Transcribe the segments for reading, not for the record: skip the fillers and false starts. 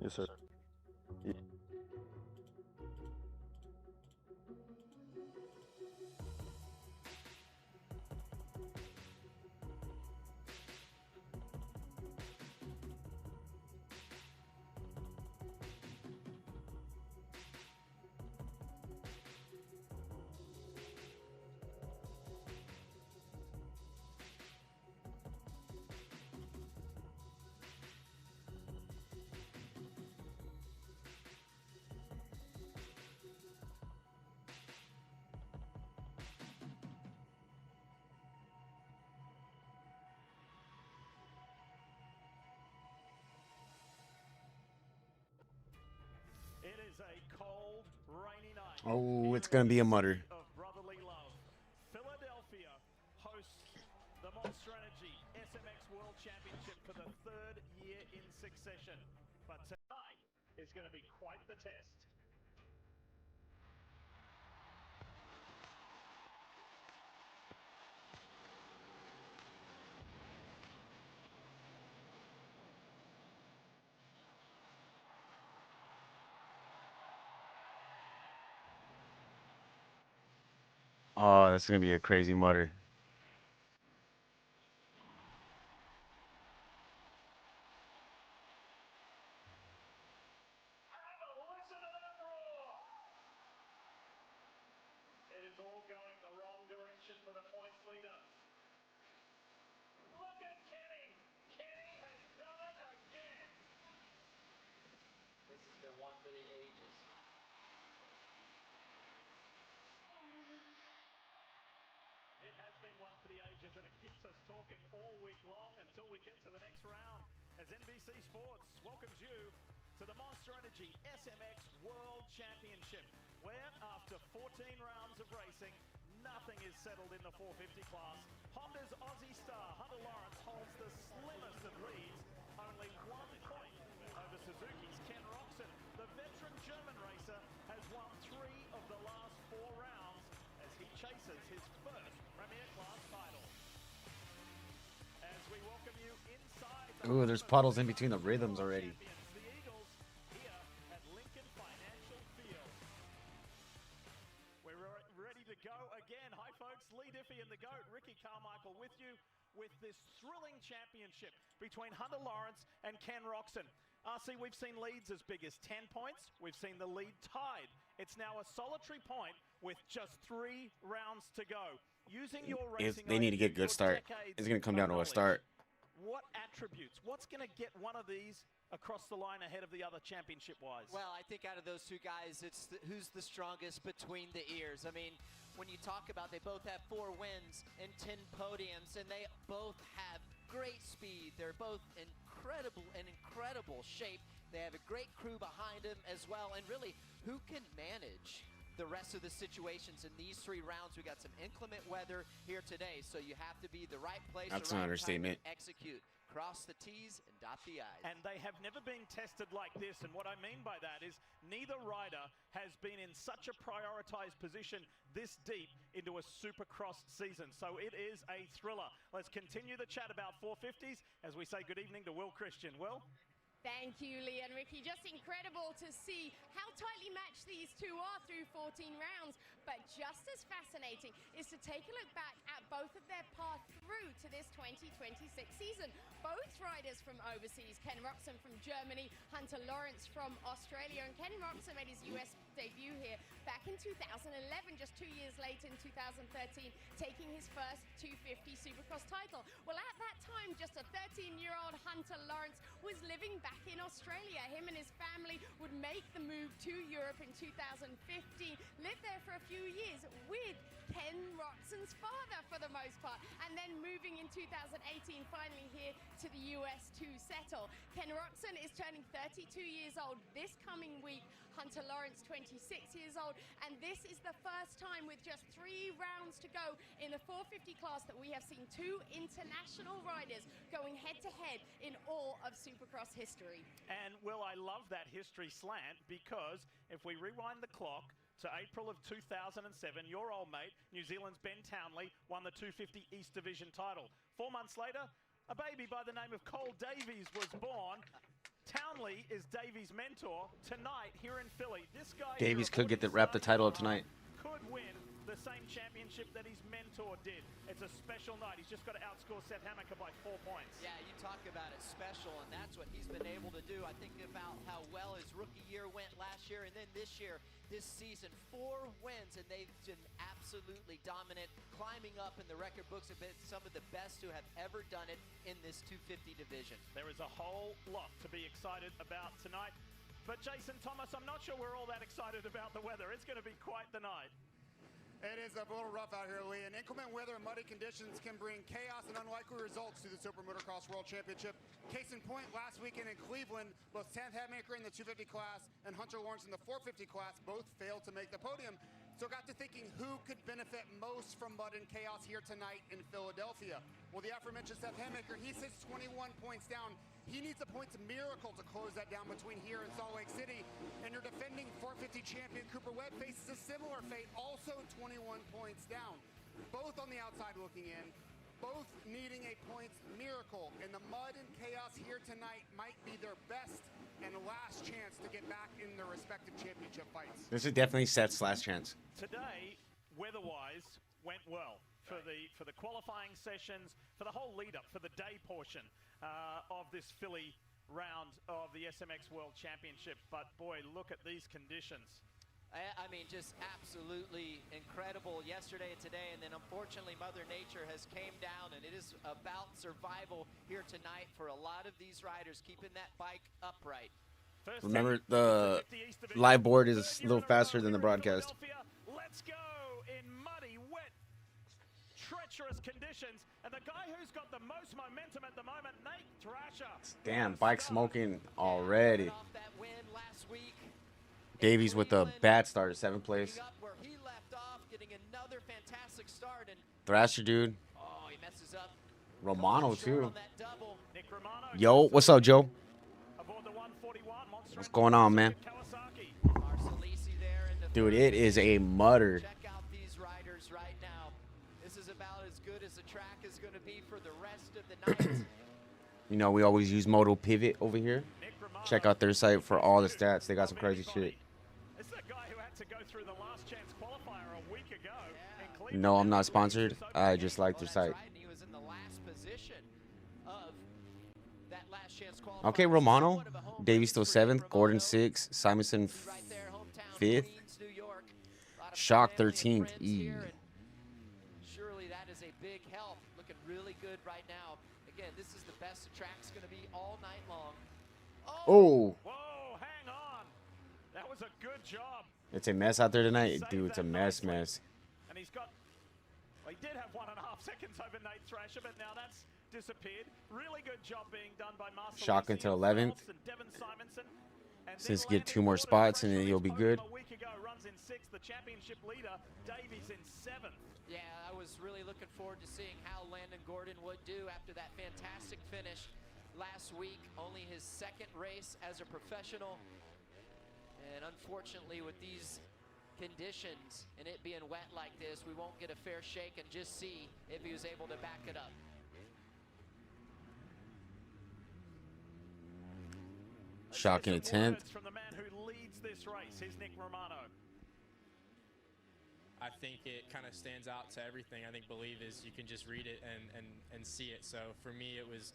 Yes, sir. Yeah. It is a cold, rainy night. Oh, it's going to be a mutter. Of brotherly love. Philadelphia hosts the Monster Energy SMX World Championship for the third year in succession. But tonight is going to be quite the test. Oh, that's going to be a crazy mutter. It is all going the wrong direction for the points leader. Look at Kenny. Kenny has done it again. This has been one for the ages. It has been one for the ages, and it keeps us talking all week long until we get to the next round. As NBC Sports welcomes you to the Monster Energy SMX World Championship, where after 14 rounds of racing, nothing is settled in the 450 class. Honda's Aussie star Hunter Lawrence holds the slimmest of leads, only 1 point over Suzuki's Ken Roczen. The veteran German racer has won 3 of the last 4 rounds as he chases his first Premier Class title. As we welcome you inside the Ooh, there's puddles in between the rhythms already. the Eagles here at Lincoln Financial Field. We're ready to go again. Hi folks, Lee Diffie and the GOAT, Ricky Carmichael with you with this thrilling championship between Hunter Lawrence and Ken Roczen. RC, we've seen leads as big as 10 points. We've seen the lead tied. It's now a solitary point with just 3 rounds to go. Using your racing, They need to get a good start. It's going to come down to a start. What attributes? What's going to get one of these across the line ahead of the other championship-wise? Well, I think out of those 2 guys, it's who's the strongest between the ears. I mean, when you talk about they both have 4 wins and 10 podiums, and they both have great speed. They're both in incredible shape. They have a great crew behind them as well. And really, who can manage the rest of the situations in these 3 rounds? We got some inclement weather here today, so you have to be the right place. That's the an right understatement. time to execute. Cross the T's and dot the I's. And they have never been tested like this. And what I mean by that is neither rider has been in such a prioritized position this deep into a Supercross season. So it is a thriller. Let's continue the chat about 450s as we say good evening to Will Christian. Will? Thank you, Lee and Ricky. Just incredible to see how tightly matched these two are through 14 rounds. But just as fascinating is to take a look back at both of their path through to this 2026 season. Both riders from overseas, Ken Roczen from Germany, Hunter Lawrence from Australia. And Ken Roczen made his US debut here back in 2011, just 2 years later in 2013, taking his first 250 Supercross title. Well, at that time, just a 13-year-old Hunter Lawrence was living back in Australia. Him and his family would make the move to Europe in 2015, lived there for a few years with Ken Roczen's father for the most part, and then moving in 2018 finally here to the US to settle. Ken Roczen is turning 32 years old this coming week. Hunter Lawrence 26 years old, and this is the first time with just 3 rounds to go in the 450 class that we have seen 2 international riders going head-to-head in all of Supercross history. And Will, I love that history slant, because if we rewind the clock to April of 2007, your old mate, New Zealand's Ben Townley, won the 250 East Division title. 4 months later, a baby by the name of Cole Davies was born. Townley is Davies' mentor. Tonight here in Philly, this guy Davies could wrap the title up tonight. Could win the same championship that his mentor did. It's a special night. He's just got to outscore Seth Hammaker by 4 points. Yeah, you talk about it special, and that's what he's been able to do. I think about how well his rookie year went last year, and then this year, this season, 4 wins, and they've been absolutely dominant, climbing up in the record books of some of the best who have ever done it in this 250 division. There is a whole lot to be excited about tonight. But Jason Thomas, I'm not sure we're all that excited about the weather. It's going to be quite the night. It is a little rough out here, Lee, and inclement weather and muddy conditions can bring chaos and unlikely results to the Super Motocross World Championship. Case in point, last weekend in Cleveland, both Seth Hammaker in the 250 class and Hunter Lawrence in the 450 class both failed to make the podium. So got to thinking, who could benefit most from mud and chaos here tonight in Philadelphia? Well, the aforementioned Seth Hammaker, he sits 21 points down. He needs a points miracle to close that down between here and Salt Lake City. And your defending 450 champion Cooper Webb faces a similar fate, also 21 points down. Both on the outside looking in, both needing a points miracle. And the mud and chaos here tonight might be their best and last chance to get back in their respective championship fights. This is definitely Seth's last chance. Today, weather-wise, went well for the qualifying sessions, for the whole lead-up, for the day portion of this Philly round of the SMX World Championship. But boy, look at these conditions. I mean, just absolutely incredible yesterday and today, and then unfortunately Mother Nature has came down, and it is about survival here tonight for a lot of these riders, keeping that bike upright. Remember, the live board is a little faster than the broadcast. Let's go in muddy, wet, treacherous conditions, and the guy who's got the most momentum at the moment, Nate Thrasher. Damn, bike smoking already. Off that win last week. Davies with a bad start at 7th place. Where he left off, getting another fantastic start, and Thrasher, dude. oh, he messes up. Romano, too. On that double. Nick Romano, Yo, what's up, Joe? aboard the 141 Monster What's going on, man? Kawasaki. Marcellisi there in the Dude, third it is a mudder. Check out these riders right now. This is about as good as the track is going to be for the rest of the night. You know, we always use Moto Pivot over here. Nick Romano, Check out their site for all the stats. They got some crazy shit. This is a guy who had to go through the last chance qualifier a week ago in Cleveland. No, I'm not sponsored. I just like their That's site. right, and he was in the last position of that last chance qualifier. Okay, Romano. Somewhat of a home Davies race still for 7th. Gordon Romano. 6th. Simonson Right there, hometown, 5th. Queens, New York. A lot of Shock family and 13th. friends E. here, and surely that is a big help. Looking really good right now. Again, this is the best the track's going to be all night long. Oh, Whoa, hang on. That was a good job. it's a mess out there tonight. Saved Dude, it's a that mess. nicely. And he's got, well, he did have 1.5 seconds over Nate Thrasher, but now that's disappeared. Really good job being done by Marcellisi Shocking to and 11th. Phelps and Devin Simonson. And Since then get 2 more Landon spots Gordon, and then he'll be podium good. A week ago, runs in 6th. The championship leader, Davies, in 7th. Yeah, I was really looking forward to seeing how Landon Gordon would do after that fantastic finish last week. Only his 2nd race as a professional. And unfortunately, with these conditions and it being wet like this, we won't get a fair shake and just see if he was able to back it up. Shock in a 10th. From the man who leads this race, here's Nick Romano. I think it kind of stands out to everything. I think believe is you can just read it and see it. So for me, it was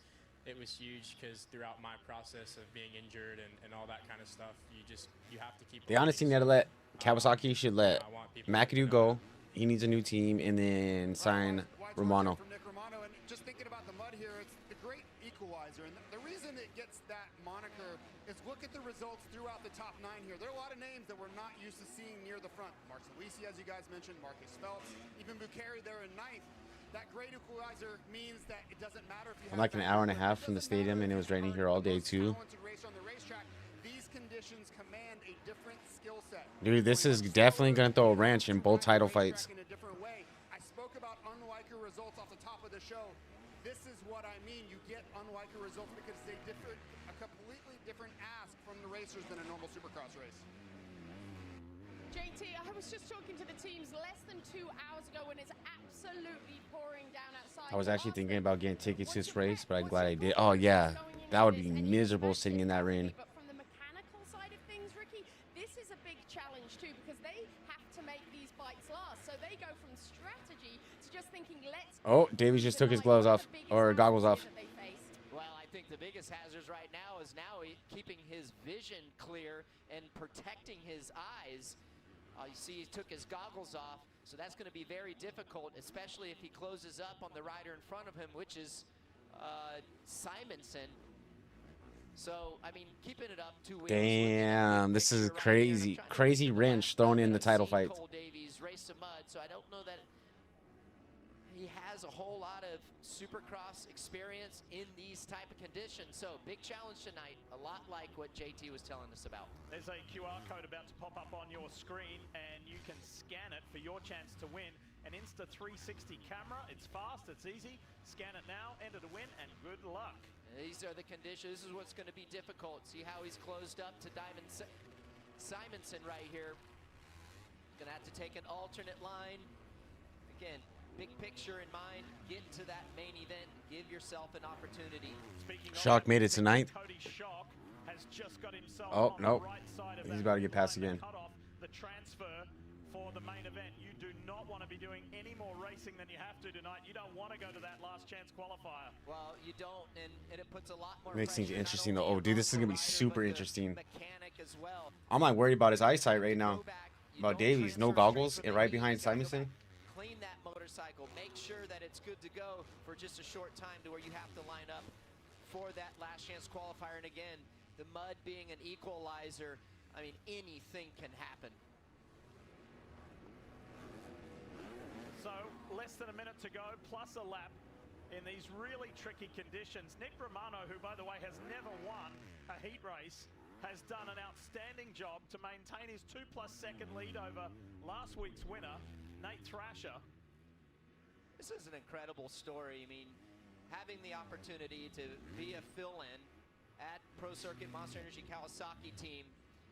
huge because throughout my process of being injured and all that kind of stuff, you have to keep. They honestly need to let Kawasaki should let McAdoo go. He needs a new team and then sign Romano. From Nick Romano, and just thinking about the mud here, it's the great equalizer, and the reason it gets that moniker is look at the results throughout the top 9 here. There are a lot of names that we're not used to seeing near the front. Mark Salisi, as you guys mentioned, Marcus Phelps, even Bukhari there in 9th. That great equalizer means that it doesn't matter if you I'm like an hour and a half from the stadium, and it was raining here all day too. These conditions command a different skill set. Dude, this is definitely gonna throw a wrench in both title fights. In a different way. I spoke about unlikely results off the top of the show. This is what I mean. You get unlikely results because they differ, a completely different ask from the racers than a normal supercross race. JT, I was just talking to the teams less than 2 hours ago when it's absolutely pouring down outside. I was actually thinking about getting tickets to this race, but I'm glad I did. Oh yeah, that would be miserable sitting in that rain. But from the mechanical side of things, Ricky, this is a big challenge too because they have to make these bikes last. So they go from strategy to just thinking, let's. Oh, Davies just took his gloves off or goggles off. Well, I think the biggest hazards right now is keeping his vision clear and protecting his eyes. You see he took his goggles off, so that's going to be very difficult, especially if he closes up on the rider in front of him, which is Simonson. So, I mean, keeping it up 2 wheels. Damn, this is crazy. Crazy wrench thrown in the title fight. Cole Davies race some mud, so I don't know that he has a whole lot of supercross experience in these type of conditions. So big challenge tonight, a lot like what JT was telling us about. There's a QR code about to pop up on your screen, and you can scan it for your chance to win an Insta360 camera. It's fast, it's easy. Scan it now, enter to win, and good luck. These are the conditions. This is what's going to be difficult. See how he's closed up to Simonson right here. Going to have to take an alternate line. Again, big picture in mind, get to that main event, give yourself an opportunity. Shock made it to 9th. Cody Shock has just got himself Oh, on nope. the right side of He's about to get past again. Cut off the transfer for the main event. You do not want to be doing any more racing than you have to tonight. You don't want to go to that last chance qualifier. Well, you don't, and it puts a lot more Makes things pressure, interesting not though. Oh, only dude, this is on gonna be the rider, super but the interesting. mechanic as well. I'm like worried about his eyesight right now. Go back, you About don't Davies, no transfer goggles, straight and from right the lead, behind you gotta go Simonson. back, clean that motorcycle, make sure that it's good to go for just a short time to where you have to line up for that last chance qualifier. And again, the mud being an equalizer, I mean, anything can happen. So less than a minute to go, plus a lap in these really tricky conditions. Nick Romano, who by the way has never won a heat race, has done an outstanding job to maintain his 2+ second lead over last week's winner, Nate Thrasher. This is an incredible story. I mean, having the opportunity to be a fill-in at Pro Circuit Monster Energy Kawasaki team,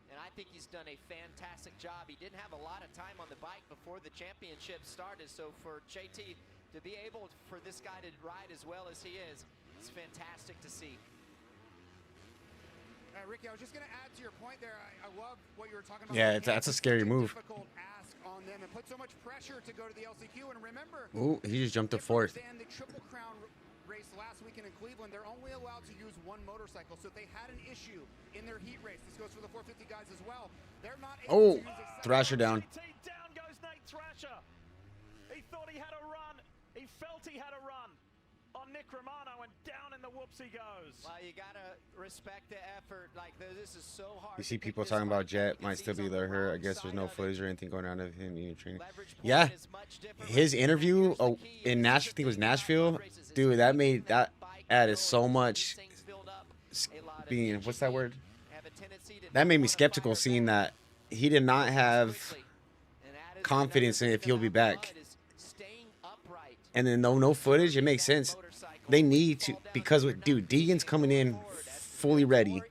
and I think he's done a fantastic job. He didn't have a lot of time on the bike before the championship started, so for JT to be able for this guy to ride as well as he is, it's fantastic to see. Ricky, I was just going to add to your point there. I love what you were talking about. Yeah, that's a scary move. Difficult ask on them and put so much pressure to go to the LCQ. And remember, Ooh, he just jumped to 4th. And the Triple Crown race last weekend in Cleveland, they're only allowed to use one motorcycle. So if they had an issue in their heat race, this goes for the 450 guys as well, they're not able to use a Thrasher down. Down goes Nate Thrasher. He thought he had a run. He felt he had a run on Nick Romano, and down in the whoops he goes. Well, you gotta respect the effort. Like, this is so hard. You see people talking about Jet might still be there. I guess there's no footage or anything going on of him in training. Yeah, his interview in Nashville, I think it was Nashville, dude. That made that added so much. Being what's that word? That made me skeptical seeing that he did not have confidence in if he'll be back. And then no footage. It makes sense. They need to, because with dude, Deegan's coming in fully ready.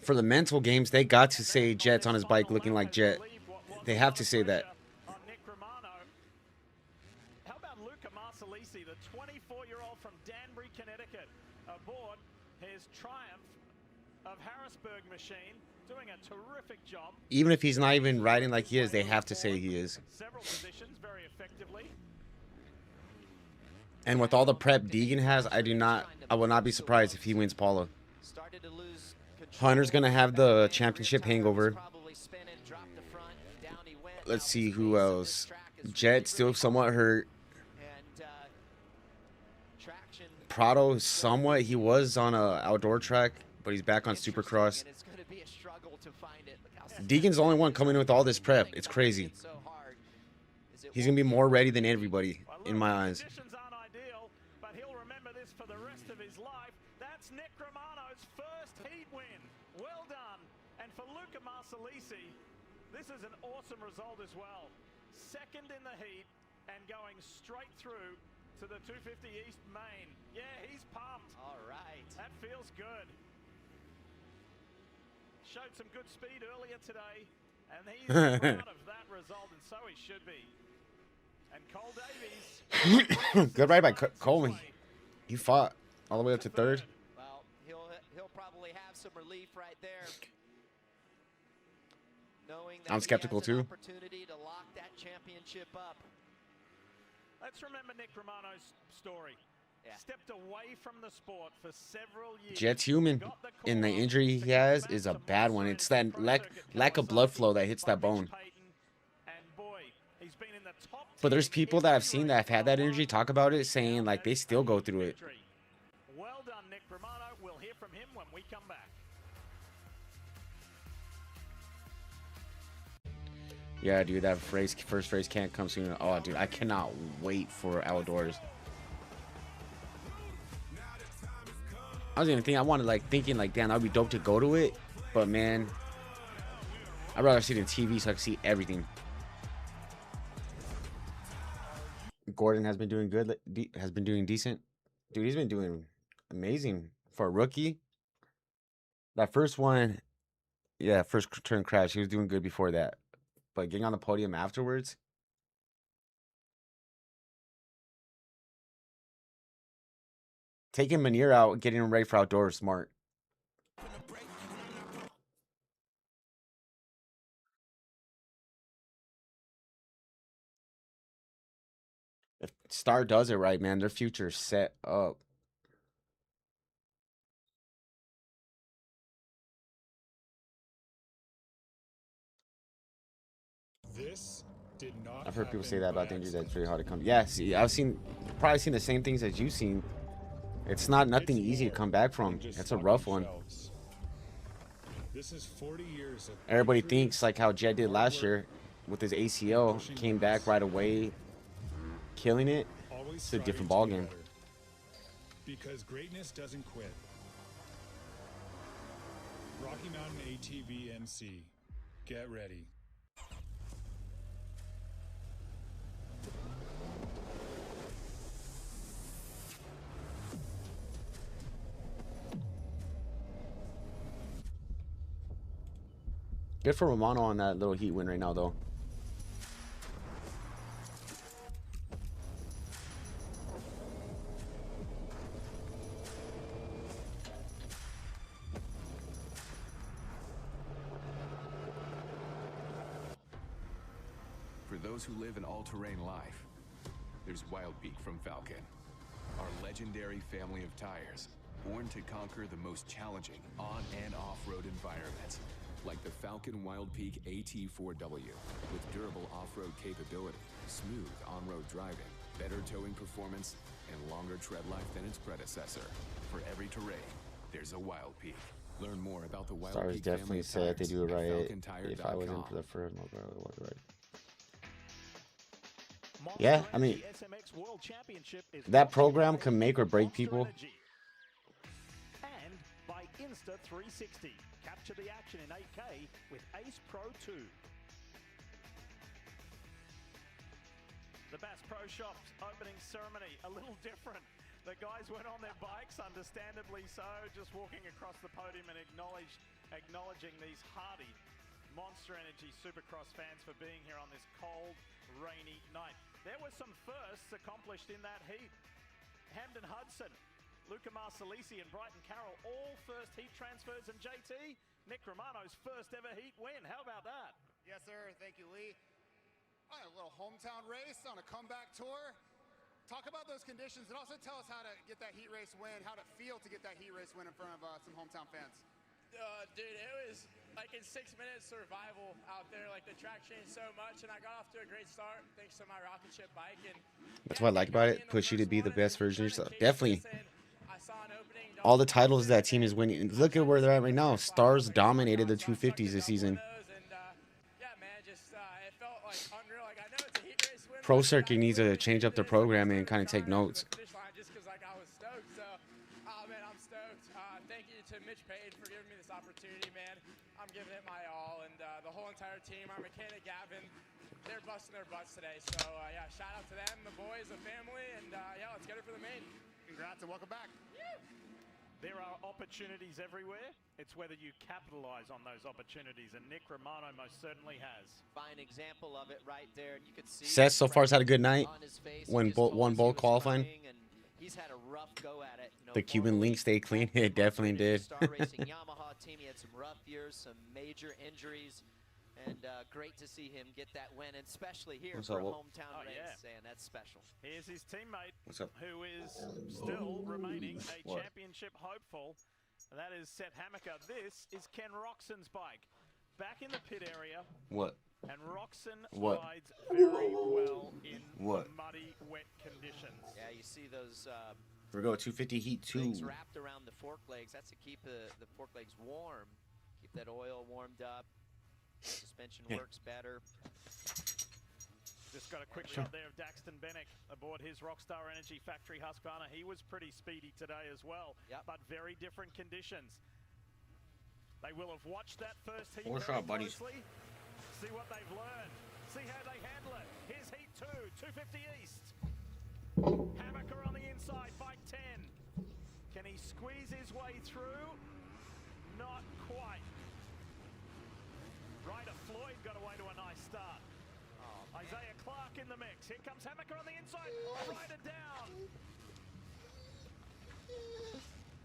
For the mental games, they got to say Jet's on his bike looking like Jet. They have to say that. How about Luca Marsalisi, the 24-year-old from Danbury, Connecticut, aboard his Triumph of Harrisburg machine, doing a terrific job. Even if he's not even riding like he is, they have to say he is. Several positions very effectively. And with all the prep Deegan has, I will not be surprised if he wins Paula. Hunter's gonna have the championship hangover. Let's see who else. Jet still somewhat hurt. Prado somewhat. He was on a outdoor track, but he's back on Supercross. Deegan's the only one coming in with all this prep. It's crazy. He's gonna be more ready than everybody in my eyes. Conditions aren't ideal, but he'll remember this for the rest of his life. That's Nick Romano's first heat win. Well done. And for Luca Marsalisi, this is an awesome result as well. Second in the heat and going straight through to the 250 East main. Yeah, he's pumped. All right. That feels good. Showed some good speed earlier today, and he's proud of that result, and so he should be. And Cole Davies. Good ride by Coleman. He fought all the way up to third. Well, he'll probably have some relief right there. Knowing that I'm skeptical he has an too. opportunity to lock that championship up. Let's remember Nick Romano's story. Yeah. Stepped away from the sport for several years. Jet's human, and the injury he has is a bad one. It's that lack of blood flow that hits that bone. But there's people that I've seen that have had that injury talk about it, saying like they still go through it. Well done, Nick Romano. We'll hear from him when we come back. Yeah, dude, that first race can't come soon. Oh, dude, I cannot wait for outdoors. I was even thinking, I wanted thinking damn, that'd be dope to go to it, but man, I'd rather see it on TV so I can see everything. Gordon has been doing good, has been doing decent. Dude, he's been doing amazing for a rookie. That first one, yeah, first turn crash, he was doing good before that. But getting on the podium afterwards, taking Manir out, getting him ready for outdoors, smart. If Star does it right, man, their future's set up. This did not I've heard people say that happen about by the injury. accident. That's really hard to come. Yeah, see, probably seen the same things as you've seen. It's not nothing It's easy to more come back from. than just It's a stocking rough one. shelves. This is 40 years of Everybody victory, thinks like how Jed did hard last work, year with his ACL, pushing came limits. back right away, killing it. always It's a different striving to be ballgame. better. Because greatness doesn't quit. Rocky Mountain ATV MC. Get ready. Good for Romano on that little heat win right now, though. For those who live an all-terrain life, there's Wild Peak from Falcon, our legendary family of tires, born to conquer the most challenging on- and off-road environments, like the Falcon Wild Peak AT4W, with durable off-road capability, smooth on-road driving, better towing performance, and longer tread life than its predecessor. For every terrain, there's a Wild Peak. Learn more about the Wild Stars Peak family definitely of said if they tires do it at right. falcontire.com. If I wasn't for the first, no, it was right. Monster Yeah, I mean, Energy SMX World Championship is that brought program to you can make or by break Monster people. Energy. And by Insta360. Capture the action in 8K with Ace Pro 2. The Bass Pro Shops opening ceremony, a little different. The guys went on their bikes, understandably so, just walking across the podium and acknowledging these hardy Monster Energy Supercross fans for being here on this cold, rainy night. There were some firsts accomplished in that heat. Hamden Hudson Luca Marsalisi and Brighton Carroll, all first heat transfers, and JT, Nick Romano's first ever heat win. How about that? Yes, sir. Thank you, Lee. All right, a little hometown race on a comeback tour. Talk about those conditions and also tell us how to get that heat race win, how to feel to get that heat race win in front of some hometown fans. Dude, it was like in 6 minutes survival out there. Like the track changed so much, and I got off to a great start thanks to my rocket ship bike. And That's what I like about it. Push you to be the best version of yourself. Definitely. All the titles that team is winning. Look at where they're at right now. Stars dominated the 250s this season. Pro Circuit needs to change up the programming and kind of take notes. Just because like I was stoked. So, oh man, I'm stoked. Thank you to Mitch Payne for giving me this opportunity, man. I'm giving it my all, and the whole entire team, our mechanic Gavin, they're busting their butts today. So yeah, shout out to them, the boys, the family, and yeah, let's get it for the main. Congrats and welcome back. There are opportunities everywhere. It's whether you capitalize on those opportunities, and Nick Romano most certainly has. Fine example of it right there. You could see Seth so far has had a good night. Won both qualifying. He's had a rough go at it. The Cuban link stayed clean. It definitely did. Star Racing Yamaha team. He had some rough years, some major injuries, and great to see him get that win, and especially here for a hometown race, and that's special. Here's his teammate, What's up? who is still remaining a championship hopeful. And that is Seth Hammaker. This is Ken Roxon's bike. Back in the pit area. What? And Roxon What? rides very well in muddy, wet conditions. Yeah, you see those Here we go, 250 heat 2. things wrapped around the fork legs. That's to keep the fork legs warm, keep that oil warmed up. Suspension works better. Just got a quick shot there of Daxton Bennick aboard his Rockstar Energy Factory Husqvarna. He was pretty speedy today as well, but very different conditions. They will have watched that first heat very closely. See what they've learned. See how they handle it. Here's heat 2, 250 East. Hammaker on the inside, bike 10. Can he squeeze his way through? Not quite. Ryder Floyd got away to a nice start. Isaiah Clark in the mix. Here comes Hammaker on the inside. Ryder down.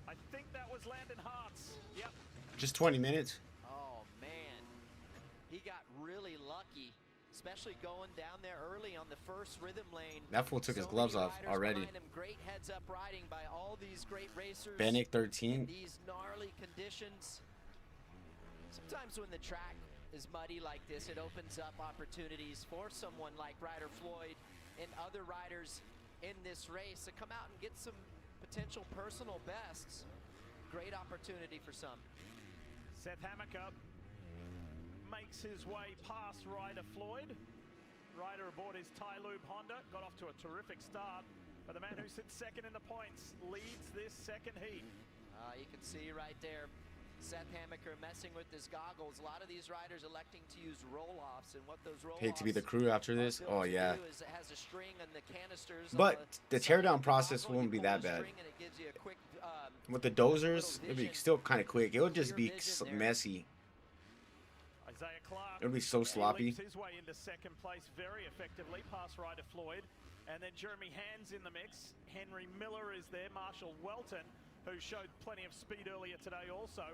I think that was Landon Hart's. Yep. Just 20 minutes. Oh, man. He got really lucky, especially going down there early on the first rhythm lane. That fool took his gloves off already. Great heads-up riding by all these great racers. Bennick 13. These gnarly conditions. Sometimes when the track is muddy like this, it opens up opportunities for someone like Ryder Floyd and other riders in this race to come out and get some potential personal bests. Great opportunity for some. Seth Hammaker makes his way past Ryder Floyd. Ryder aboard his Tylube Honda got off to a terrific start, but the man who sits second in the points leads this second heat. You can see right there Seth Hammaker messing with his goggles. A lot of these riders electing to use roll-offs, and what those roll-offs Hate to be the crew after this. Oh yeah. Is it has a string on the canisters. But the teardown process won't be that bad. With the dozers, it'll be still kind of quick. It'll just be messy. Isaiah Clark, it'll be so sloppy. His way into second place very effectively past Ryder Floyd, and then Jeremy Hand's in the mix. Henry Miller is there. Marshall Welton, who showed plenty of speed earlier today also.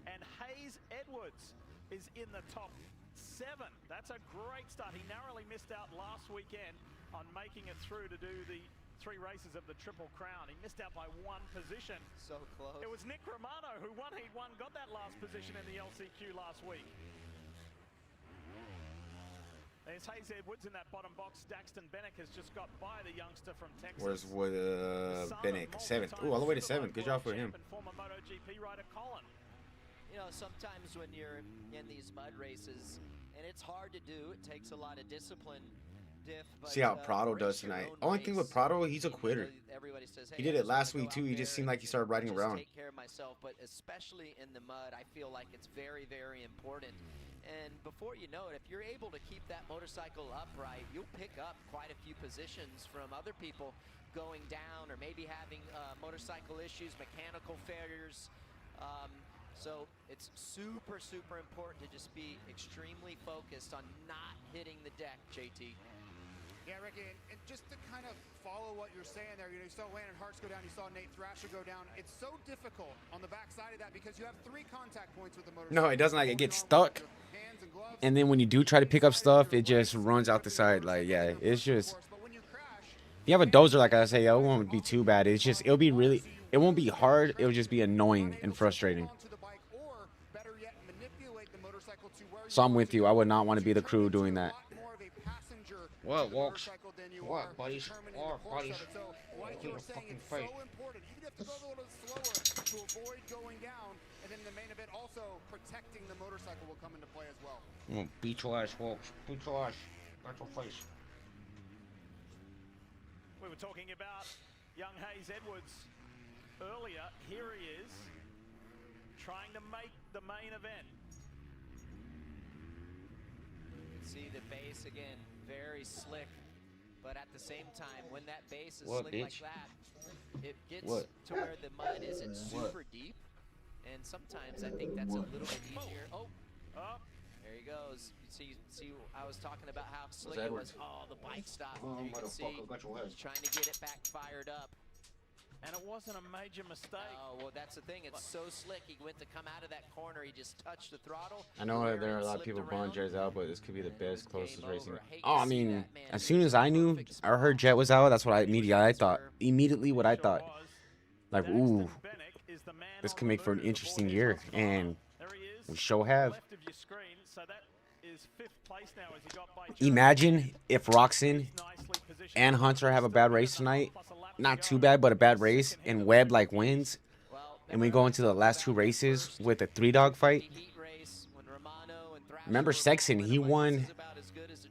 And Hayes Edwards is in the top 7. That's a great start. He narrowly missed out last weekend on making it through to do the 3 races of the Triple Crown. He missed out by 1 position. So close. It was Nick Romano who won Heat 1, got that last position in the LCQ last week. There's Hayes Edwards in that bottom box. Daxton Bennick has just got by the youngster from Texas. Where's Bennick? 7th. Ooh, all the way to 7th. Good job for him. Former MotoGP rider Colin. You know, sometimes when you're in these mud races, and it's hard to do, it takes a lot of discipline. But, see how Prado does tonight. Only thing with Prado, he's a quitter. Everybody says, hey, he did it last week too. He just seemed like he started riding around. Take care of myself, but especially in the mud, I feel like it's very, very important. And before you know it, if you're able to keep that motorcycle upright, you'll pick up quite a few positions from other people going down or maybe having motorcycle issues, mechanical failures. So it's super, super important to just be extremely focused on not hitting the deck, JT. Yeah, Ricky, and just to kind of follow what you're saying there, you know, you saw Landon Hartz go down, you saw Nate Thrasher go down. It's so difficult on the backside of that because you have 3 contact points with the motorcycle. No, it doesn't. Like, it gets stuck, and then when you do try to pick up stuff, it just runs out the side. Like, yeah, it's just. If you have a dozer, like I say, it won't be too bad. It's just, it'll be really, it won't be hard. It'll just be annoying and frustrating. So I'm with you. I would not want to be the crew doing that. What, Walks? What, buddies? What, buddies? Like you were saying, it's so important. Even if you go a little slower to avoid going down, and then in the main event, also protecting the motorcycle will come into play as well. Beat your ass, Walks. Beat your ass. Got your face. We were talking about young Hayes Edwards earlier. Here he is, trying to make the main event. See the base again, very slick, but at the same time, when that base is What, slick bitch? like that, it gets What? to where the mud isn't What? super deep, and sometimes I think that's a little bit easier. Oh, there he goes. You see, I was talking about how slick it was. Oh, the bike stop. Oh, There you can see, got your head. he's trying to get it back fired up. And it wasn't a major mistake. Oh, well, that's the thing. It's so slick. He went to come out of that corner. He just touched the throttle. I know Where there are a it lot of slipped people blowing around. Jets out, but this could be the best, closest Game racing. over. Hate to Oh, I see mean, that, man. as soon as I knew or heard Jet was out, that's what I immediately thought. Immediately what I thought. Like, ooh, this could make for an interesting year, and we sure have. Left of your screen, so that is 5th place now as he got by Imagine if Roxon and Hunter have a bad race tonight. Not too bad, but a bad race, and Webb like wins, and we go into the last 2 races with a 3-dog fight. Remember Sexton? He won.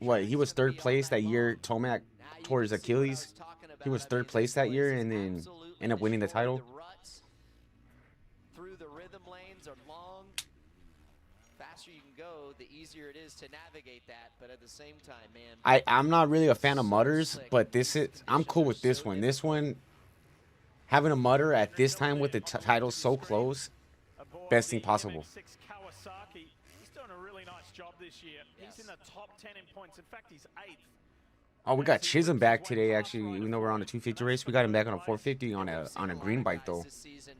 What? He was 3rd place that year. Tomac towards Achilles. He was 3rd place that year, and then ended up winning the title. Through the rhythm lanes are long. Faster you can go, the easier it is to navigate that. But at the same time, man, I'm not really a fan of mutters, but this is, I'm cool with this one. This one, having a mutter at this time with the title so close, best thing possible. Kawasaki. He's doing a really nice job this year. He's in the top 10 in points. In fact, he's 8th. Oh, we got Chisholm back today. Actually, even though we're on a 250 race, we got him back on a 450 on a green bike though. This season,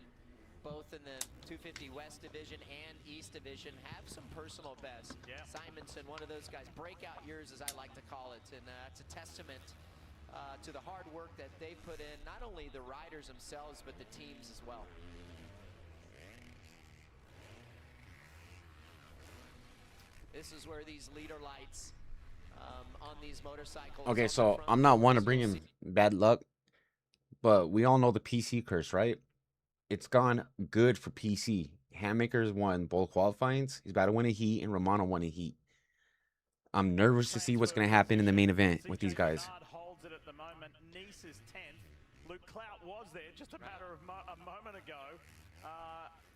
both in the 250 West Division and East Division, have some personal bests. Yeah. Simonson, one of those guys, breakout years as I like to call it, and it's a testament to the hard work that they put in, not only the riders themselves, but the teams as well. This is where these leader lights on these motorcycles. Okay, so I'm not one to bring him bad luck, but we all know the PC curse, right? It's gone good for PC. Handmaker's won both qualifyings. He's about to win a heat, and Romano won a heat. I'm nervous to see what's going to happen in the main event with these guys. Holds it at the moment. Nice is 10th. Luke Clout was there just a matter of a moment ago.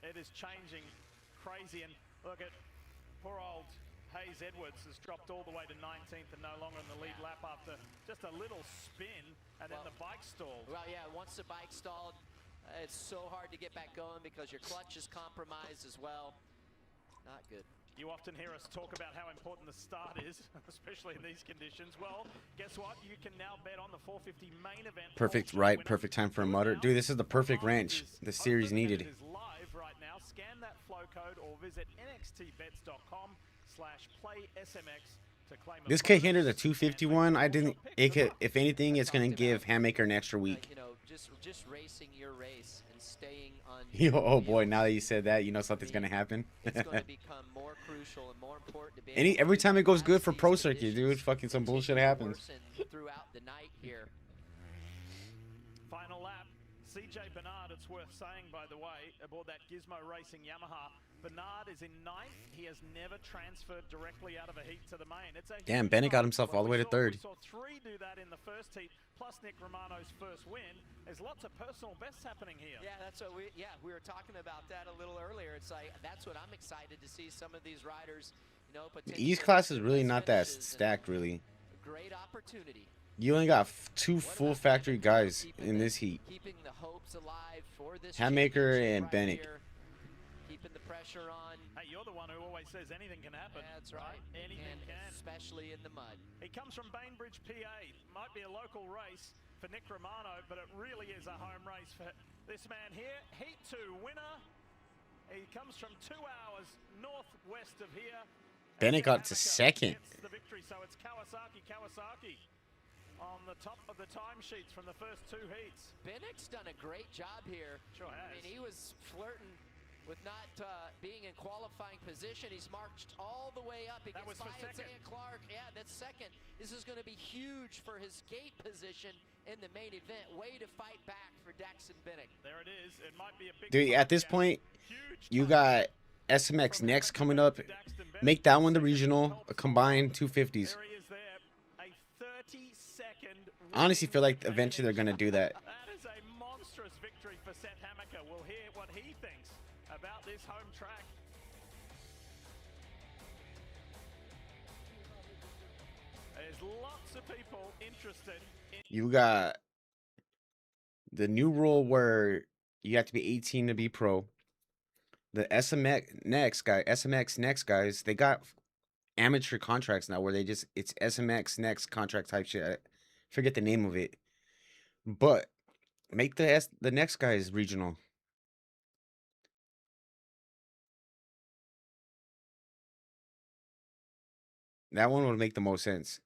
It is changing crazy, and look at poor old Hayes Edwards has dropped all the way to 19th and no longer in the lead lap after just a little spin, and then the bike stalled. Well, yeah, once the bike stalled, it's so hard to get back going because your clutch is compromised as well. Not good. You often hear us talk about how important the start is, especially in these conditions. Well, guess what? You can now bet on the 450 main event. Perfect, right? Perfect time for a mutter. Dude, this is the perfect wrench the series needed. It is live right now. Scan that flow code or visit nxtbets.com/playsmx to claim a This could hinder the 251. I didn't. It could, if anything, it's gonna give Handmaker an extra week. You know, just racing your race and staying on. Yo, oh boy! Now that you said that, you know something's gonna happen. It's going to become more crucial and more important to be Every time it goes good for Pro Circuit, dude, fucking some bullshit happens. Throughout the night here. Final lap. CJ Bernard, it's worth saying, by the way, aboard that Gizmo Racing Yamaha. Bernard is in 9th. He has never transferred directly out of a heat to the main. It's a Damn, Bennett got himself all the way to 3rd. We saw 3 do that in the first heat, plus Nick Romano's first win. There's lots of personal bests happening here. Yeah, that's what we were talking about that a little earlier. It's like, that's what I'm excited to see some of these riders, you know, The East class is really not that stacked, really. Great opportunity. You only got 2 full factory guys in this heat. Keeping the hopes alive for this Handmaker and right Bennett. here. keeping the pressure on. Hey, you're the one who always says anything can happen. That's right. Anything and can. Especially in the mud. He comes from Bainbridge, PA. Might be a local race for Nick Romano, but it really is a home race for this man here. Heat 2 winner. He comes from 2 hours northwest of here. Bennett got to second. Gets the victory, so it's Kawasaki on the top of the timesheets from the first 2 heats. Bennett's done a great job here. Sure has. I mean, he was flirting with not being in qualifying position. He's marched all the way up. He That gets was for by second. Isaiah Clark. Yeah, that's second. This is going to be huge for his gate position in the main event. Way to fight back for Daxton Bennett. There it is. It might be a big Dude, at this gap. point, Huge you time got SMX Next coming up. Make that one the regional, a combined 250s. There he is there. A 30-second. I honestly feel like eventually they're going to do that. That is a monstrous victory for Seth Hammaker. We'll hear what he thinks about this home track. There's lots of people interested in You got the new rule where you have to be 18 to be pro. The SMX Next guys, they got amateur contracts now where it's SMX Next contract type shit. I forget the name of it. But make the next guys regional. That one would make the most sense.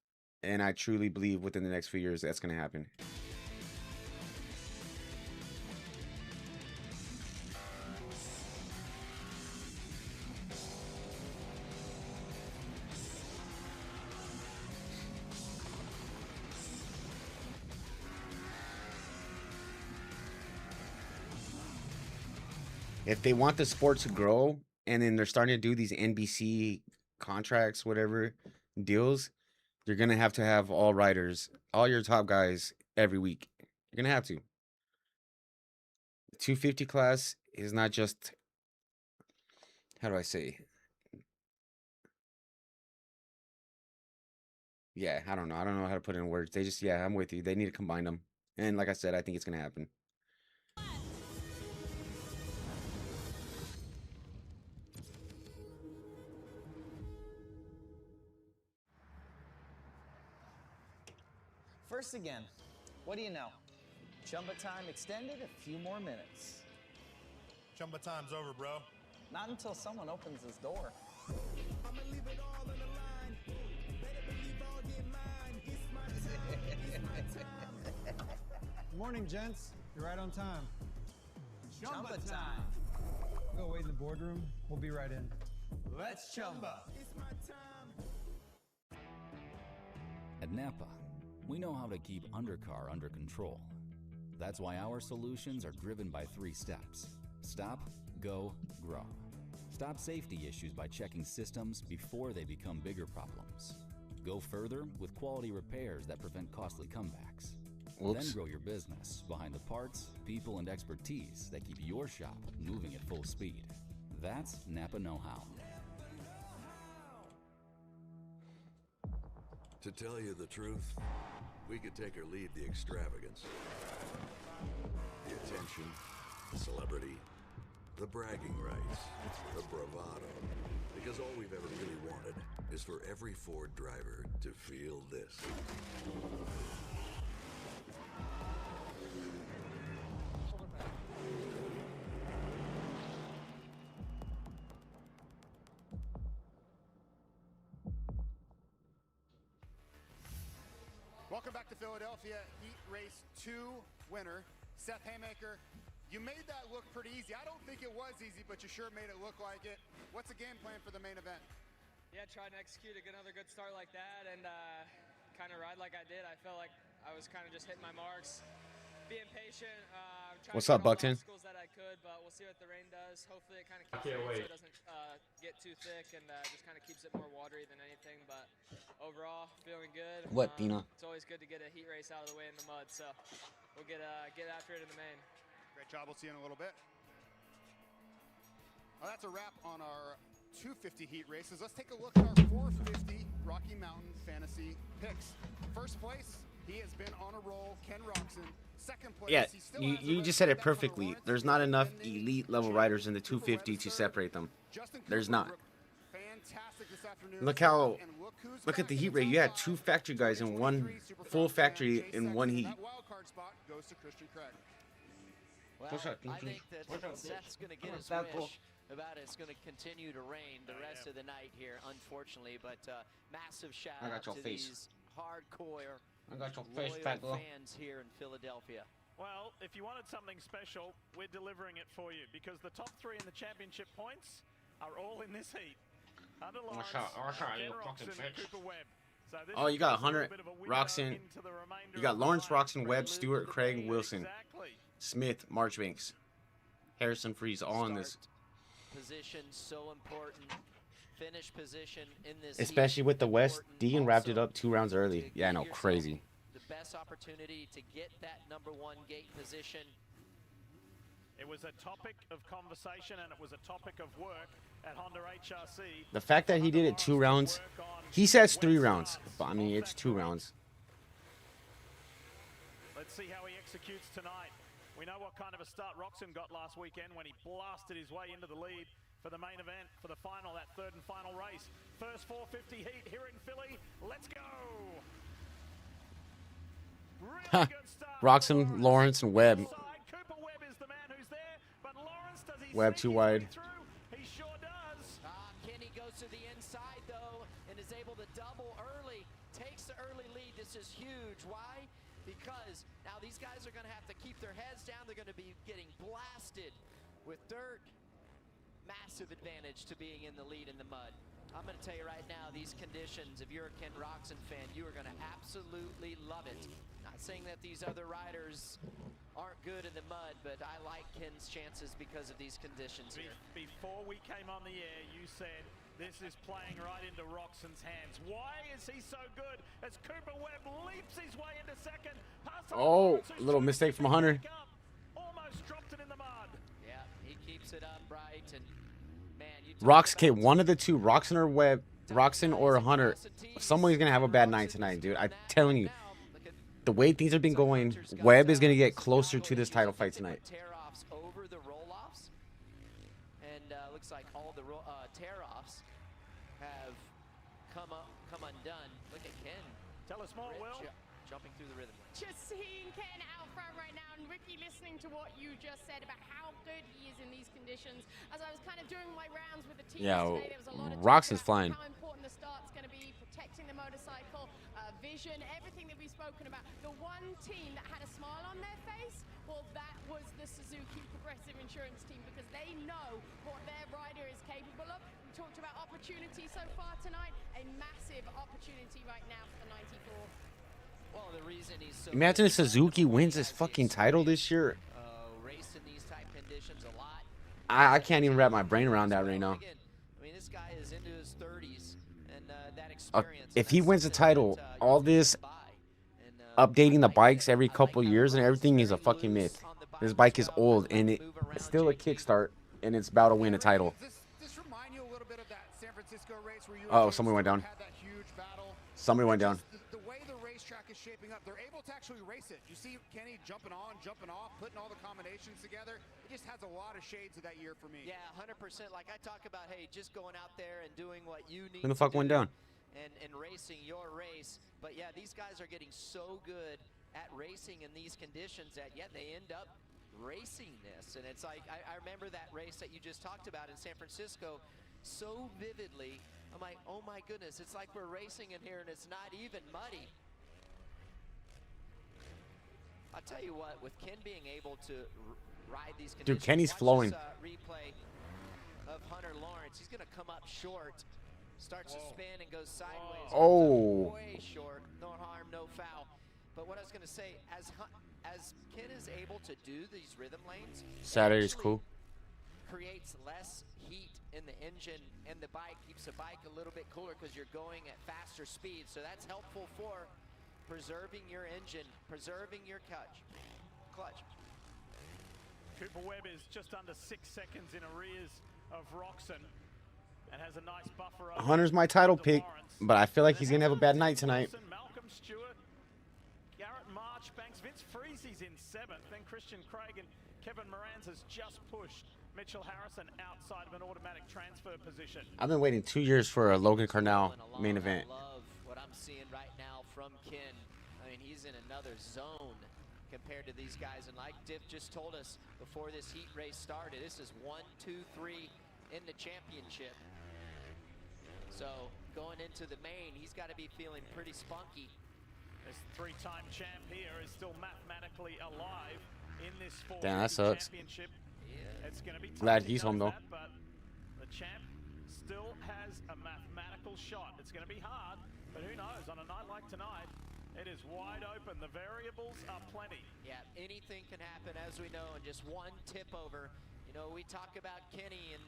And I truly believe within the next few years that's going to happen. If they want the sport to grow and then they're starting to do these NBC contracts, whatever deals, you're going to have all riders, all your top guys every week. You're going to have to. The 250 class is not just, how do I say? Yeah, I don't know. I don't know how to put it in words. They just, yeah, I'm with you. They need to combine them. And like I said, I think it's going to happen. First again, what do you know? Chumba time extended a few more minutes. Chumba time's over, bro. Not until someone opens this door. I'ma leave it all on the line. Better believe I'll get mine. It's my time. It's my time. Good morning, gents. You're right on time. Chumba time. Go wait in the boardroom. We'll be right in. Let's chumba. It's my time. At Napa, we know how to keep undercar under control. That's why our solutions are driven by 3 steps. Stop, go, grow. Stop safety issues by checking systems before they become bigger problems. Go further with quality repairs that prevent costly comebacks. Whoops. Then grow your business behind the parts, people, and expertise that keep your shop moving at full speed. That's Napa know-how. To tell you the truth, we could take or leave the extravagance, the attention, the celebrity, the bragging rights, the bravado. Because all we've ever really wanted is for every Ford driver to feel this. Welcome back to Philadelphia. Heat Race 2 winner, Seth Hammaker. You made that look pretty easy. I don't think it was easy, but you sure made it look like it. What's the game plan for the main event? Yeah, try and execute another good start like that and kind of ride like I did. I felt like I was kind of just hitting my marks, being patient. What's up, Buckton? That I could, but we'll see what the rain does. Hopefully it kind of keeps it so it doesn't get too thick and just kind of keeps it more watery than anything. But overall, feeling good. What, Dina? It's always good to get a heat race out of the way in the mud, so we'll get after it in the main. Great job. We'll see you in a little bit. Well, that's a wrap on our 250 heat races. Let's take a look at our 450 Rocky Mountain Fantasy picks. First place, He has been on a roll. Ken Roxon, second place. Yeah, He still you, has you a just said it race down for perfectly. Lawrence. There's not enough elite level riders in the 250 to separate them. There's not. Fantastic this afternoon. Look how, And who's look at back the in heat the rate. top You had five. 2 factory guys in one 23 Supercross full champ factory Chase in Sexton. one heat. That wild card spot goes to Christian Craig. Well, What's up, I Kinky? think that What's up, Seth's going to get his That bull. wish about it's going to continue to rain the rest of the night here, unfortunately. But massive shout I got out your to face. these hardcore, I got your face, loyal fat girl. fans here in Philadelphia. Well, if you wanted something special, we're delivering it for you because the top 3 in the championship points are all in this heat. Under Lawrence, Ken you Roxon, fucking and bitch. Cooper Webb. So this Oh, you is got a little Hunter, bit of a window Roxon. into the remainder You got of the Lawrence, night. Roxon, Webb, Stewart, Craig, Wilson, Exactly. Smith, Marchbanks, Harrison, Freeze, all in this. Position so important. Finish position in this Especially heat, with the West, important. Dean wrapped it Also, up 2 rounds early. Yeah, I know, yourself crazy. the best opportunity to get that #1 gate position. It was a topic of conversation and it was a topic of work at Honda HRC. The fact that he did it 2 rounds, he says 3 rounds, but I mean, it's 2 rounds. Let's see how he executes tonight. We know what kind of a start Roxon got last weekend when he blasted his way into the lead for the main event, for the final, that 3rd and final race. First 450 heat here in Philly. Let's go. Really good start. Roxon, Lawrence, and Webb. Cooper Webb is the man who's there, but Lawrence, does he Webb sneak too his wide. way through? He sure does. Kenny goes to the inside though and is able to double early. Takes the early lead. This is huge. Why? Because now these guys are going to have to keep their heads down. They're going to be getting blasted with dirt. Massive advantage to being in the lead in the mud. I'm going to tell you right now, these conditions, if you're a Ken Roxon fan, you are going to absolutely love it. Not saying that these other riders aren't good in the mud, but I like Ken's chances because of these conditions here. Before we came on the air, you said this is playing right into Roxon's hands. Why is he so good as Cooper Webb leaps his way into second? Oh, a little mistake from Hunter. Almost dropped it in the mud. Yeah, he keeps it upright and man, you Okay, one of the 2, Roxon or Webb, Roxon or Hunter, someone's going to have a bad night tonight, dude. I'm telling you. The way things have been going, Webb is going to get closer to this title fight tonight. Tear-offs over the roll-offs, and looks like all the tear-offs have come undone. Look at Ken. Tell us more, Will. Jumping through the rhythm. Just seeing Ken out front right now, and Ricky, listening to what you just said about how good he is in these conditions. As I was kind of doing my rounds with the team today, there was a lot of talk Roxon's about flying. how important the start's going to be, protecting the motorcycle, vision, everything that we've spoken about. The one team that had a smile on their face, well, that was the Suzuki Progressive Insurance team, because they know what their rider is capable of. We talked about opportunity so far tonight, a massive opportunity right now for the 94. Well, the reason he's so Imagine if Suzuki wins this fucking title this year. Race in these type conditions a lot. I can't even wrap my brain around that right now. I mean, this guy is into his 30s, and that experience. If he wins the title, all this updating the bikes every couple years and everything is a fucking myth. This bike is old, and it's still a kickstart, and it's about to win a title. This remind you a little bit of that San Francisco race where you Oh, somebody went down. had that huge battle. Somebody went down. The way the racetrack is shaping up, they're able to actually race it. You see Kenny jumping on, jumping off, putting all the combinations together. It just has a lot of shades of that year for me. Yeah, 100%. Like I talk about, hey, just going out there and doing what you need Who the to fuck went do down? and racing your race. But yeah, these guys are getting so good at racing in these conditions that, yeah, they end up racing this. And it's like, I remember that race that you just talked about in San Francisco so vividly. I'm like, oh my goodness, it's like we're racing in here and it's not even muddy. I'll tell you what, with Ken being able to ride these conditions. Dude, Kenny's watch flowing. This, replay of Hunter Lawrence. He's going to come up short, starts to spin and goes sideways. Oh. Way short, no harm, no foul. But what I was going to say, as Ken is able to do these rhythm lanes, Saturday's cool. creates less heat in the engine and the bike, keeps the bike a little bit cooler because you're going at faster speeds. So that's helpful for preserving your engine, preserving your clutch. Cooper Webb is just under 6 seconds in arrears of Roxon and has a nice buffer over Hunter's my title pick, but I feel like he's going to have a bad night tonight. Malcolm Stewart is in 7th. Then Christian Craig and Kevin Moranz has just pushed Mitchell Harrison outside of an automatic transfer position. I've been waiting 2 years for a Logan Cornell main event. I love what I'm seeing right now from Ken. I mean, he's in another zone compared to these guys. And like Diff just told us before this heat race started, this is 1, 2, 3 in the championship. So going into the main, he's got to be feeling pretty spunky. This 3-time champ here is still mathematically alive in this Damn, that sucks. championship. It's going to be Glad he's home though. But the champ still has a mathematical shot. It's going to be hard, but who knows? On a night like tonight, it is wide open. The variables are plenty. Yeah, anything can happen, as we know, and just one tip over. You know, we talk about Kenny and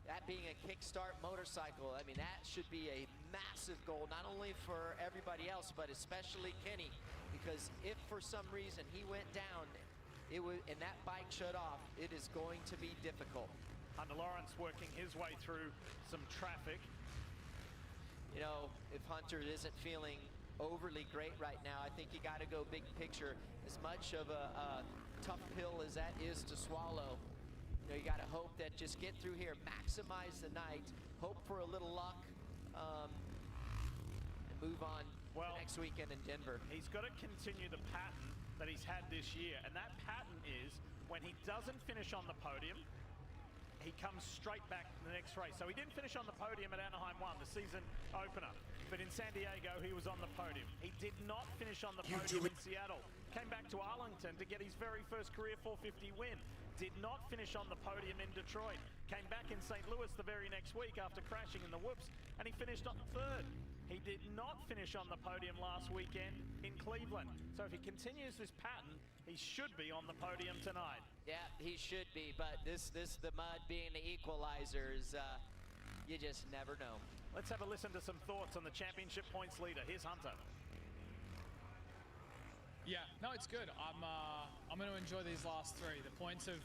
that being a kickstart motorcycle. I mean, that should be a massive goal, not only for everybody else, but especially Kenny, because if for some reason he went down, and that bike shut off, it is going to be difficult. Hunter Lawrence working his way through some traffic. You know, if Hunter isn't feeling overly great right now, I think you got to go big picture. As much of a tough pill as that is to swallow, you know, you got to hope that just get through here, maximize the night, hope for a little luck, and move on the next weekend in Denver. He's got to continue the pattern that he's had this year, and that pattern is when he doesn't finish on the podium, he comes straight back to the next race. So he didn't finish on the podium at Anaheim 1, the season opener, but in San Diego he was on the podium. He did not finish on the podium in Seattle. Came back to Arlington to get his very first career 450 win. Did not finish on the podium in Detroit. Came back in St. Louis the very next week after crashing in the whoops, and he finished on 3rd. He did not finish on the podium last weekend in Cleveland. So if he continues this pattern, he should be on the podium tonight. Yeah, he should be, but this the mud being the equalizer is, you just never know. Let's have a listen to some thoughts on the championship points leader. Here's Hunter. Yeah, no, it's good. I'm going to enjoy these last 3. The points have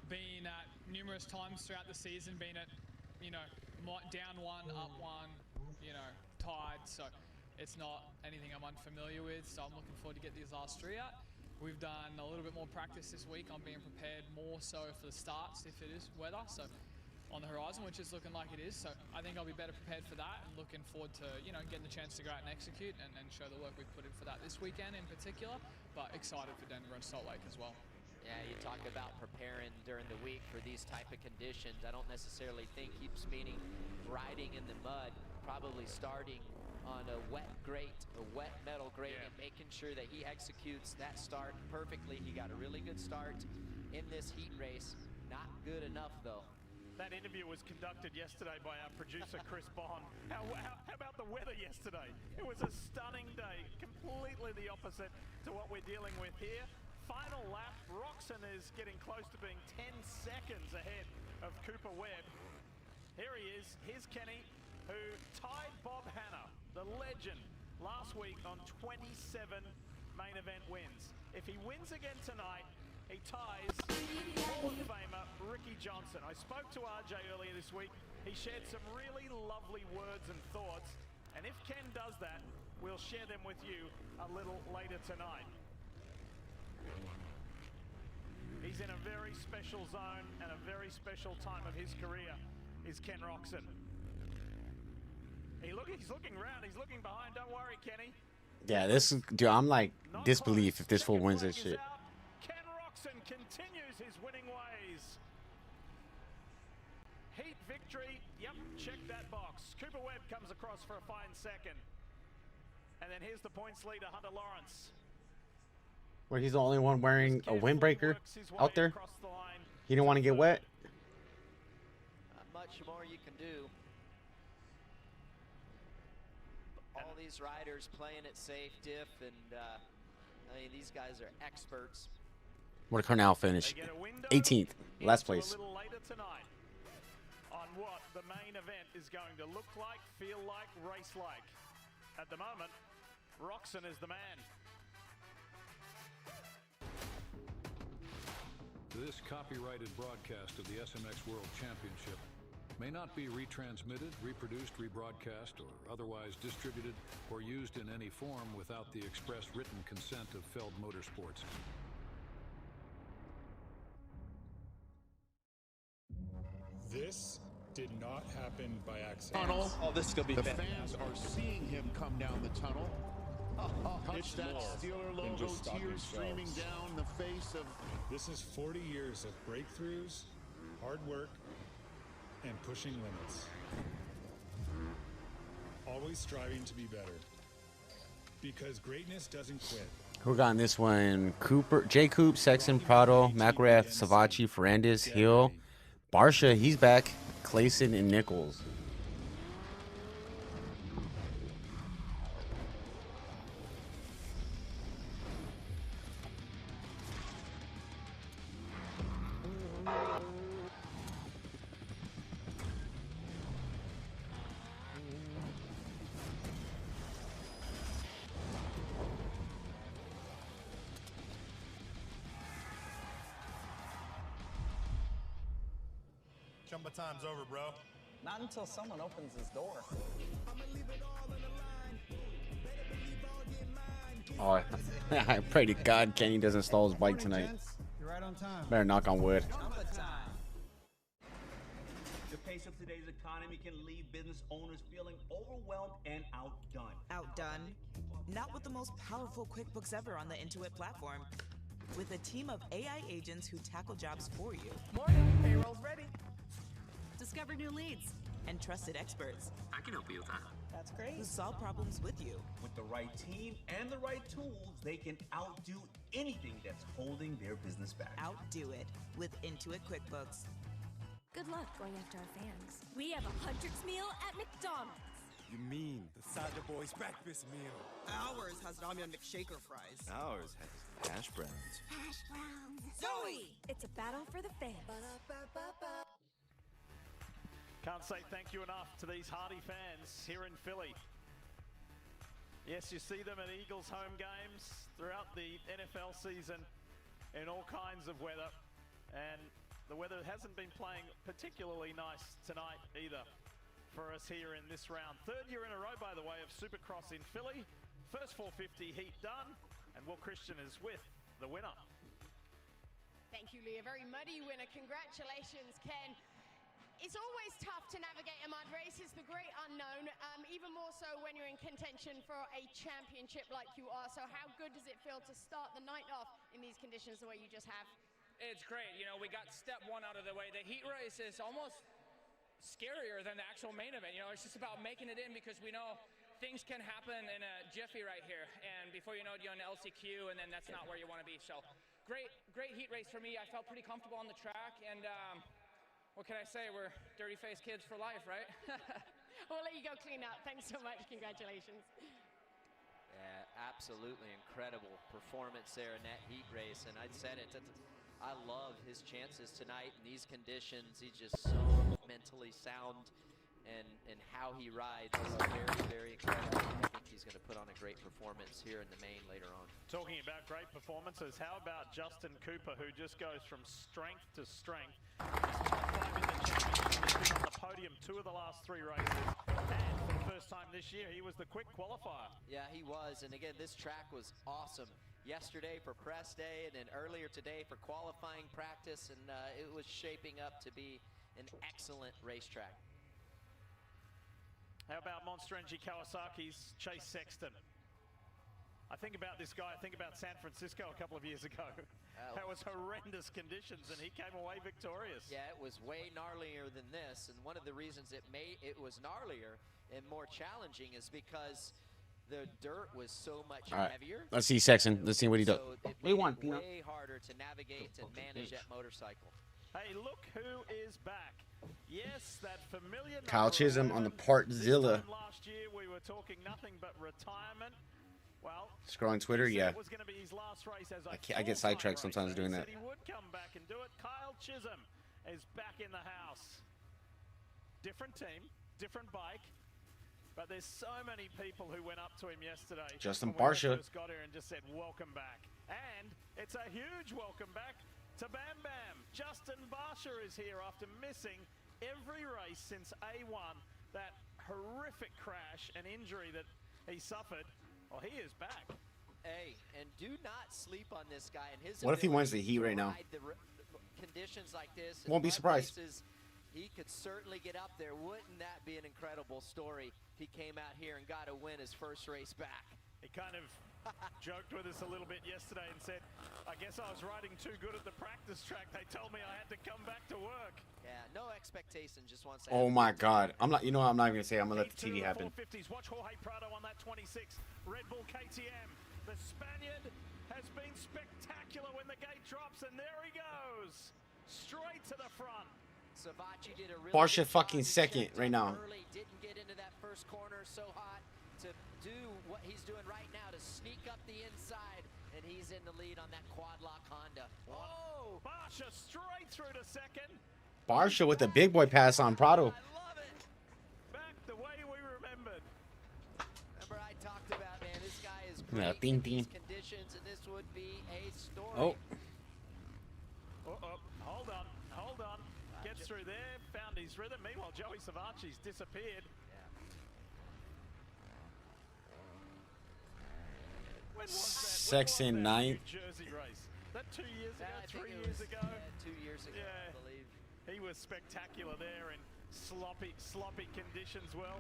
been at numerous times throughout the season, been at, you know, down 1, up 1, you know, tied. So it's not anything I'm unfamiliar with. So I'm looking forward to get these last 3 out. We've done a little bit more practice this week on being prepared more so for the starts if it is weather. So on the horizon, which is looking like it is. So I think I'll be better prepared for that, and looking forward to, you know, getting the chance to go out and execute and show the work we've put in for that this weekend in particular, but excited for Denver and Salt Lake as well. Yeah, you talk about preparing during the week for these type of conditions. I don't necessarily think keeps meaning riding in the mud, probably starting on a wet grate, a wet metal grate, and making sure that he executes that start perfectly. He got a really good start in this heat race. Not good enough though. That interview was conducted yesterday by our producer, Chris Bond. How about the weather yesterday? It was a stunning day, completely the opposite to what we're dealing with here. Final lap, Roxon is getting close to being 10 seconds ahead of Cooper Webb. Here he is, here's Kenny, who tied Bob Hanna, the legend, last week on 27 main event wins. If he wins again tonight, he ties Hall of Famer Ricky Johnson. I spoke to RJ earlier this week. He shared some really lovely words and thoughts. And if Ken does that, we'll share them with you a little later tonight. He's in a very special zone and a very special time of his career, is Ken Roxon. He's looking around, he's looking behind. Don't worry, Kenny. Yeah, this is, dude, I'm like disbelief if this fool wins this shit. Ken Roxon continues his winning ways. Heat victory, yep, check that box. Cooper Webb comes across for a fine second. And then here's the points leader, Hunter Lawrence. Where he's the only one wearing a windbreaker out there. He didn't want to get wet. Not much more you can do. All these riders playing it safe, Diff, and I mean, these guys are experts. Where Cornell finished 18th, last place. A little later tonight on what the main event is going to look like, feel like, race like. At the moment, Roxon is the man. This copyrighted broadcast of the SMX World Championship may not be retransmitted, reproduced, rebroadcast, or otherwise distributed or used in any form without the express written consent of Feld Motorsports. This did not happen by accident. Tunnel. Oh, this is going to be The fantastic. fans are seeing him come down the tunnel. It's that Steeler than logo, just stopping tears streaming shelves. down the face of... This is 40 years of breakthroughs, hard work, and pushing limits. Always striving to be better. Because greatness doesn't quit. Who got in this one? Cooper, J. Coop, Sexton, Prado, McGrath, Savachi, Ferrandis, Hill, Barsha, he's back, Clayson, and Nichols. Jumbo time's over, bro. Not until someone opens his door. Oh, I pray to God Kenny doesn't stall his bike tonight. Gents, you're right on time. Better knock on wood. The pace of today's economy can leave business owners feeling overwhelmed and outdone. Outdone? Not with the most powerful QuickBooks ever on the Intuit platform. With a team of AI agents who tackle jobs for you. Morning, payroll's ready. Discover new leads and trusted experts. I can help you with that. That's great. Who solve problems with you. With the right team and the right tools, they can outdo anything that's holding their business back. Outdo it with Intuit QuickBooks. Good luck going after our fans. We have a Huntrix meal at McDonald's. You mean the Saga Boys breakfast meal? Ours has Ramyun McShaker fries. Ours has hash browns. Hash browns. Zoe! It's a battle for the fans. Can't say thank you enough to these hardy fans here in Philly. Yes, you see them at Eagles home games throughout the NFL season in all kinds of weather. And the weather hasn't been playing particularly nice tonight either for us here in this round. Third year in a row, by the way, of Supercross in Philly. First 450 heat done, and Will Christian is with the winner. Thank you, Lee. A very muddy winner. Congratulations, Ken. It's always tough to navigate a mud race. It's the great unknown, even more so when you're in contention for a championship like you are. So how good does it feel to start the night off in these conditions the way you just have? It's great. You know, we got step one out of the way. The heat race is almost scarier than the actual main event. You know, it's just about making it in because we know things can happen in a jiffy right here. And before you know it, you're on LCQ, and then that's not where you want to be. So great heat race for me. I felt pretty comfortable on the track, and what can I say? We're dirty-faced kids for life, right? We'll let you go clean up. Thanks so much. Congratulations. Yeah, absolutely incredible performance there in that heat race. And I said it, I love his chances tonight in these conditions. He's just so mentally sound, and how he rides is very, very incredible. I think he's going to put on a great performance here in the main later on. Talking about great performances, how about Justin Cooper, who just goes from strength to strength? He's been on the podium 2 of the last 3 races, and for the first time this year, he was the quick qualifier. Yeah, he was, and again, this track was awesome. Yesterday for press day, and then earlier today for qualifying practice, and it was shaping up to be an excellent racetrack. How about Monster Energy Kawasaki's Chase Sexton? I think about this guy, I think about San Francisco a couple of years ago. That was horrendous conditions, and he came away victorious. Yeah, it was way gnarlier than this, and one of the reasons it was gnarlier and more challenging is because the dirt was so much heavier. Let's see Sexton. Let's see what he does. So it We made want it way harder to navigate and manage that motorcycle. Hey, look who is back. Yes, that familiar Kyle Chisholm on the Partzilla. Last year we were talking nothing but retirement. Well, Scrolling Twitter, yeah. it was going to be his last race as I get sidetracked sometimes doing that. He would come back and do it. Kyle Chisholm is back in the house. Different team, different bike, but there's so many people who went up to him yesterday. Justin when we Barsha. first got here and just said, welcome back. And it's a huge welcome back to Bam Bam. Justin Barsha is here after missing every race since A1. That horrific crash and injury that he suffered. Well, he is back. Hey, and do not sleep on this guy and his. What if he wins the heat right now? Conditions like this. Won't be surprised. he could certainly get up there. Wouldn't that be an incredible story if he came out here and got to win his first race back? He kind of joked with us a little bit yesterday and said, I guess I was riding too good at the practice track. They told me I had to come back to work. Yeah, no expectations, just one second. Oh my God. I'm not, you know what, I'm not even gonna say, I'm gonna let the TV happen. 450s. Watch Jorge Prado on that 26. Red Bull KTM. The Spaniard has been spectacular when the gate drops, and there he goes. Straight to the front. Savachi did a really Barsha fucking second right now. early, didn't get into that first corner so hot to do what he's doing right now, to sneak up the inside, and he's in the lead on that quad lock Honda. Oh! Barsha straight through to second. Barsha with the big boy pass on Prado. I love it. Back the way we remembered. Remember I talked about, man, this guy is Yeah, great ding, in these ding. conditions, and this would be a story. Oh. Hold on, hold on. Gets through there, found his rhythm. Meanwhile, Joey Savachi's disappeared. When was that? Sexton ninth. New Jersey race. That 2 years ago, I think 3 it years was, ago? Yeah, 2 years ago, I believe. He was spectacular there in sloppy conditions. Well,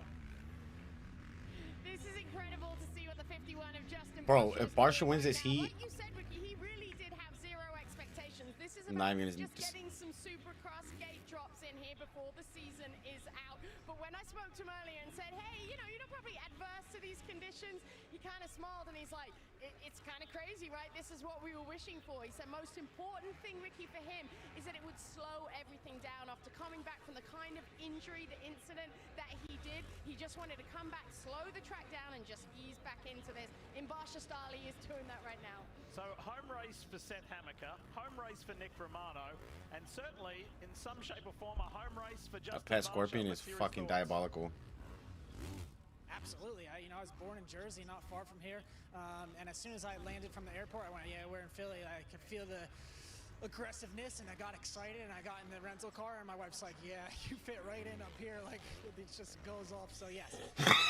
This is incredible to see what the 51 of Justin. Bro, if Barsha wins this heat, Like you said, Ricky, he really did have zero expectations. This is Not about even just just- getting some supercross gate drops in here before the season is out. But when I spoke to him earlier and said, hey, you know, you're not probably adverse to these conditions, he kind of smiled and he's like, it's kind of crazy, right? This is what we were wishing for. He said most important thing, Ricky, for him is that it would slow everything down after coming back from the kind of injury, the incident that he did. He just wanted to come back, slow the track down, and just ease back into this. In Barsha style, he is doing that right now. so home race for Seth Hammaker, home race for Nick Romano, and certainly in some shape or form a home race for Justin Pet Barsha. Scorpion is Let's hear his fucking thoughts. diabolical. Absolutely. I was born in Jersey, not far from here. And as soon as I landed from the airport, I went, yeah, we're in Philly. I could feel the aggressiveness, and I got excited, and I got in the rental car, and my wife's like, yeah, you fit right in up here. Like, it just goes off. So, yes,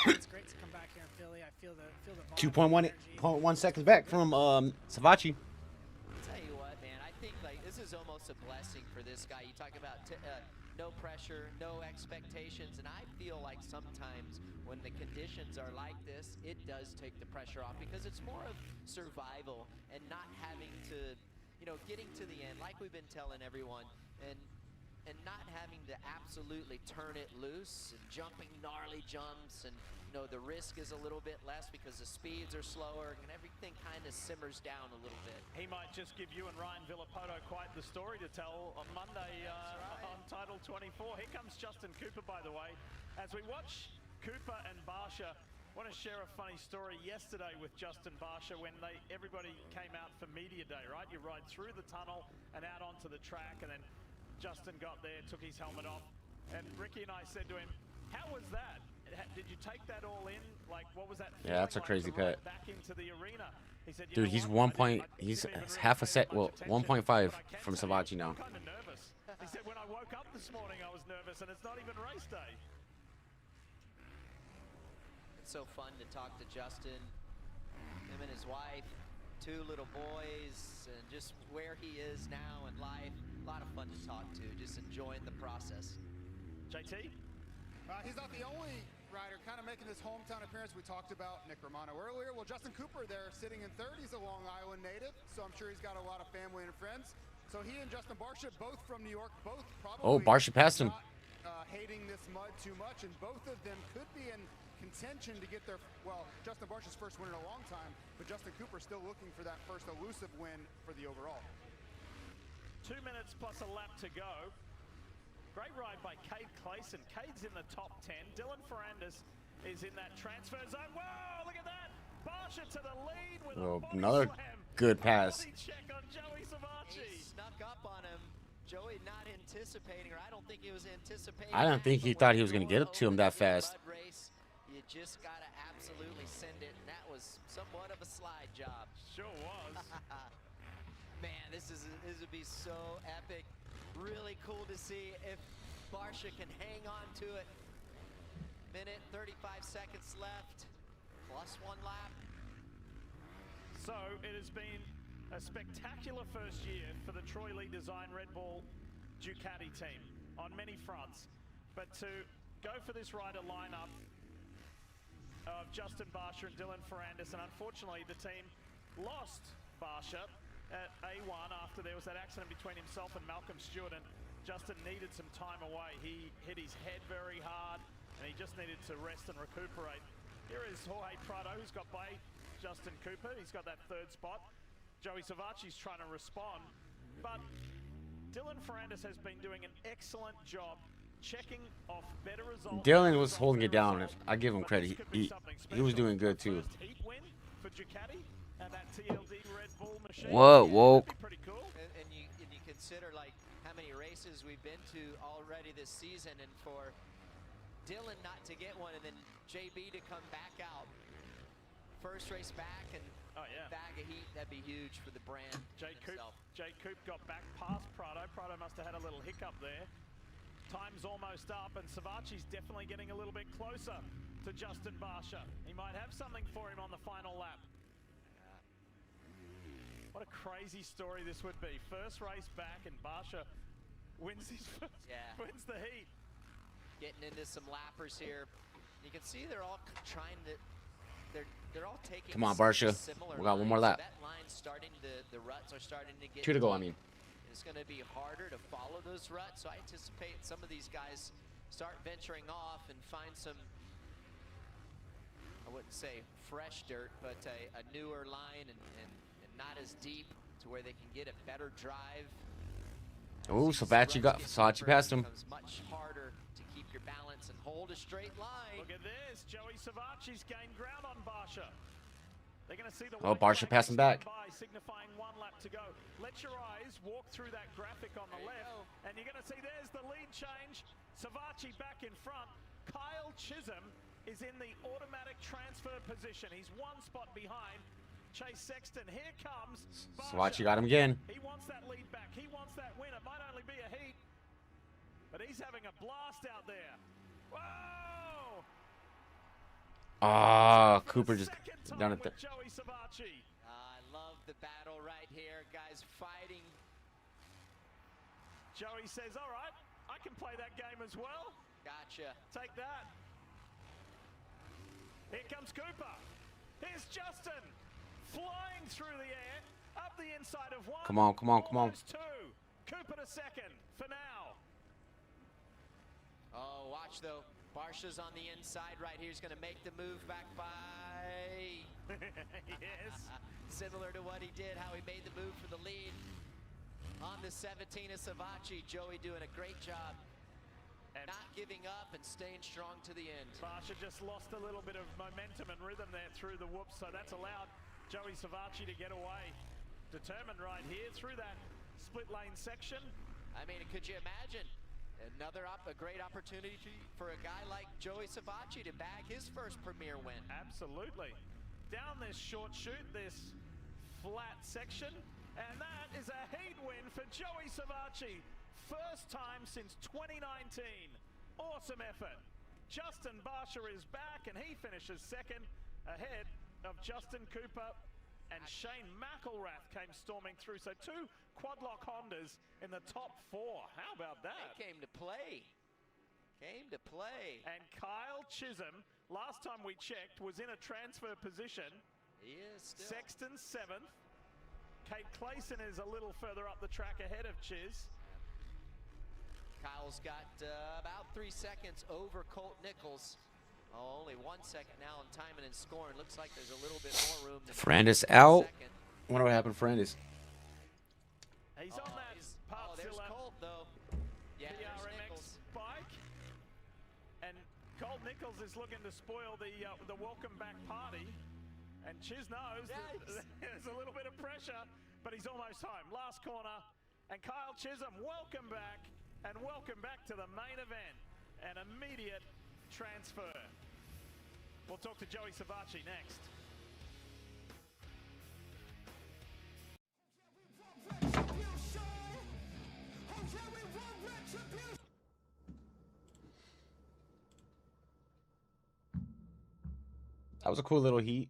it's great to come back here in Philly. I feel the 2.1 seconds back from Savachi. I'll tell you what, man, I think like this is almost a blessing for this guy. You talk about no pressure, no expectations, and I feel like sometimes when the conditions are like this, it does take the pressure off because it's more of survival and not having to, you know, getting to the end like we've been telling everyone, and not having to absolutely turn it loose and jumping gnarly jumps, and you know the risk is a little bit less because the speeds are slower and everything kind of simmers down a little bit. He might just give you and Ryan Villapoto quite the story to tell on Monday on Title 24. Here comes Justin Cooper, by the way. As we watch Cooper and Barsha, I want to share a funny story yesterday with Justin Barsha when everybody came out for media day, right? You ride through the tunnel and out onto the track, and then Justin got there, took his helmet off, and Ricky and I said to him, how was that? Did you take that all in? Like, what was that? Yeah, that's a crazy pet. Back into the arena. He said, Dude, he's 1 point. He's half a set. Well, 1.5 from Savachi now. I'm kind of nervous. He said, when I woke up this morning, I was nervous, and it's not even race day. It's so fun to talk to Justin, him and his wife, 2 little boys, and just where he is now in life. A lot of fun to talk to, just enjoying the process. JT? He's not the only rider kind of making this hometown appearance. We talked about Nick Romano earlier. Well, Justin Cooper there sitting in third. He's a Long Island native, so I'm sure he's got a lot of family and friends. So he and Justin Barsha, both from New York, both probably Barsha passed him. not hating this mud too much, and both of them could be in contention to get their, well, Justin Barsha's first win in a long time, but Justin Cooper still looking for that first elusive win for the overall. 2 minutes plus a lap to go. Great ride by Cade Clayson. Cade's in the top 10. Dylan Ferrandis is in that transfer zone. Whoa, look at that. Barsha to the lead with a body Another slam. good pass. Body check on Joey Savachi. He snuck up on him. Joey not anticipating, or I don't think he was anticipating. I don't think he thought he was going to get up to him that fast. Race, you just got to absolutely send it, and that was somewhat of a slide job. Sure was. Man, this would be so epic. Really cool to see if Barsha can hang on to it. Minute 35 seconds left, plus 1 lap. So it has been a spectacular first year for the Troy Lee Design Red Bull Ducati team. on many fronts. But to go for this rider lineup of Justin Barsha and Dylan Ferrandis, and unfortunately the team lost Barsha at A1 after there was that accident between himself and Malcolm Stewart, and Justin needed some time away. He hit his head very hard, and he just needed to rest and recuperate. Here is Jorge Prado, who's got by Justin Cooper. He's got that third spot. Joey Savacci's trying to respond, but Dylan Ferrandis has been doing an excellent job checking off better results. Dylan was holding it down. I give him credit. He was doing good too. Whoa, woke. And you consider like how many races we've been to already this season, and for Dylan not to get one, and then JB to come back out first race back and bag of heat, that'd be huge for the brand. Jay Coop got back past Prado. Prado must have had a little hiccup there. Time's almost up, and Savacci's definitely getting a little bit closer to Justin Barsha. He might have something for him on the final lap. What a crazy story this would be. First race back, and Barsha wins his first, wins the heat. Getting into some lappers here. You can see they're all trying to, they're all taking. Come on, Barsha. We got one more lap. That line's starting to, the ruts are starting to get 2 to go, I mean. It's going to be harder to follow those ruts, so I anticipate some of these guys start venturing off and find some, I wouldn't say fresh dirt, but a newer line and not as deep to where they can get a better drive. Oh, Savacci passed him. It's much harder to keep your balance and hold a straight line. Look at this, Joey Savacci's gained ground on Barsha. They're going to see the Barsha passing back. Signifying 1 lap to go. Let your eyes walk through that graphic on the left, and you're going to see there's the lead change. Savacci back in front. Kyle Chisholm is in the automatic transfer position. He's 1 spot behind Chase Sexton. Here comes Barsha. Savacci got him again. He wants that lead back. He wants that win. It might only be a heat, but he's having a blast out there. Whoa! Cooper just done it there. Joey Savacci. I love the battle right here, guys fighting. Joey says, all right, I can play that game as well. Gotcha. Take that. Here comes Cooper. Here's Justin flying through the air, up the inside of 1. Come on, come on, come on. 2. Cooper to second for now. Oh, watch though. Barsha's on the inside right here. He's going to make the move back by. Yes. Similar to what he did, how he made the move for the lead on the 17 of Savacci. Joey doing a great job. And not giving up and staying strong to the end. Barsha just lost a little bit of momentum and rhythm there through the whoops, so that's allowed Joey Savacci to get away. Determined right here through that split lane section. I mean, could you imagine a great opportunity for a guy like Joey Savacci to bag his first premier win? Absolutely. Down this short chute, this flat section, and that is a heat win for Joey Savacci. First time since 2019. Awesome effort. Justin Barsha is back, and he finishes second ahead of Justin Cooper, and Shane McElrath came storming through. So 2 quadlock Hondas in the top 4. How about that? They came to play. Came to play. And Kyle Chisholm, last time we checked, was in a transfer position. He is still. Sexton 7th. Kate Clayson is a little further up the track ahead of Chiz. Kyle's got about 3 seconds over Colt Nichols. Oh, only 1 second now in timing and scoring. Looks like there's a little bit more room. Ferrandis out. Wonder what happened to Ferrandis. He's on that there's Colt though. Yeah, PRMX bike. And Colt Nichols is looking to spoil the welcome back party. And Chiz knows that there's a little bit of pressure, but he's almost home. Last corner. And Kyle Chisholm, welcome back. And welcome back to the main event. An immediate transfer. We'll talk to Joey Savacci next. That was a cool little heat.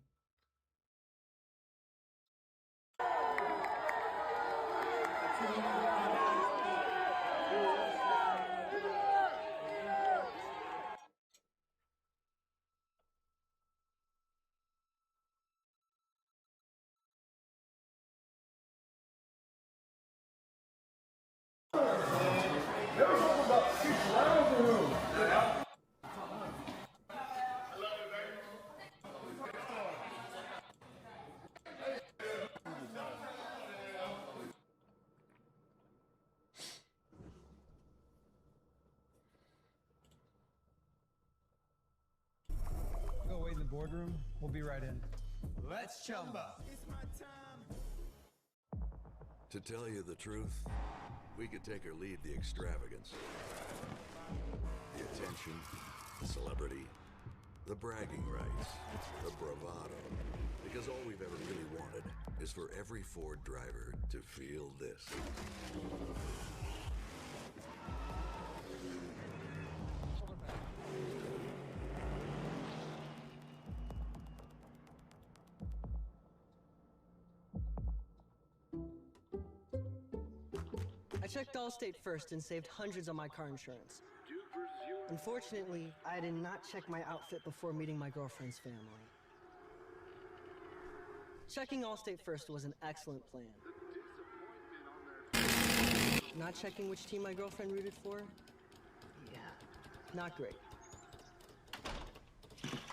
Go wait in the boardroom. We'll be right in. Let's chumba. To tell you the truth, we could take or leave the extravagance, the attention, the celebrity, the bragging rights, the bravado. Because all we've ever really wanted is for every Ford driver to feel this. I checked Allstate first and saved hundreds on my car insurance. Unfortunately, I did not check my outfit before meeting my girlfriend's family. Checking Allstate first was an excellent plan. Not checking which team my girlfriend rooted for? Yeah, not great.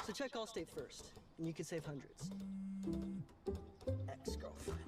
So check Allstate first, and you can save hundreds. Ex-girlfriend.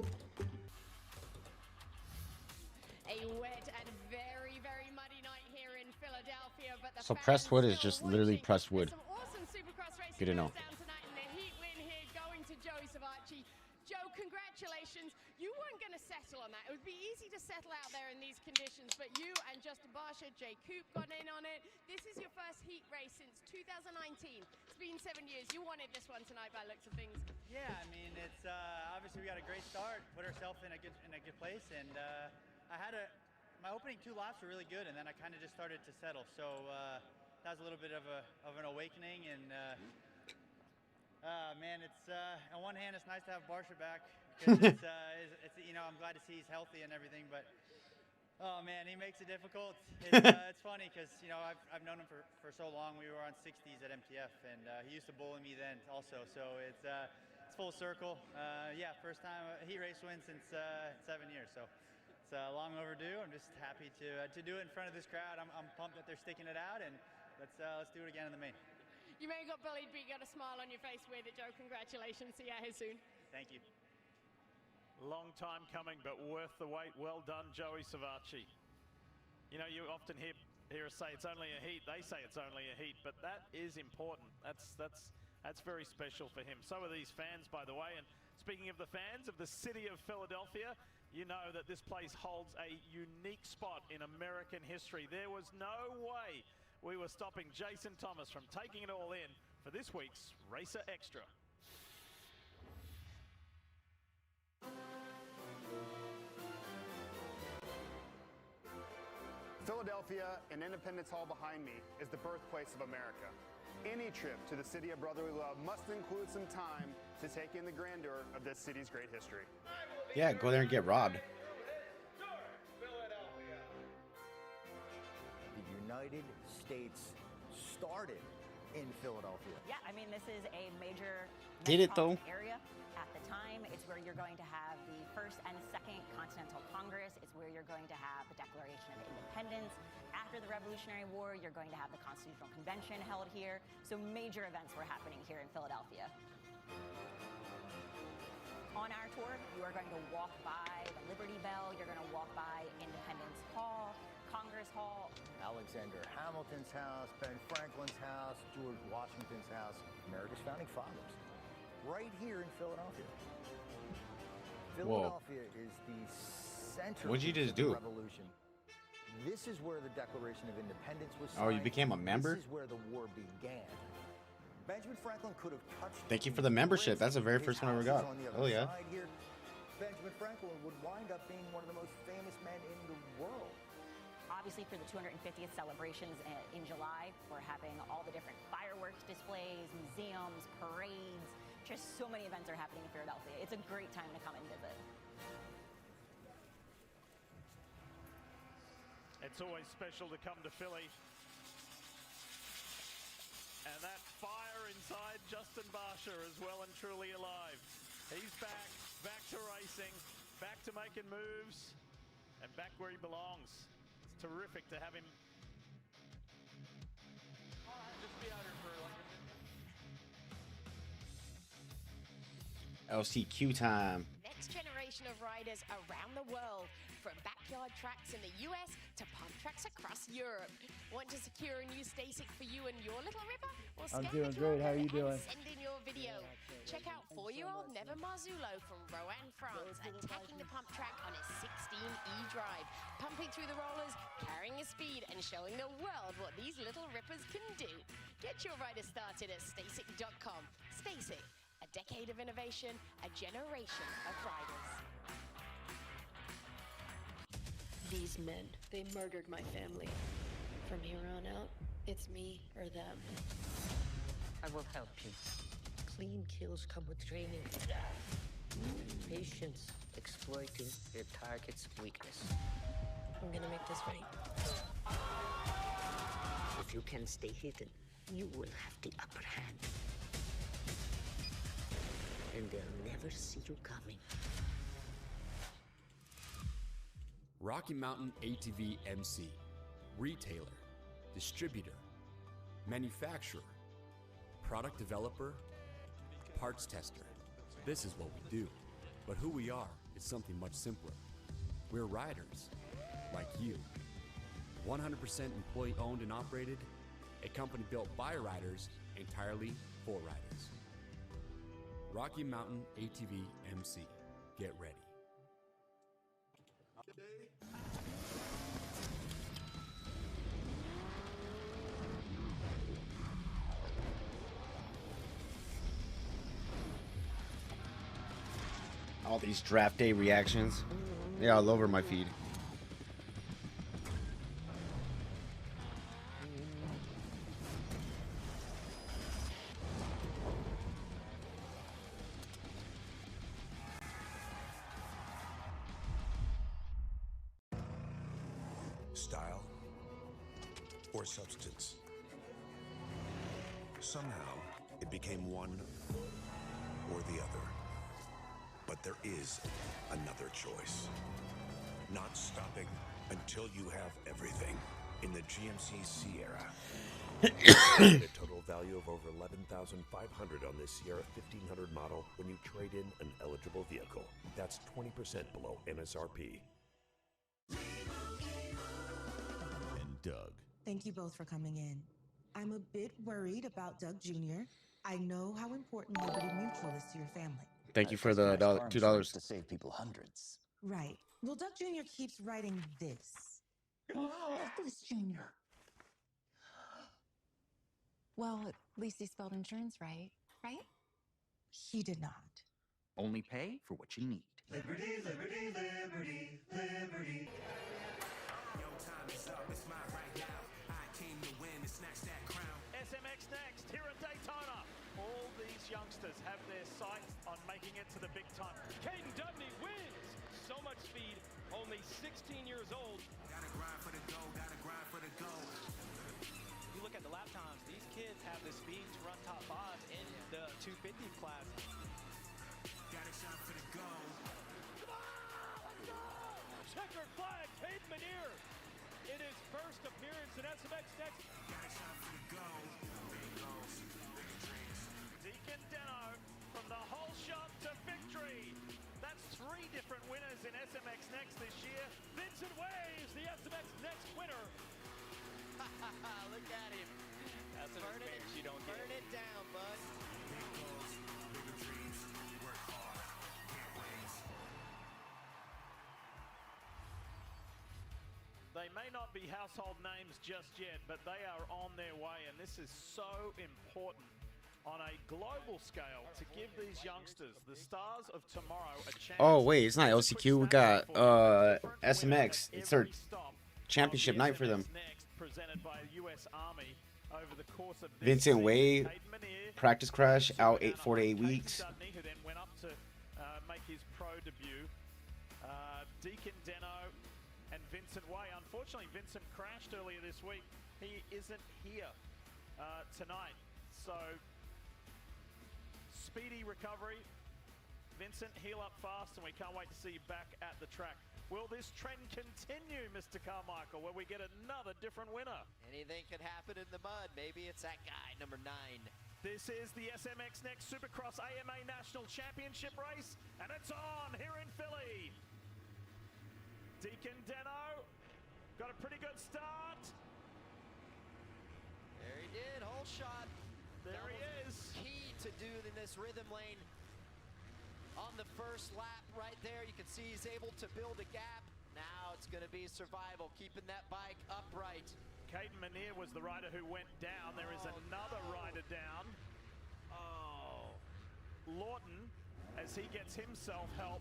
A wet and very, very muddy night here in Philadelphia, but the So pressed wood is just literally pressed wood. some awesome Supercross racing Good to know. goes down tonight, and the heat win here going to Joey Savacci. Joe, congratulations. You weren't going to settle on that. It would be easy to settle out there in these conditions, but you and Justin Barsha, Jay Coop got in on it. This is your first heat race since 2019. It's been 7 years. You wanted this one tonight by the looks of things. Yeah, I mean, it's obviously we got a great start, put ourselves in a good place, and my opening 2 laps were really good, and then I kind of just started to settle. So that was a little bit of an awakening, and man, it's on one hand it's nice to have Barsha back because it's I'm glad to see he's healthy and everything, but oh man, he makes it difficult. It's funny because I've known him for so long. We were on 60s at MTF, and he used to bully me then also. So it's full circle. Yeah, first time heat race win since 7 years. So. It's long overdue. I'm just happy to do it in front of this crowd. I'm pumped that they're sticking it out, and let's do it again in the main. You may have got bullied, but you got a smile on your face with it, Joe. Congratulations. See you here soon. Thank you. Long time coming, but worth the wait. Well done, Joey Savacci. You often hear us say it's only a heat. They say it's only a heat, but that is important. That's very special for him. So are these fans, by the way. And speaking of the fans of the city of Philadelphia, you know that this place holds a unique spot in American history. There was no way we were stopping Jason Thomas from taking it all in for this week's Racer Extra. Philadelphia and Independence Hall behind me is the birthplace of America. Any trip to the city of brotherly love must include some time to take in the grandeur of this city's great history. Yeah, go there and get robbed. The United States started in Philadelphia. Yeah, I mean, this is a major Did it though? area at the time. It's where you're going to have the First and Second Continental Congress. It's where you're going to have the Declaration of Independence. After the Revolutionary War, you're going to have the Constitutional Convention held here. So major events were happening here in Philadelphia. On our tour, you are going to walk by the Liberty Bell. You're going to walk by Independence Hall, Congress Hall. Alexander Hamilton's house, Ben Franklin's house, George Washington's house, America's founding fathers. Right here in Philadelphia. Philadelphia is the center What'd you just of the do? revolution. This is where the Declaration of Independence was Oh, signed. you became a member? This is where the war began. Benjamin Franklin could have touched. Thank you for the membership. That's the very first one I ever got. Oh yeah. Here, Benjamin Franklin would wind up being one of the most famous men in the world. Obviously, for the 250th celebrations in July, we're having all the different fireworks displays, museums, parades. Just so many events are happening in Philadelphia. It's a great time to come and visit. It's always special to come to Philly. And that fire inside Justin Barsha is well and truly alive. He's back to racing, back to making moves, and back where he belongs. terrific to have him. Just be out here for like a minute. LCQ time. Next generation of riders around the world, from backyard tracks in the US to pump tracks across Europe. Want to secure a new Stasic for you and your little ripper? Well, I'm scan doing the great. QR How are you code doing? and send in your video. Check out 4-year-old Never Marzulo from Roanne, France, attacking the pump track on his 16E drive, pumping through the rollers, carrying his speed, and showing the world what these little rippers can do. Get your rider started at Stasic.com. Stasic, a decade of innovation, a generation of riders. These men, they murdered my family. From here on out, it's me or them. I will help you. Clean kills come with training. Patience, exploiting your target's weakness. I'm gonna make this right. If you can stay hidden, you will have the upper hand. And they'll never see you coming. Rocky Mountain ATV MC, retailer, distributor, manufacturer, product developer, parts tester. This is what we do. But who we are is something much simpler. We're riders, like you. 100% employee owned and operated, a company built by riders, entirely for riders. Rocky Mountain ATV MC. Get ready. All these draft day reactions. Yeah, all over my feed. Style or substance. Somehow, it became one or the other. But there is another choice. Not stopping until you have everything. In the GMC Sierra. A total value of over $11,500 on this Sierra 1500 model when you trade in an eligible vehicle. That's 20% below MSRP. And Doug. Thank you both for coming in. I'm a bit worried about Doug Jr. I know how important Liberty Mutual is to your family. Thank you for the $2. To save people hundreds. Right. Well, Doug Jr. keeps writing this. This Junior. Well, at least he spelled insurance right, right? He did not. Only pay for what you need. Liberty, liberty, liberty, liberty. Yo, time is up. It's mine right now. I came to win and snatch that crown. SMX Next here at Daytona. All these youngsters have their sights on making it to the big time. Caden Dubney wins. So much speed, only 16 years old. Gotta grind for the goal, gotta grind for the goal. You look at the lap times, these kids have the speed to run top 5 in the 250 class. Gotta shine for the goal. Come on, let's go! Checkered flag, Cade Manier. In his first appearance in SMX Next. Gotta shine for the goal. Big goals, big dreams. Deacon Deno from the whole shot to victory. That's 3 different winners in SMX Next this year. Vincent Waves, the SMX Next winner. Look at him. That's an experience you don't get. Burn it down, bud. Big goals, bigger dreams. Work hard, get wins. They may not be household names just yet, but they are on their way, and this is so important on a global scale to give these youngsters, the stars of tomorrow, a chance. Oh wait, it's not LCQ. We got SMX. It's our championship night for them. Presented by US Army over the course of Vincent Way, practice crash, out 4 to 8 weeks. Who then went up to make his pro debut. Deacon Deno and Vincent Way. Unfortunately, Vincent crashed earlier this week. He isn't here tonight. So, speedy recovery Vincent, heal up fast, and we can't wait to see you back at the track. Will this trend continue, Mr. Carmichael, where we get another different winner? Anything can happen in the mud. Maybe it's that guy, number 9. This is the SMX Next Supercross AMA National Championship race, and it's on here in Philly. Deacon Deno got a pretty good start. There he did, whole shot. There he is. Key to do in this rhythm lane. On the first lap right there, you can see he's able to build a gap. Now it's going to be survival, keeping that bike upright. Caden Manier was the rider who went down. There is another rider down. Oh. Lawton, as he gets himself help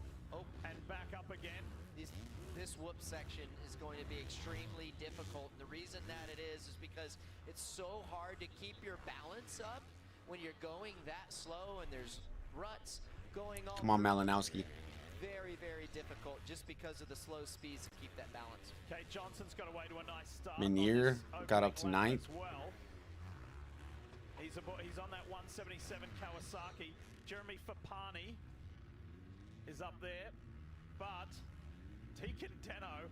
and back up again. This whoop section is going to be extremely difficult. And the reason that it is because it's so hard to keep your balance up when you're going that slow and there's ruts going on. Come on, Malinowski. Very, very difficult just because of the slow speeds to keep that balance. Kate Johnson's got away to a nice start. Manier got up to 9th. Well. He's on that 177 Kawasaki. Jeremy Fapani is up there, but Deacon Deno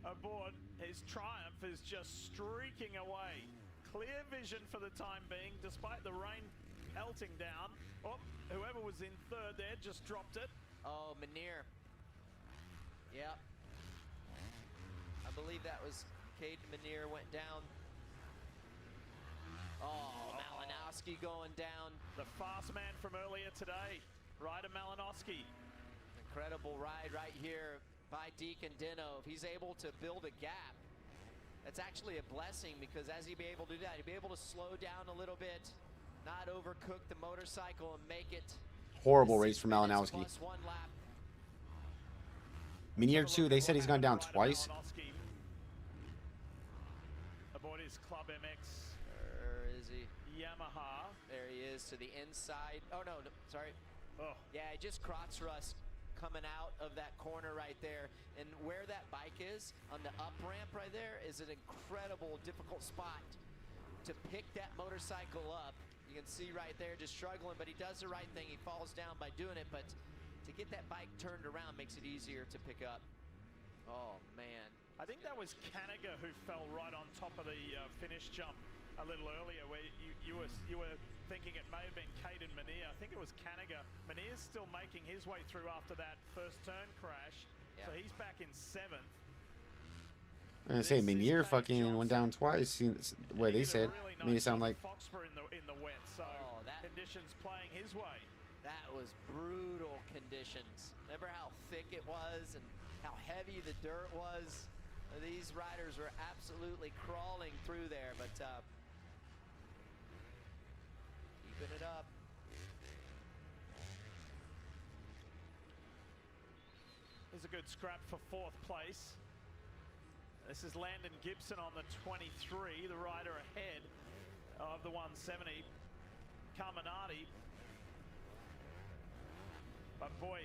aboard his Triumph is just streaking away. Clear vision for the time being, despite the rain pelting down. Oh, whoever was in third there just dropped it. Oh, Manier. Yep. I believe that was Caden Manier went down. Oh, Malinowski going down. The fast man from earlier today, Ryder Malinowski. Incredible ride right here by Deacon Deno. If he's able to build a gap, that's actually a blessing, because as he'd be able to do that, he'd be able to slow down a little bit, not overcook the motorcycle and make it. Horrible race for Malinowski. Minier too, they said he's gone down twice. Aboard his Club MX. Where is he? Yamaha. There he is to the inside. Oh, no, sorry. Oh. Yeah, just crotch rust coming out of that corner right there. And where that bike is, on the up ramp right there, is an incredible, difficult spot to pick that motorcycle up. You can see right there just struggling, but he does the right thing. He falls down by doing it, but to get that bike turned around makes it easier to pick up. Oh, man. I think that was Kaniga who fell right on top of the finish jump a little earlier, where you were thinking it may have been Caden Manier. I think it was Kaniga. Manier's still making his way through after that first turn crash, so he's back in 7th. I'm gonna say Manier fucking went down twice. The way they said, made it sound like. Foxborough in the wet, so conditions playing his way. That was brutal conditions. Remember how thick it was and how heavy the dirt was? These riders were absolutely crawling through there, but keeping it up. There's a good scrap for 4th place. This is Landon Gibson on the 23, the rider ahead of the 170. Carminati. But boy,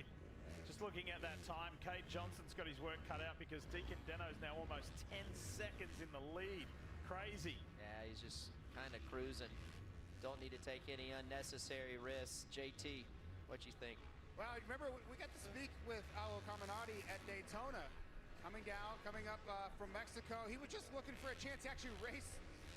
just looking at that time, Cade Johnson's got his work cut out, because Deacon Deno's now almost 10 seconds in the lead. Crazy. Yeah, he's just kind of cruising. Don't need to take any unnecessary risks. JT, what you think? Well, remember, we got to speak with Alo Carminati at Daytona. Coming up from Mexico. He was just looking for a chance to actually race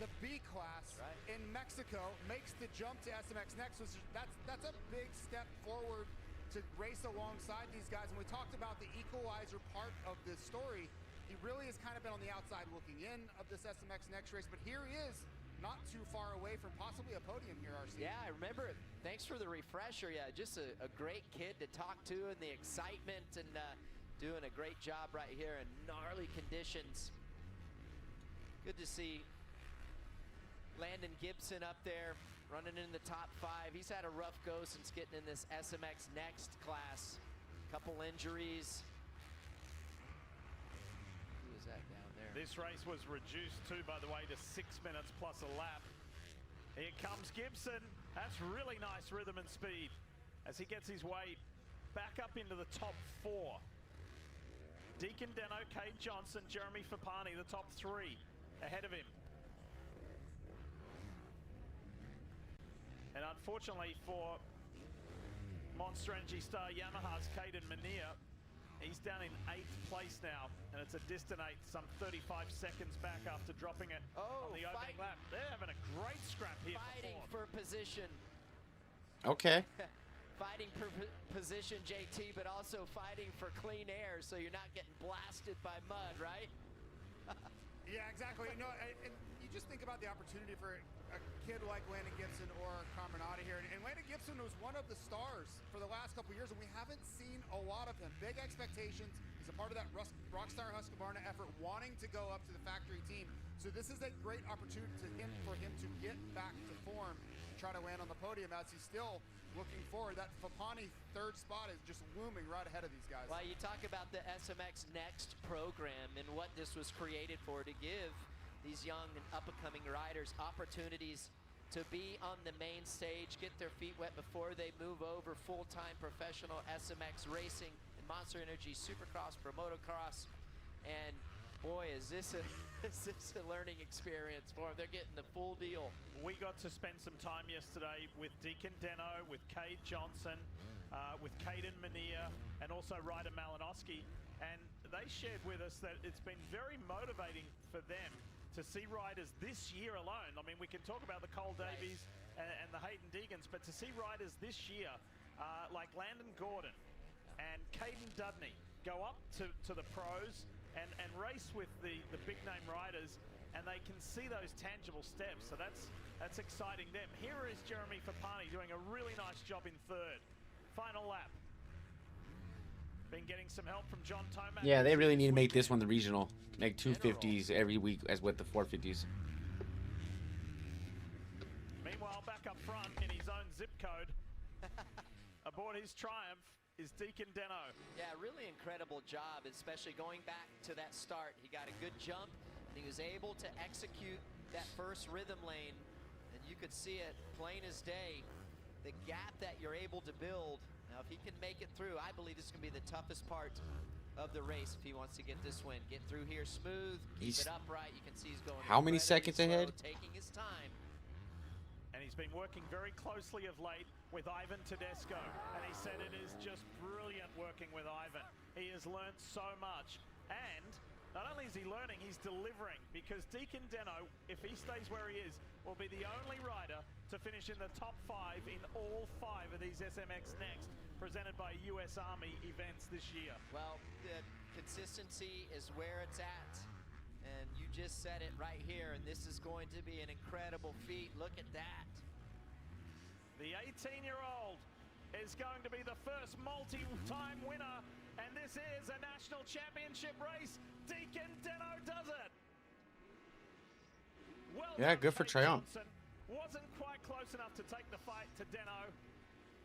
the B class in Mexico. Makes the jump to SMX Next. That's a big step forward to race alongside these guys. And we talked about the equalizer part of this story. He really has kind of been on the outside looking in of this SMX Next race, but here he is, not too far away from possibly a podium here, RC. Yeah, I remember it. Thanks for the refresher. Yeah, just a great kid to talk to, and the excitement, and doing a great job right here in gnarly conditions. Good to see Landon Gibson up there running in the top 5. He's had a rough go since getting in this SMX Next class. Couple injuries. Who is that down there? This race was reduced too, by the way, to 6 minutes plus a lap. Here comes Gibson. That's really nice rhythm and speed as he gets his way back up into the top 4. Deacon Deno, Cade Johnson, Jeremy Fapani, the top 3 ahead of him. And unfortunately for Monster Energy star Yamaha's Caden Mania. He's down in 8th place now, and it's a distant 8th, some 35 seconds back after dropping it on the opening lap. They're having a great scrap here. Fighting for position. Okay. Fighting for position, JT, but also fighting for clean air so you're not getting blasted by mud, right? Yeah, exactly. No, and you just think about the opportunity for a kid like Landon Gibson or Caminati here. And Landon Gibson was one of the stars for the last couple years, and we haven't seen a lot of him. Big expectations. He's a part of that Rockstar Husqvarna effort, wanting to go up to the factory team. So this is a great opportunity for him to get back to form, try to land on the podium as he's still looking forward. That Fapani 3rd spot is just looming right ahead of these guys. Well, you talk about the SMX Next program and what this was created for, to give these young and up-and-coming riders opportunities to be on the main stage, get their feet wet before they move over full-time professional SMX racing and Monster Energy Supercross, Pro Motocross. And boy, is this a learning experience for them. They're getting the full deal. We got to spend some time yesterday with Deacon Deno, with Cade Johnson, with Caden Mania, and also Ryder Malinowski. And they shared with us that it's been very motivating for them to see riders this year alone. I mean, we can talk about the Cole Davies and the Hayden Deegans, but to see riders this year like Landon Gordon and Caden Dudney go up to the pros and race with the big name riders, and they can see those tangible steps. So that's exciting them. Here is Jeremy Fapani doing a really nice job in 3rd. Final lap. Been getting some help from John Tomac. Yeah, they really need to make this one the regional. Make 250s every week as with the 450s. Meanwhile, back up front in his own zip code, aboard his Triumph, is Deacon Deno. Yeah, really incredible job, especially going back to that start. He got a good jump, and he was able to execute that first rhythm lane, and you could see it plain as day, the gap that you're able to build. Now, if he can make it through, I believe this is going to be the toughest part of the race if he wants to get this win. Get through here smooth, keep it upright. You can see he's going how many seconds ahead? Taking his time. And he's been working very closely of late with Ivan Tedesco, and he said it is just brilliant working with Ivan. He has learned so much, and not only is he learning, he's delivering, because Deacon Deno, if he stays where he is, will be the only rider to finish in the top 5 in all 5 of these SMX Next presented by US Army events this year. Well, the consistency is where it's at, and you just said it right here, and this is going to be an incredible feat. Look at that. The 18-year-old is going to be the first multi-time winner, and this is a national championship race. Deacon Deno does it. Well yeah, done, good for Triumph. Wasn't quite close enough to take the fight to Deno,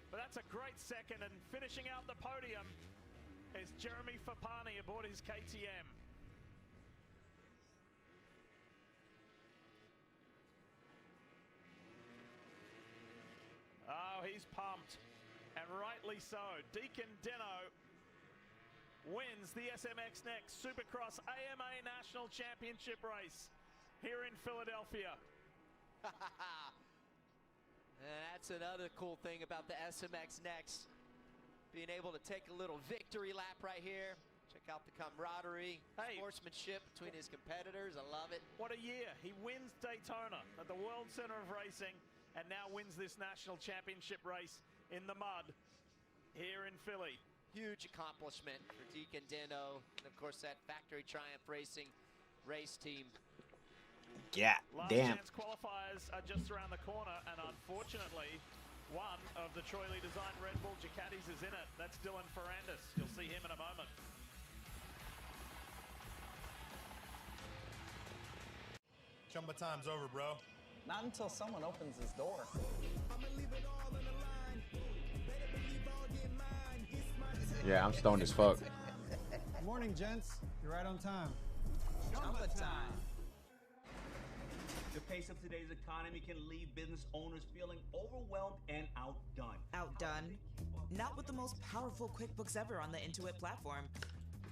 but that's a great second, and finishing out the podium is Jeremy Fapani aboard his KTM. Oh, he's pumped, and rightly so. Deacon Deno wins the SMX Next Supercross AMA National Championship race here in Philadelphia. And that's another cool thing about the SMX Next. Being able to take a little victory lap right here. Check out the camaraderie, sportsmanship between his competitors. I love it. What a year. He wins Daytona at the World Center of Racing, and now wins this national championship race in the mud here in Philly. Huge accomplishment for Deacon Deno, and of course that Factory Triumph Racing race team. Yeah, Last damn. chance qualifiers are just around the corner, and unfortunately, one of the Troy Lee designed Red Bull Ducatis is in it. That's Dylan Ferrandis. You'll see him in a moment. Chumba time's over, bro. Not until someone opens this door. Yeah, I'm stoned as fuck. Good morning, gents. You're right on time. Chumba time. The pace of today's economy can leave business owners feeling overwhelmed and outdone. Outdone? Not with the most powerful QuickBooks ever on the Intuit platform.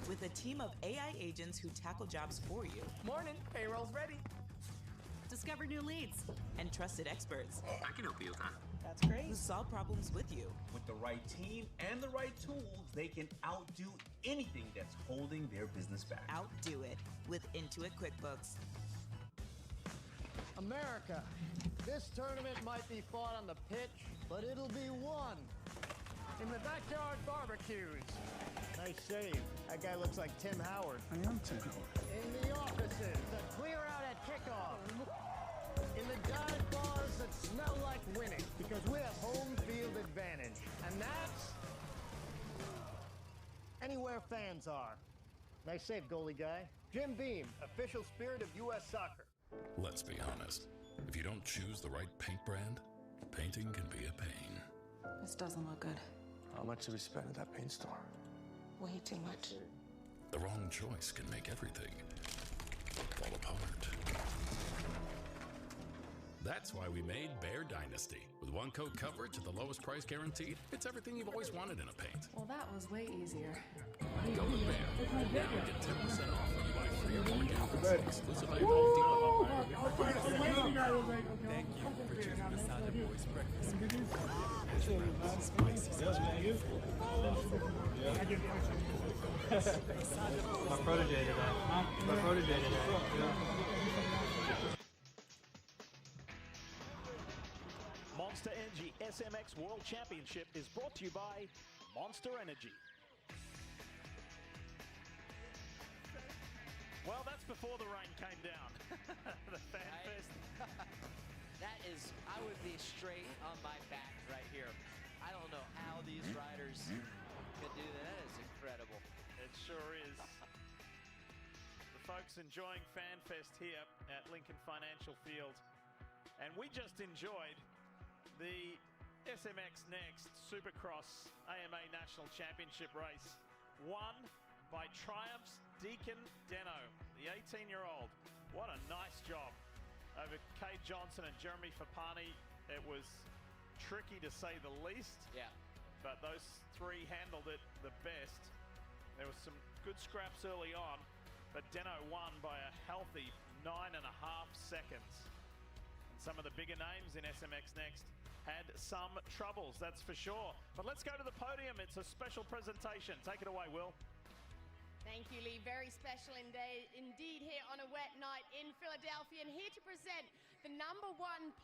With a team of AI agents who tackle jobs for you. Morning, payroll's ready. Discover new leads. And trusted experts. I can help you with that. That's great. Who solve problems with you. With the right team and the right tools, they can outdo anything that's holding their business back. Outdo it with Intuit QuickBooks. America, this tournament might be fought on the pitch, but it'll be won in the backyard barbecues. Nice save. That guy looks like Tim Howard. I am Tim Howard. In the offices that clear out at kickoff. In the dive bars that smell like winning, because we have home field advantage. And that's anywhere fans are. Nice save, goalie guy. Jim Beam, official spirit of U.S. soccer. Let's be honest. If you don't choose the right paint brand, painting can be a pain. This doesn't look good. How much did we spend at that paint store? Way too much. The wrong choice can make everything fall apart. That's why we made Bear Dynasty. With one coat coverage at the lowest price guaranteed, it's everything you've always wanted in a paint. Well, that was way easier. Go with Bear. Now get 10% off when you buy 3 or more gallons. Exclusive at Home Depot. Thank you for choosing the Sada Boys breakfast. My protege today. My protege today. Monster Energy SMX World Championship is brought to you by Monster Energy. Well, that's before the rain came down. The Fan Fest. That is, I would be straight on my back right here. I don't know how these riders could do that. That is incredible. It sure is. The folks enjoying Fan Fest here at Lincoln Financial Field. And we just enjoyed the SMX Next Supercross AMA National Championship race, won by Triumph's Deacon Deno, the 18-year-old. What a nice job over Kate Johnson and Jeremy Fapani. It was tricky to say the least. Yeah. But those three handled it the best. There was some good scraps early on, but Deno won by a healthy 9.5 seconds. And some of the bigger names in SMX Next had some troubles, that's for sure. But let's go to the podium. It's a special presentation. Take it away, Will. Thank you, Lee. Very special indeed here on a wet night in Philadelphia. And here to present the #1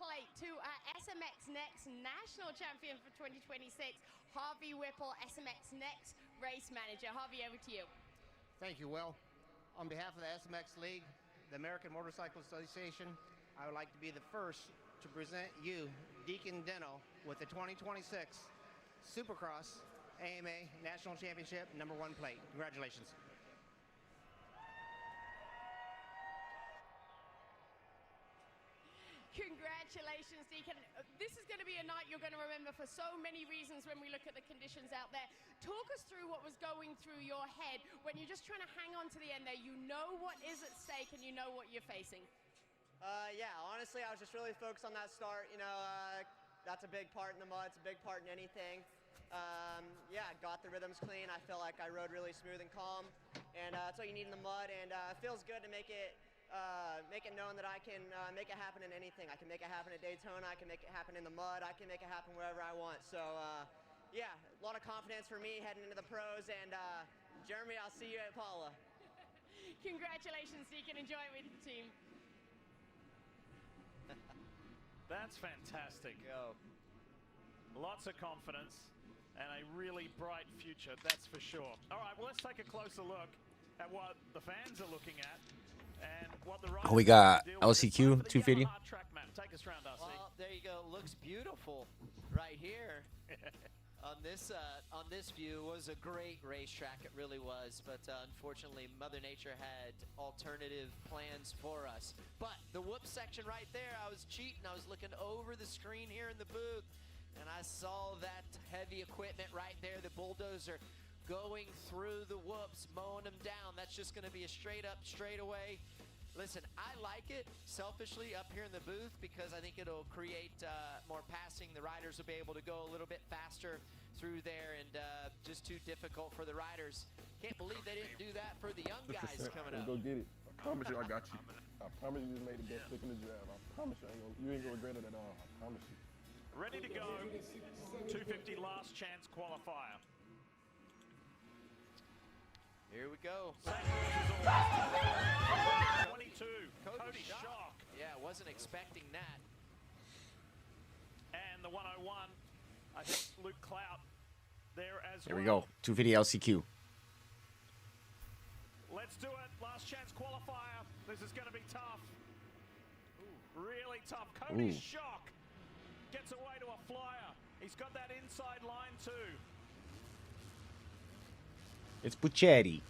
plate to our SMX Next National Champion for 2026, Harvey Whipple, SMX Next Race Manager. Harvey, over to you. Thank you, Will. On behalf of the SMX League, the American Motorcycle Association, I would like to be the first to present you, Deacon Deno, with the 2026 Supercross AMA National Championship #1 plate. Congratulations. Congratulations, Deacon. This is going to be a night you're going to remember for so many reasons when we look at the conditions out there. Talk us through what was going through your head when you're just trying to hang on to the end there. You know what is at stake and you know what you're facing. Yeah, honestly, I was just really focused on that start. You know, that's a big part in the mud. It's a big part in anything. Yeah, got the rhythms clean. I feel like I rode really smooth and calm, and that's what you need in the mud. And it feels good to make it known that I can make it happen in anything. I can make it happen at Daytona. I can make it happen in the mud. I can make it happen wherever I want. So yeah, a lot of confidence for me heading into the pros. And Jeremy, I'll see you at Paula. Congratulations, Deacon. Enjoy it with the team. That's fantastic. Lots of confidence and a really bright future, that's for sure. All right, well, let's take a closer look at what the fans are looking at and what the riders We got deal with. LCQ 250. Track map. Take us around, RC. Well, there you go. Looks beautiful right here. On this view, was a great racetrack. It really was, but unfortunately, Mother Nature had alternative plans for us. But the whoop section right there, I was cheating. I was looking over the screen here in the booth, and I saw that heavy equipment right there, the bulldozer going through the whoops, mowing them down. That's just going to be a straight up, straightaway. Listen, I like it selfishly up here in the booth because I think it'll create more passing. The riders will be able to go a little bit faster through there, and just too difficult for the riders. Can't believe they didn't do that for the young guys coming up. Go get it. I promise you I got you. I promise you just made the best pick in the draft. I promise you, you ain't gonna regret it at all. I promise you. Ready to go. 250 last chance qualifier. Here we go. 22. Cody Shock. Yeah, wasn't expecting that. And the 101. I think Luke Clout there as Here well. we go. 250 LCQ. Let's do it. Last chance qualifier. This is going to be tough. Really tough. Cody Shock gets away to a flyer. He's got that inside line too. It's Buchetti.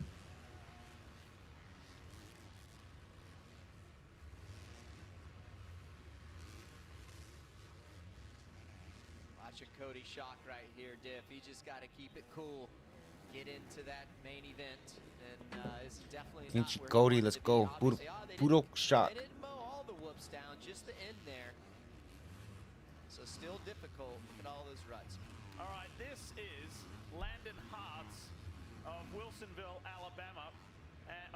Watching Cody Shock right here, Diff. He just got to keep it cool. Get into that main event. And it's definitely not where Cody, he let's wanted to go. be. Obviously, Puro Shock. They didn't mow all the whoops down, just the end there. So still difficult. Look at all those ruts. All right, this is Landon Hartz of Wilsonville, Alabama,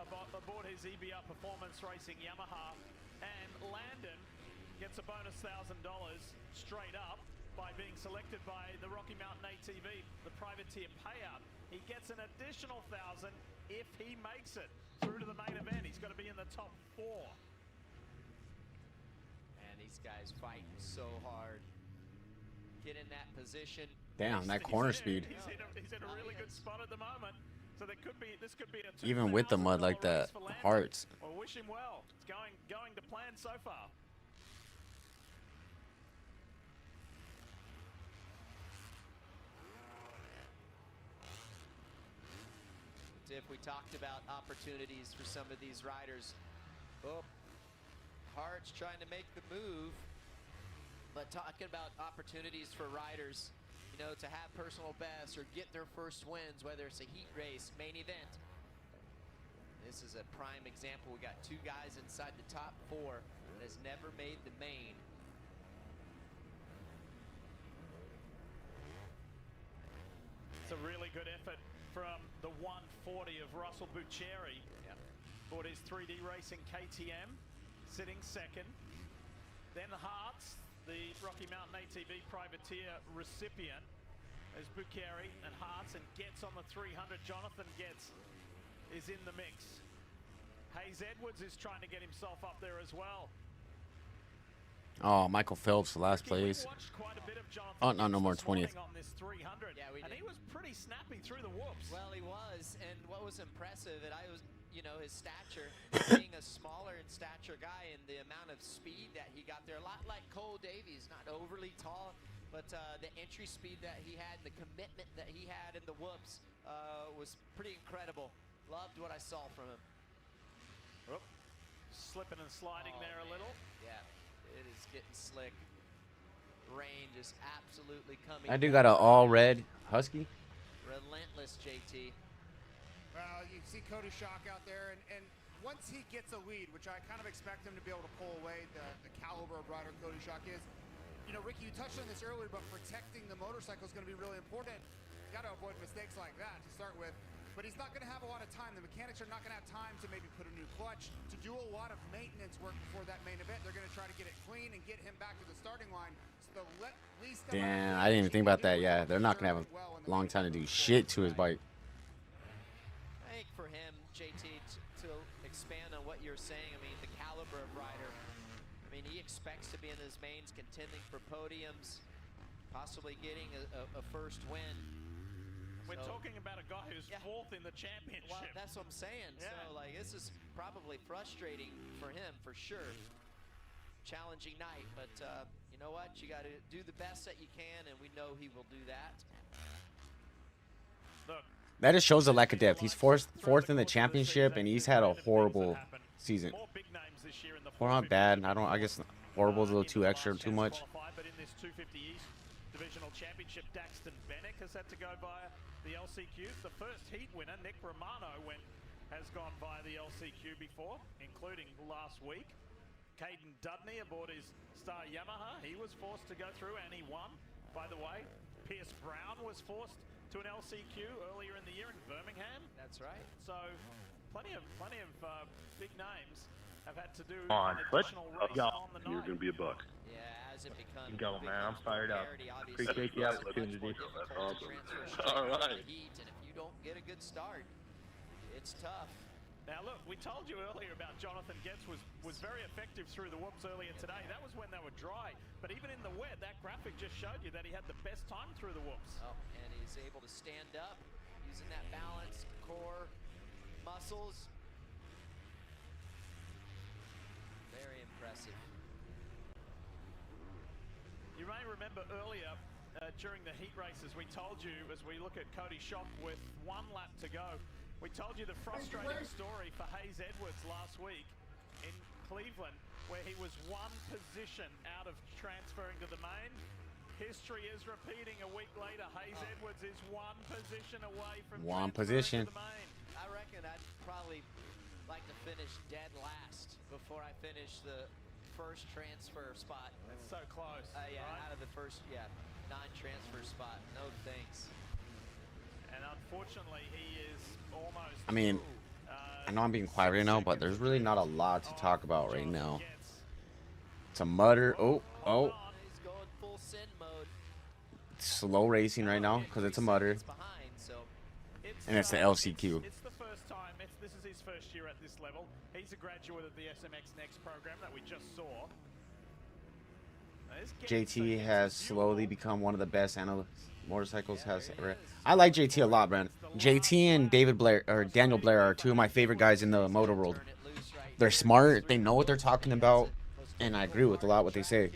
aboard his EBR Performance Racing Yamaha. And Landon gets a bonus $1,000 straight up by being selected by the Rocky Mountain ATV, the privateer payout. He gets an additional $1,000 if he makes it through to the main event. He's got to be in the top 4. And these guys fighting so hard. Get in that position. Damn, that corner speed. He's in a really good spot at the moment. So there could be, this could be a Even with the mud like that, Hearts. Well, wish him well. It's going to plan so far. If we talked about opportunities for some of these riders. Oh, Hart's trying to make the move. But talking about opportunities for riders, you know, to have personal bests or get their first wins, whether it's a heat race, main event. This is a prime example. We got 2 guys inside the top 4 that has never made the main. It's a really good effort from the 140 of Russell Bucheri. Bought his 3D Racing KTM, sitting second. Then Hartz, the Rocky Mountain ATV privateer recipient, as Bucheri and Hartz, and gets on the 300. Jonathan Getz is in the mix. Hayes Edwards is trying to get himself up there as well. Oh, Michael Phelps, last place. Oh, no more 20th. On this 300. Yeah, and he was pretty snappy through the whoops. Well, he was, and what was impressive, and I was, you know, his stature, being a smaller in stature guy, and the amount of speed that he got there, a lot like Cole Davies, not overly tall, but the entry speed that he had, the commitment that he had in the whoops was pretty incredible. Loved what I saw from him. Oop. Slipping and sliding there a little. Yeah, it is getting slick. Rain just absolutely coming. I do got an all red Husky. Relentless, JT. Well, you see Cody Shock out there, and once he gets a lead, which I kind of expect him to be able to pull away, the caliber of rider Cody Shock is. You know, Ricky, you touched on this earlier, but protecting the motorcycle is going to be really important. You got to avoid mistakes like that to start with. But he's not going to have a lot of time. The mechanics are not going to have time to maybe put a new clutch, to do a lot of maintenance work before that main event. They're going to try to get it clean and get him back to the starting line. So the least Damn, I didn't even think about that. Yeah, they're not going to have a long time to do shit to his bike. I think for him, JT, to expand on what you're saying, I mean, the caliber of rider. I mean, he expects to be in his mains, contending for podiums, possibly getting a first win. We're talking about a guy who's 4th in the championship. Well, that's what I'm saying. Yeah. So, like, this is probably frustrating for him, for sure. Challenging night, but you know what? You got to do the best that you can, and we know he will do that. Look, That just shows the lack of depth. He's fourth in the championship, and he's had a horrible season. Or not bad. I guess horrible is a little too extra, too much. But in this 250 East Divisional Championship, Daxton Bennick has had to go via the LCQ. The first heat winner, Nick Romano, has gone via the LCQ before, including last week. Caden Dudney aboard his Star Yamaha. He was forced to go through, and he won, by the way. Pierce Brown was forced to an LCQ earlier in the year in Birmingham. That's right. So plenty of big names have had to do on, an but additional oh, race yeah, on the you're night. going to be a buck. Yeah, hasn't become You go, big man. I'm enough fired up. parity. Obviously, Appreciate the it's much opportunity. more difficult That's to awesome. transfer straight All out of right. the heat, and if you don't get a good start, it's tough. Now look, we told you earlier about Jonathan Getz was very effective through the whoops earlier today. That was when they were dry. But even in the wet, that graphic just showed you that he had the best time through the whoops. Oh, and he's able to stand up using that balance, core, muscles. Very impressive. You may remember earlier during the heat races, we told you as we look at Cody Schock with 1 lap to go, we told you the frustrating story for Hayes Edwards last week in Cleveland, where he was 1 position out of transferring to the main. History is repeating a week later. Hayes Edwards is 1 position away from transferring to the main. I reckon I'd probably like to finish dead last before I finish the first transfer spot. That's so close. Yeah, right? out of the first, non-transfer spot. No thanks. And unfortunately, he is almost. I mean, I know I'm being quiet right now, but there's really not a lot to talk about right now. It's a mutter. Oh. He's going full sin mode. Slow racing right now because it's a mutter. And it's the LCQ. It's the first time. This is his first year at this level. He's a graduate of the SMX Next program that we just saw. JT has slowly become one of the best motorcycles has ever. I like JT a lot, man. JT and Daniel Blair are 2 of my favorite guys in the motor world. They're smart. They know what they're talking about, and I agree with a lot what they say.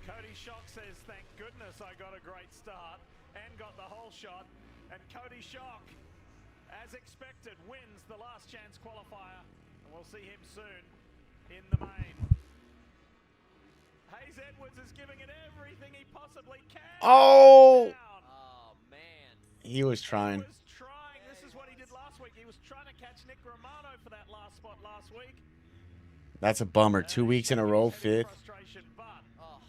Cody Schock says, "Thank goodness I got a great start and got the whole shot." And Cody Schock, as expected, wins the last chance qualifier, and we'll see him soon in the main. Hayes Edwards is giving it everything he possibly can. Oh! Oh, man. He was trying. He was trying. This is what he did last week. He was trying to catch Nick Romano for that last spot last week. That's a bummer. 2 weeks in a row, 5th. Oh,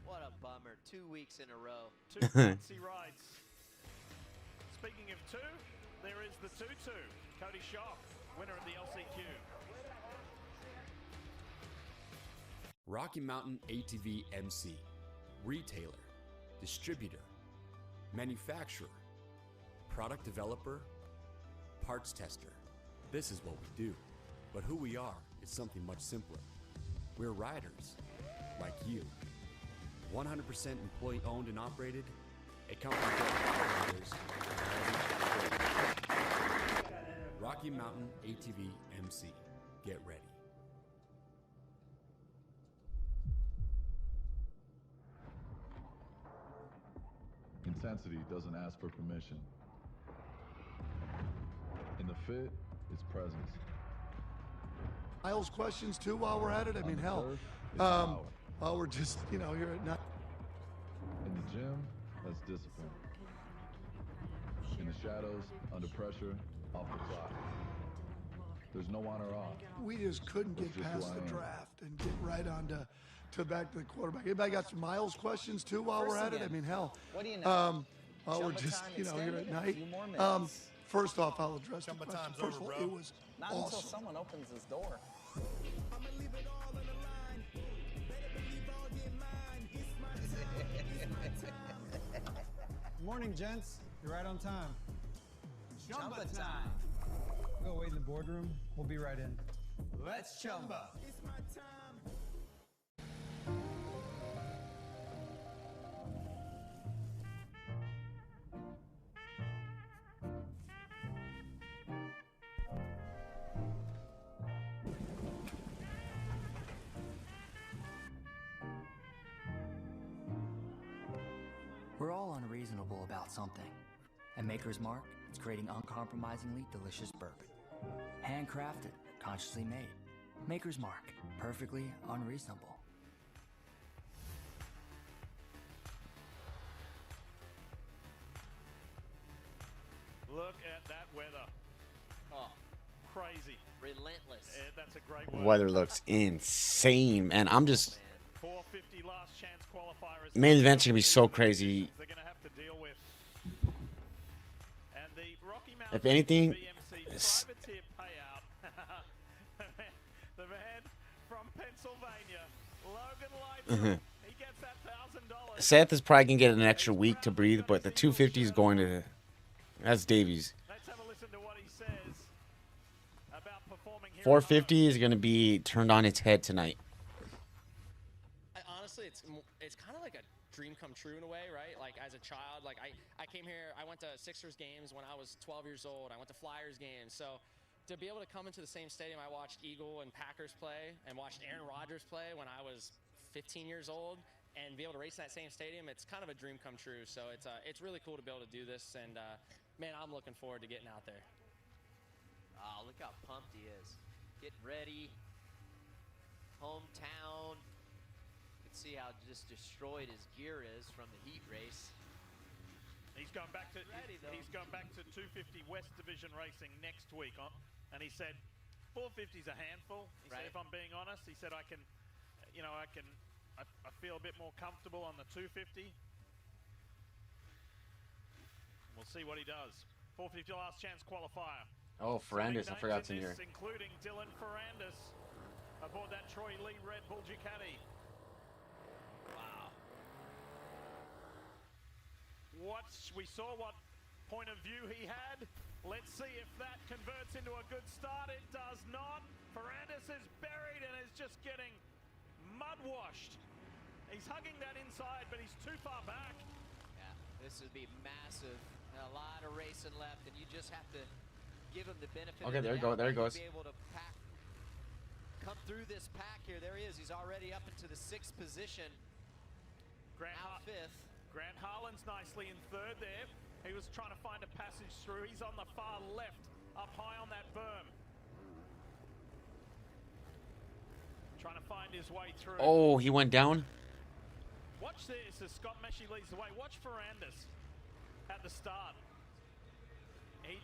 what a bummer. 2 weeks in a row. 2 fancy rides. Speaking of 2, there is the 2-2. Cody Schock, winner of the LCQ. Rocky Mountain ATV MC, retailer, distributor, manufacturer, product developer, parts tester. This is what we do, but who we are is something much simpler. We're riders, like you. 100% employee owned and operated, a company that riders. Rocky Mountain ATV MC, get ready. Intensity doesn't ask for permission. In the fit, it's presence. Miles questions too while we're at it. I mean, hell, while we're just, here at night. In the gym, that's discipline. In the shadows, under pressure, off the clock. There's no on or off. We just couldn't get past the draft and get right on to back to the quarterback. Anybody got some Miles questions too while we're at it? I mean, hell, what do you know? while we're just, here at night. First off, I'll address the question. First of all, it was Not awesome. until someone opens his door. Morning, gents. You're right on time. Chumba time. Go wait in the boardroom. We'll be right in. Let's chumba. We're all unreasonable about something. At Maker's Mark, it's creating uncompromisingly delicious bourbon. Handcrafted, consciously made. Maker's Mark, perfectly unreasonable. Look at that weather. Oh, crazy. Relentless. That's a great word. Weather looks insane, man. I'm just. 450 last chance qualifiers. Main event's gonna be so crazy. They're gonna have to deal with. And the Rocky Mountain If anything, privateer payout. The man from Pennsylvania He gets that $1,000. Seth is probably gonna get an extra week to breathe, but the 250 is going to. That's Davies. Let's have a listen to what he says about performing here. 450 is gonna be turned on its head tonight. Honestly, it's kind of like a dream come true in a way, right? Like as a child, like I came here, I went to Sixers games when I was 12 years old. I went to Flyers games. So to be able to come into the same stadium, I watched Eagle and Packers play and watched Aaron Rodgers play when I was 15 years old, and be able to race in that same stadium, it's kind of a dream come true. So it's really cool to be able to do this, and man, I'm looking forward to getting out there. Oh, look how pumped he is. Getting ready. Hometown. You can see how just destroyed his gear is from the heat race. He's going back to 250 West Division racing next week, and he said 450 is a handful. He said, if I'm being honest, he said I feel a bit more comfortable on the 250. We'll see what he does. 450 last chance qualifier. Oh, Ferrandis, I forgot to hear. Including Dylan Ferrandis aboard that Troy Lee Red Bull Ducati. Wow. We saw what point of view he had. Let's see if that converts into a good start. It does not. Ferrandis is buried and is just getting mud washed. He's hugging that inside, but he's too far back. Yeah, this would be massive. A lot of racing left, and you just have to give him the benefit. Okay, there you go. There he goes. Be able to come through this pack here. There he is. He's already up into the 6th position. Now 5th. Grant Harlan's nicely in 3rd there. He was trying to find a passage through. He's on the far left, up high on that berm. Trying to find his way through. Oh, he went down. Watch this as Scott Meshy leads the way. Watch Ferrandis at the start. He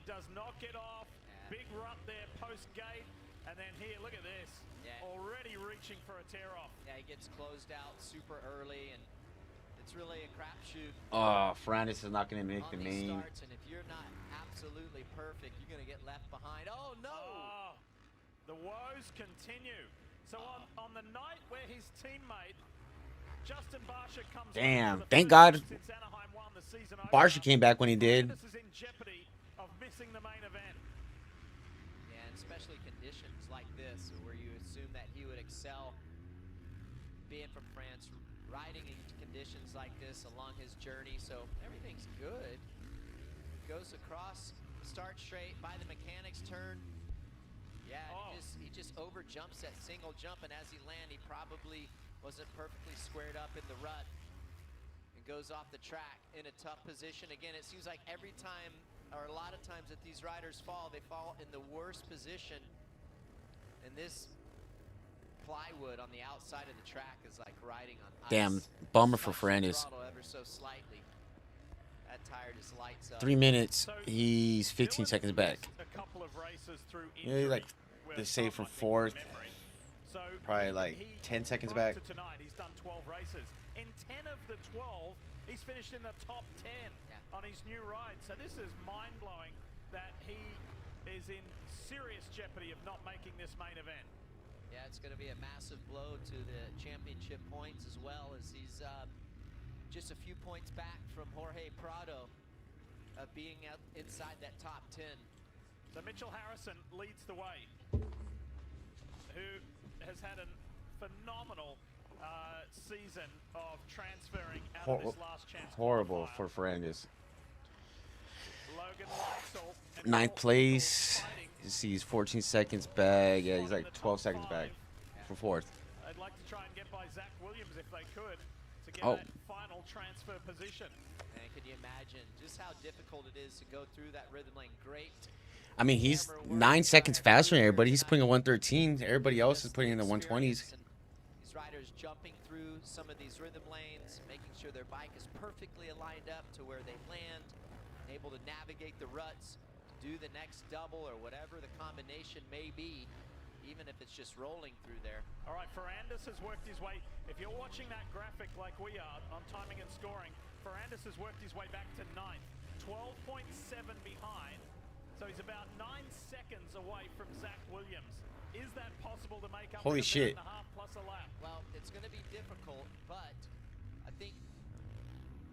does not get off. Big rut there post gate, and then here, look at this. Yeah. Already reaching for a tear off. Yeah, he gets closed out super early, and it's really a crapshoot. Oh, Ferrandis is not going to make the main. Starts, and if you're not absolutely perfect, you're going to get left behind. Oh no! Oh, the woes continue. So on the night where his teammate Justin Barsha comes. Damn! Thank God. Barsha came back when he did. This is in jeopardy of missing the main event. Yeah, and especially conditions like this, where you assume that he would excel. Being from France, riding in conditions like this along his journey, so everything's good. Goes across, starts straight by the mechanics turn. Yeah, he just over jumps that single jump, and as he lands, he probably wasn't perfectly squared up in the rut. And goes off the track in a tough position. Again, it seems like every time, or a lot of times that these riders fall, they fall in the worst position. And this plywood on the outside of the track is like riding on ice. Damn, bummer for Ferrandis. Ever so slightly. That tire just lights up. 3 minutes. He's 15 seconds back. A couple of races through Yeah, like they say from 4th. So Probably like 10 seconds back. Tonight, he's done 12 races. In 10 of the 12, he's finished in the top 10 on his new ride. So this is mind-blowing that he is in serious jeopardy of not making this main event. Yeah, it's going to be a massive blow to the championship points, as well as he's just a few points back from Jorge Prado of being out inside that top 10. So Mitchell Harrison leads the way, who has had a phenomenal season of transferring out of his last chance. Horrible for Ferrandis. Logan Lexel. 9th place. He's 14 seconds back. Yeah, he's like 12 seconds back for 4th. I'd like to try and get by Zach Williams if they could to get that final transfer position. And can you imagine just how difficult it is to go through that rhythm lane? Great. I mean, he's 9 seconds faster than everybody. He's putting a 113. Everybody else is putting in the 120s. These riders jumping through some of these rhythm lanes, making sure their bike is perfectly aligned up to where they land, able to navigate the ruts, do the next double or whatever the combination may be, even if it's just rolling through there. All right, Ferrandis has worked his way. If you're watching that graphic like we are on timing and scoring, Ferrandis has worked his way back to 9th, 12.7 behind So he's about 9 seconds away from Zach Williams. Is that possible to make up? Holy shit. Plus a lap? Well, it's going to be difficult, but I think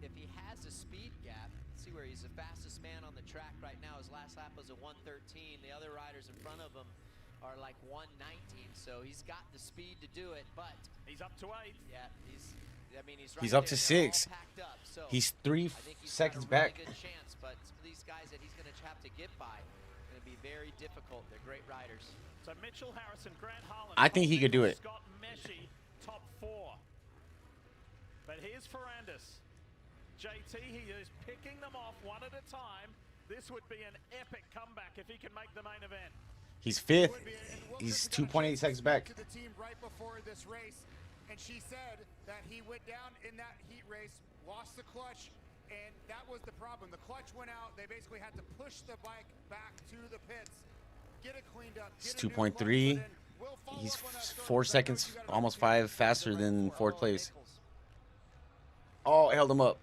if he has a speed gap, see where he's the fastest man on the track right now. His last lap was a 1:13. The other riders in front of him are like 1:19. So he's got the speed to do it, but he's up to 8. Yeah, he's He's up to 6. So He's 3 seconds got a really back. good chance, but some of these guys that he's going to have to get by going to be very difficult. They're great riders. So Mitchell Harrison, Grant Harlan, I think he could do it. Scott Meshy, top 4. But here's Ferrandis. JT, he is picking them off one at a time. This would be an epic comeback if he can make the main event. He's 5th. He's 2.8 seconds back. To the team right before this race, and she said that he went down in that heat race, lost the clutch, and that was the problem. The clutch went out. They basically had to push the bike back to the pits, get it cleaned up. He's 2.3. He's 4 seconds, almost 5 faster than 4th place. Oh, it held him up.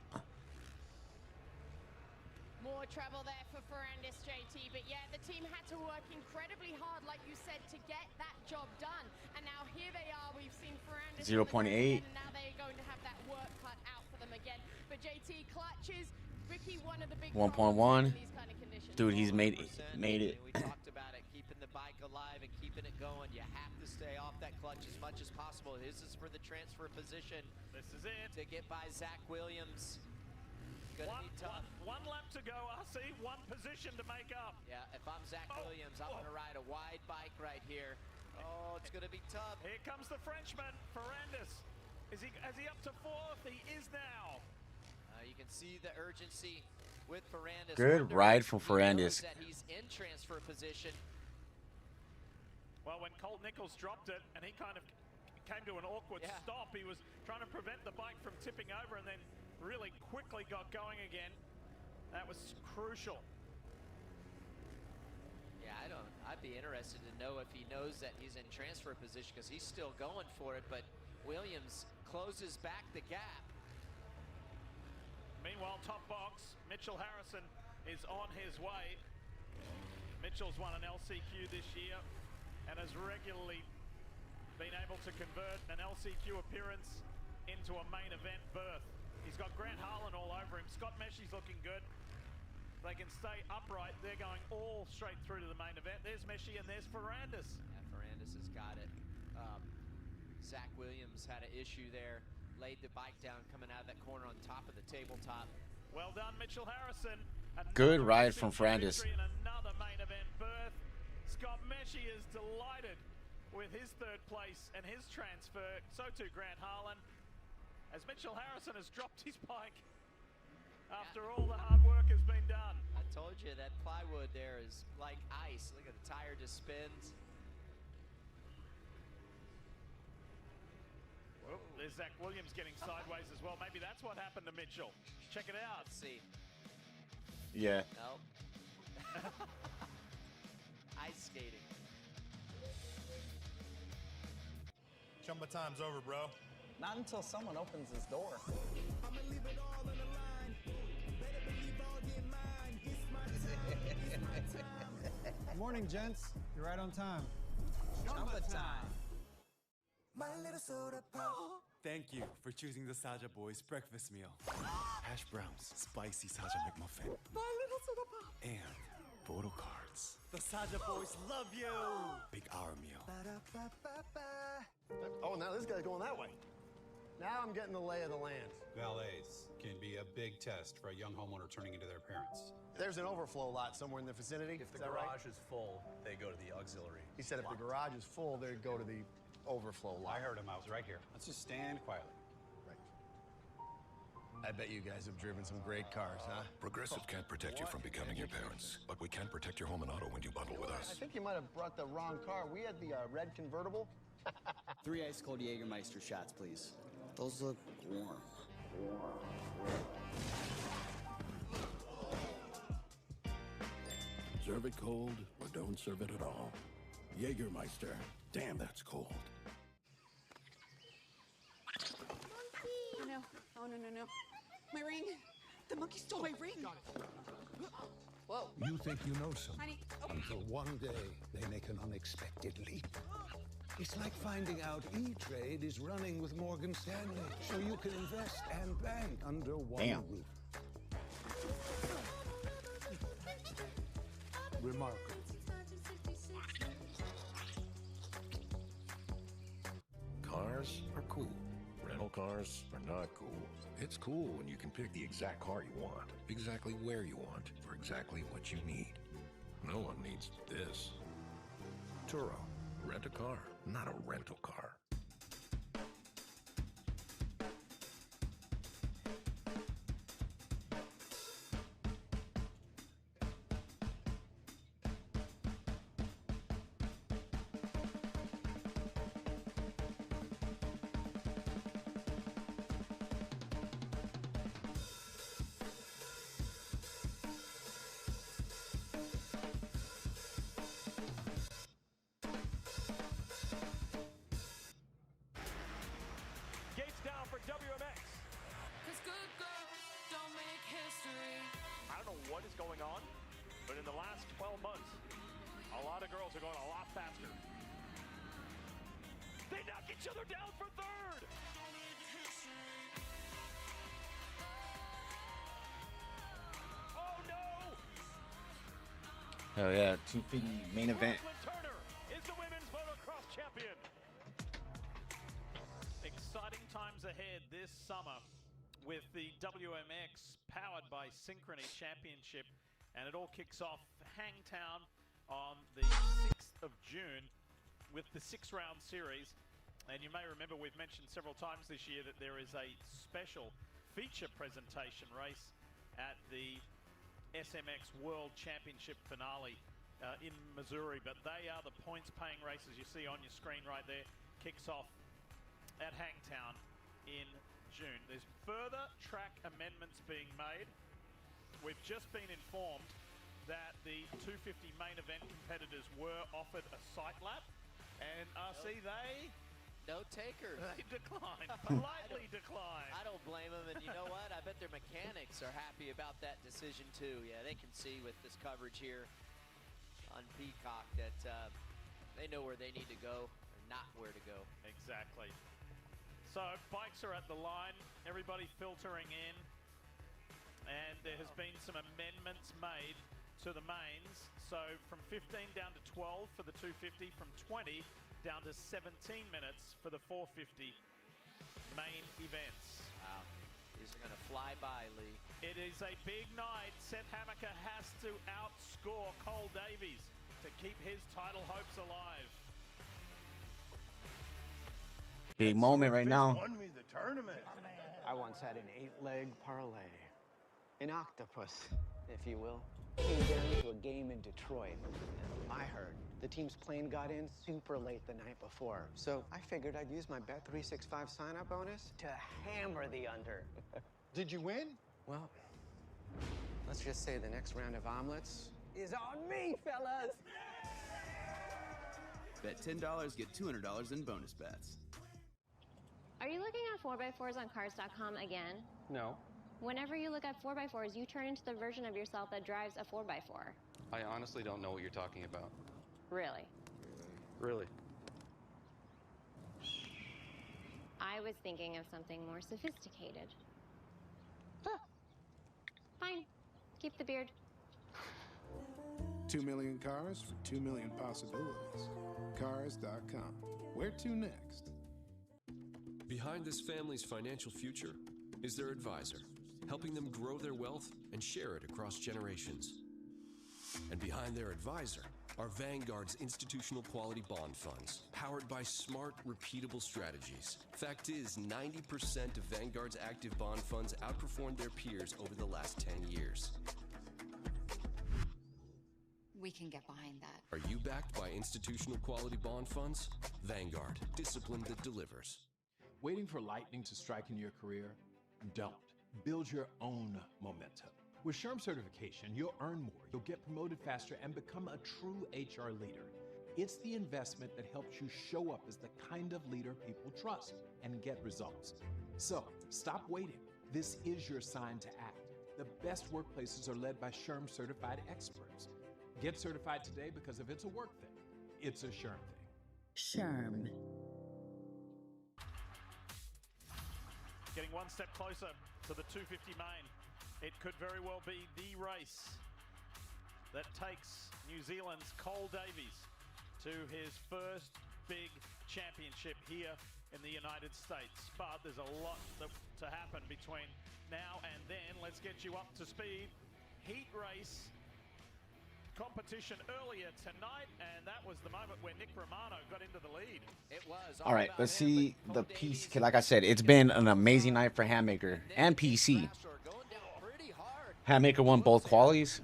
More trouble there for Ferrandis, JT, but yeah, the team had to work incredibly hard, like you said, to get that job done. And now here they are. We've seen Ferrandis 0.8. and now they're going to have that work cut out for them again. But JT clutches. Ricky, one of the big 1.1. these kind of conditions. Dude, he's made it. We talked about it, keeping the bike alive and keeping it going. You have to stay off that clutch as much as possible. This is for the transfer position. This is it. To get by Zach Williams. Gonna be tough. One lap to go, RC. One position to make up. Yeah, if I'm Zach Williams, I'm going to ride a wide bike right here. Oh, it's going to be tough. Here comes the Frenchman, Ferrandis. Is he up to 4th? He is now. You can see the urgency with Ferrandis. Good ride from Ferrandis. That he's in transfer position. Well, when Colt Nichols dropped it and he kind of came to an awkward stop, he was trying to prevent the bike from tipping over and then really quickly got going again. That was crucial. Yeah, I'd be interested to know if he knows that he's in transfer position because he's still going for it, but Williams closes back the gap. Meanwhile, top box, Mitchell Harrison is on his way. Mitchell's won an LCQ this year and has regularly been able to convert an LCQ appearance into a main event berth. He's got Grant Harlan all over him. Scott Meshy's looking good. They can stay upright. They're going all straight through to the main event. There's Meshy and there's Ferrandis. Yeah, Ferrandis has got it. Zach Williams had an issue there. Laid the bike down coming out of that corner on top of the tabletop. Well done, Mitchell Harrison. Good ride from Ferrandis. Another main event berth. Scott Meshy is delighted with his 3rd place and his transfer. So too Grant Harlan. As Mitchell Harrison has dropped his bike after all the hard work has been done. I told you that plywood there is like ice. Look at the tire just spins. Oh, there's Zach Williams getting sideways as well. Maybe that's what happened to Mitchell. Check it out. Let's see. Yeah. Nope. Ice skating. Chumba time's over, bro. Not until someone opens his door. Good morning, gents. You're right on time. Chumba time. My little soda pop. Thank you for choosing the Saja Boys breakfast meal. Hash browns, spicy Saja McMuffin, My little soda pop. and photo cards. The Saja Boys love you! Big hour meal. Oh, now this guy's going that way. Now I'm getting the lay of the land. Valets can be a big test for a young homeowner turning into their parents. There's an overflow lot somewhere in the vicinity. If the Is that right? garage is full, they go to the auxiliary. He said if the garage is full, they'd go to the overflow lot. I heard him. I was right here. Let's just stand quietly. I bet you guys have driven some great cars, huh? Progressive can't protect you from becoming your parents, but we can protect your home and auto when you bundle with I us. think you might have brought the wrong car. We had the red convertible. 3 ice cold Jägermeister shots, please. Those look warm. Serve it cold or don't serve it at all. Jägermeister. Damn, that's cold. Oh no. Oh no, no, no. My ring. The monkey stole my ring. Whoa. You think you know something until one day they make an unexpected leap. It's like finding out E-Trade is running with Morgan Stanley, so you can invest and bank under one roof. Remarkable. Cars are cool. Rental cars are not cool. It's cool when you can pick the exact car you want, exactly where you want, for exactly what you need. No one needs this. Turo. Rent a car, not a rental car. Gates down for WMX. I don't know what is going on, but in the last 12 months, a lot of girls are going a lot faster. They knock each other down for third. Oh no! Hell yeah, 250 main event. Turner is the women's motocross champion. Exciting times ahead this summer with the WMX powered by Synchrony Championship, and it all kicks off Hangtown on the 6th of June with the 6-round series. And you may remember we've mentioned several times this year that there is a special feature presentation race at the SMX World Championship finale in Missouri, but they are the points-paying races you see on your screen right there. Kicks off at Hangtown in June. There's further track amendments being made. We've just been informed that the 250 main event competitors were offered a sight lap, and RC, no takers. They declined, politely declined. I don't blame them, and you know what? I bet their mechanics are happy about that decision too. Yeah, they can see with this coverage here on Peacock that they know where they need to go, or not where to go. Exactly. So bikes are at the line, everybody filtering in, and there has been some amendments made to the mains. So from 15 down to 12 for the 250, from 20 down to 17 minutes for the 450 main events. Wow, these are gonna fly by, Lee. It is a big night. Seth Hammaker has to outscore Cole Davies to keep his title hopes alive. Big moment right now. Won me the tournament. I once had an 8-leg parlay. An octopus, if you will. Came down to a game in Detroit. I heard the team's plane got in super late the night before. So I figured I'd use my Bet365 sign-up bonus to hammer the under. Did you win? Well, let's just say the next round of omelets is on me, fellas. Bet $10, get $200 in bonus bets. Are you looking at 4x4s on cars.com again? No. Whenever you look at 4x4s, you turn into the version of yourself that drives a 4x4. I honestly don't know what you're talking about. Really? Really? I was thinking of something more sophisticated. Fine. Keep the beard. 2 million cars for 2 million possibilities. Cars.com. Where to next? Behind this family's financial future is their advisor, helping them grow their wealth and share it across generations. And behind their advisor are Vanguard's institutional quality bond funds, powered by smart, repeatable strategies. Fact is, 90% of Vanguard's active bond funds outperformed their peers over the last 10 years. We can get behind that. Are you backed by institutional quality bond funds? Vanguard, discipline that delivers. Waiting for lightning to strike in your career? Don't. Build your own momentum. With SHRM certification, you'll earn more, you'll get promoted faster, and become a true HR leader. It's the investment that helps you show up as the kind of leader people trust and get results. So, stop waiting. This is your sign to act. The best workplaces are led by SHRM certified experts. Get certified today because if it's a work thing, it's a SHRM thing. SHRM. Getting one step closer to the 250 main. It could very well be the race that takes New Zealand's Cole Davies to his first big championship here in the United States. But there's a lot to happen between now and then. Let's get you up to speed. Heat race competition earlier tonight, and that was the moment where Nick Romano got into the lead. It was. All right, let's see the PC. Like I said, it's been an amazing night for Hatmaker and PC. Hatmaker won both qualies.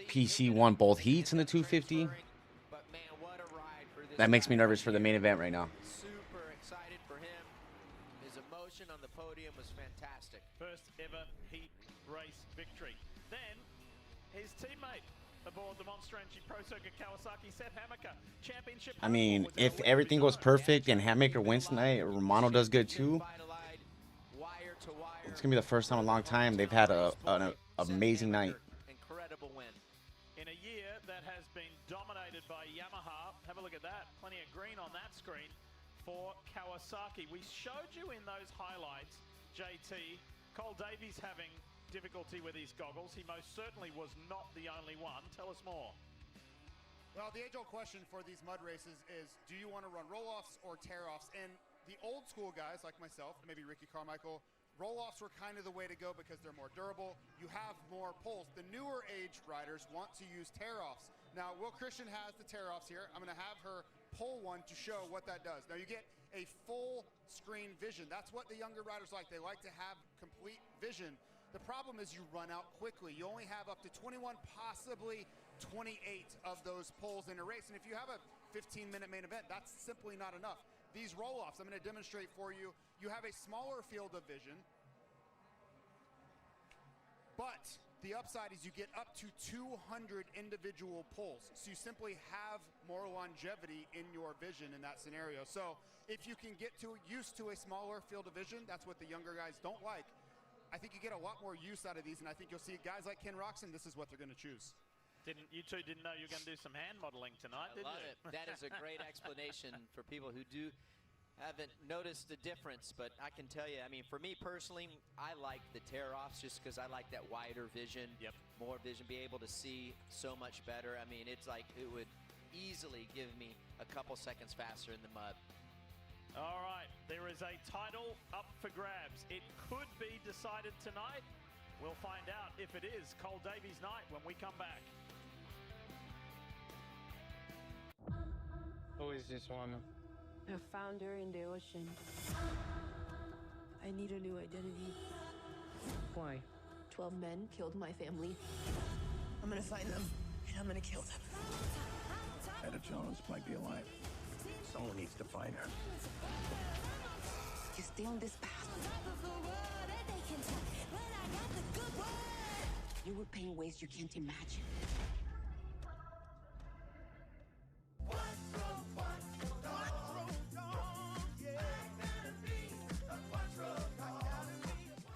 PC won both heats in the 250. That makes me nervous for the main event right now. Super excited for him. His emotion on the podium was fantastic. First ever heat race victory. Then his teammate aboard the Monster Energy Pro Circuit Kawasaki, Seth Hammaker, championship. I mean, if everything goes perfect and Hatmaker wins tonight, Romano does good too. It's gonna be the first time in a long time they've had an amazing night. Incredible win. In a year that has been dominated by Yamaha. Have a look at that. Plenty of green on that screen for Kawasaki. We showed you in those highlights, JT, Cole Davies having difficulty with his goggles. He most certainly was not the only one. Tell us more. Well, the age-old question for these mud races is, do you want to run roll-offs or tear-offs? And the old school guys like myself, maybe Ricky Carmichael, roll-offs were kind of the way to go because they're more durable. You have more pulls. The newer age riders want to use tear-offs. Now, Will Christian has the tear-offs here. I'm going to have her pull one to show what that does. Now, you get a full screen vision. That's what the younger riders like. They like to have complete vision. The problem is you run out quickly. You only have up to 21, possibly 28 of those pulls in a race. And if you have a 15-minute main event, that's simply not enough. These roll-offs, I'm going to demonstrate for you. You have a smaller field of vision, but the upside is you get up to 200 individual pulls. So you simply have more longevity in your vision in that scenario. So if you can get used to a smaller field of vision, that's what the younger guys don't like. I think you get a lot more use out of these, and I think you'll see guys like Ken Roxon, this is what they're going to choose. You two didn't know you were going to do some hand modeling tonight, did you? I love it. That is a great explanation for people who haven't noticed the difference, but I can tell you, I mean, for me personally, I like the tear-offs just because I like that wider vision, more vision, be able to see so much better. I mean, it's like it would easily give me a couple seconds faster in the mud. All right, there is a title up for grabs. It could be decided tonight. We'll find out if it is Cole Davies' night when we come back. Who is this woman? I found her in the ocean. I need a new identity. Why? 12 men killed my family. I'm gonna find them, and I'm gonna kill them. Etta Jones might be alive. Someone needs to find her. You stay on this path. You will pay in ways you can't imagine.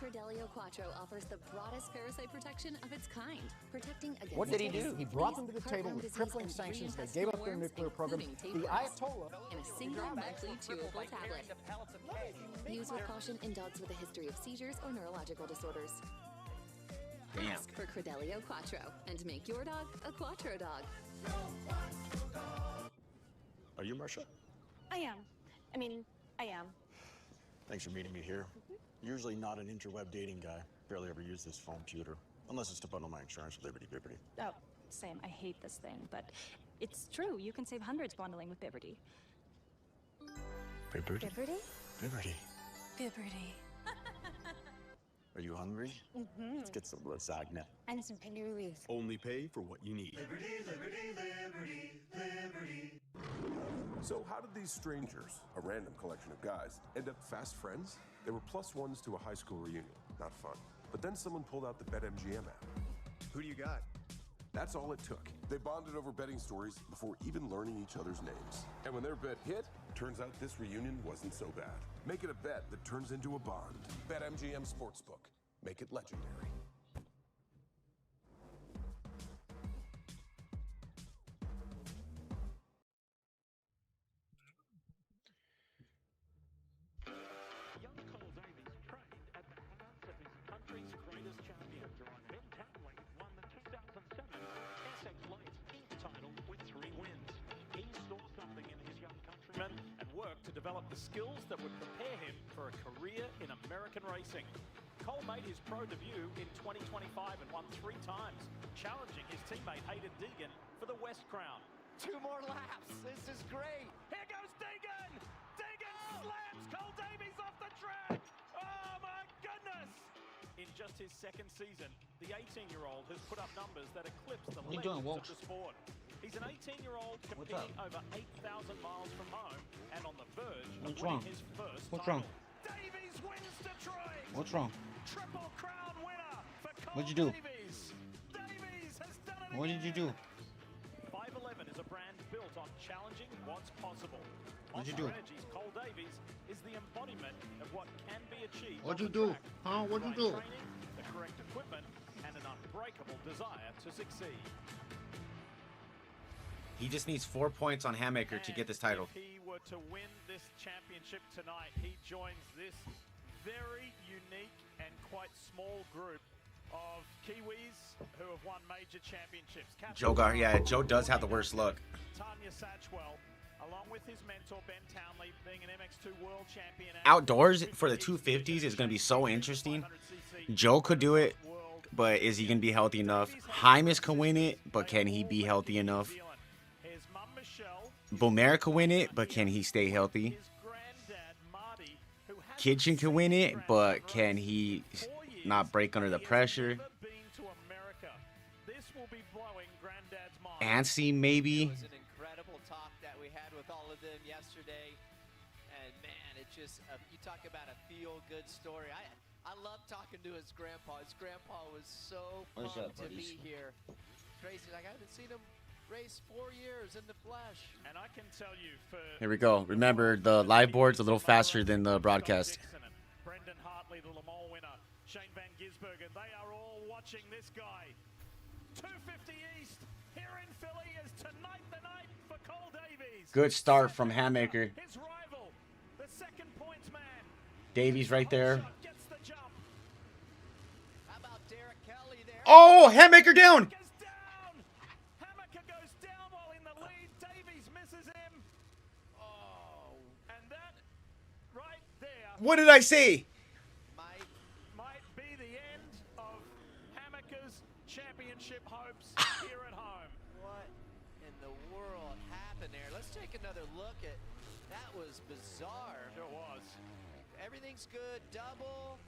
Credelio Quattro offers the broadest parasite protection of its kind, protecting against What did he do? ticks, He brought fleas, them to the table heartworm with disease, crippling and sanctions. They three gave up their intestinal nuclear worms, program. including The tapeworms, Ayatollah. in a single monthly chewable tablet. Use with caution in dogs with a history of seizures or neurological disorders. Damn. Ask for Credelio Quattro and make your dog a Quattro dog. Are you Marsha? I am. I am. Thanks for meeting me here. Usually not an interweb dating guy. Barely ever use this phone computer. Unless it's to bundle my insurance with Liberty Bibbity. Oh, same. I hate this thing, but it's true. You can save hundreds bundling with Bibbity. Bibbity? Bibbity? Bibbity. Bibbity. Are you hungry? Mm-hmm. Let's get some lasagna. And some cannolis. Only pay for what you need. So how did these strangers, a random collection of guys, end up fast friends? They were +1s to a high school reunion. Not fun. But then someone pulled out the BetMGM app. Who do you got? That's all it took. They bonded over betting stories before even learning each other's names. And when their bet hit, turns out this reunion wasn't so bad. Make it a bet that turns into a bond. BetMGM Sportsbook. make it legendary. Young Cole Davies trained at the hands of his country's greatest champion. Ben Townley won the 2007 SX Lights Inc. title with 3 wins. He saw something in his young countryman and worked to develop the skills that would prepare him for a career in American racing. Cole made his pro debut in 2025 and won 3 times, challenging his teammate Hayden Deegan for the West Crown. 2 more laps. This is great. Here goes Deegan! Deegan slams Cole Davies off the track! Oh my goodness! In just his 2nd season, the 18-year-old has put up numbers that eclipse the legends of the sport. He's an 18-year-old competing over 8,000 miles from home and on the verge of winning his first title. Davies wins Detroit! What's wrong? Triple Crown winner for Cole What'd you do? Davies! Davies has done it What did you do? 511 is a brand built on challenging what's possible. What'd you do? Monster Energy's Cole Davies is the embodiment of what can be achieved. What'd you do? Huh? What'd you do? Training, the correct equipment, and an unbreakable desire to succeed. He just needs 4 points on Hammaker to get this title. If he were to win this championship tonight, he joins this very unique and quite small group of Kiwis who have won major championships. Joe does have the worst luck. Tanya Satchwell, along with his mentor Ben Townley, being an MX2 world champion. Outdoors for the 250s is going to be so interesting. Joe could do it, but is he going to be healthy enough? Hymas can win it, but can he be healthy enough? Bomera can win it, but can he stay healthy? Kitchen can win it, but can he not break under the pressure? Anstey, maybe. It was an incredible talk that we had with all of them yesterday, and man, it just you talk about a feel-good story. I love talking to his grandpa. His grandpa was so pumped to be here. Crazy, like I haven't seen him race 4 years in the flesh. And I can tell you for Here we go. Remember, the live board's a little faster than the broadcast. Brendan Hartley, the Le Mans winner, Shane Van Gisbergen, they are all watching this guy. 250 East here in Philly is tonight the night for Cole Davies. Good start from Hammaker. His rival, the 2nd points man. Davies right there. Gets the jump. How about Derek Kelly there? Oh, Hammaker down. What did I say? Might be the end of Hammaker's championship hopes here at home. What in the world happened there? Let's take another look at that. Was bizarre. Sure was. Everything's good. Double.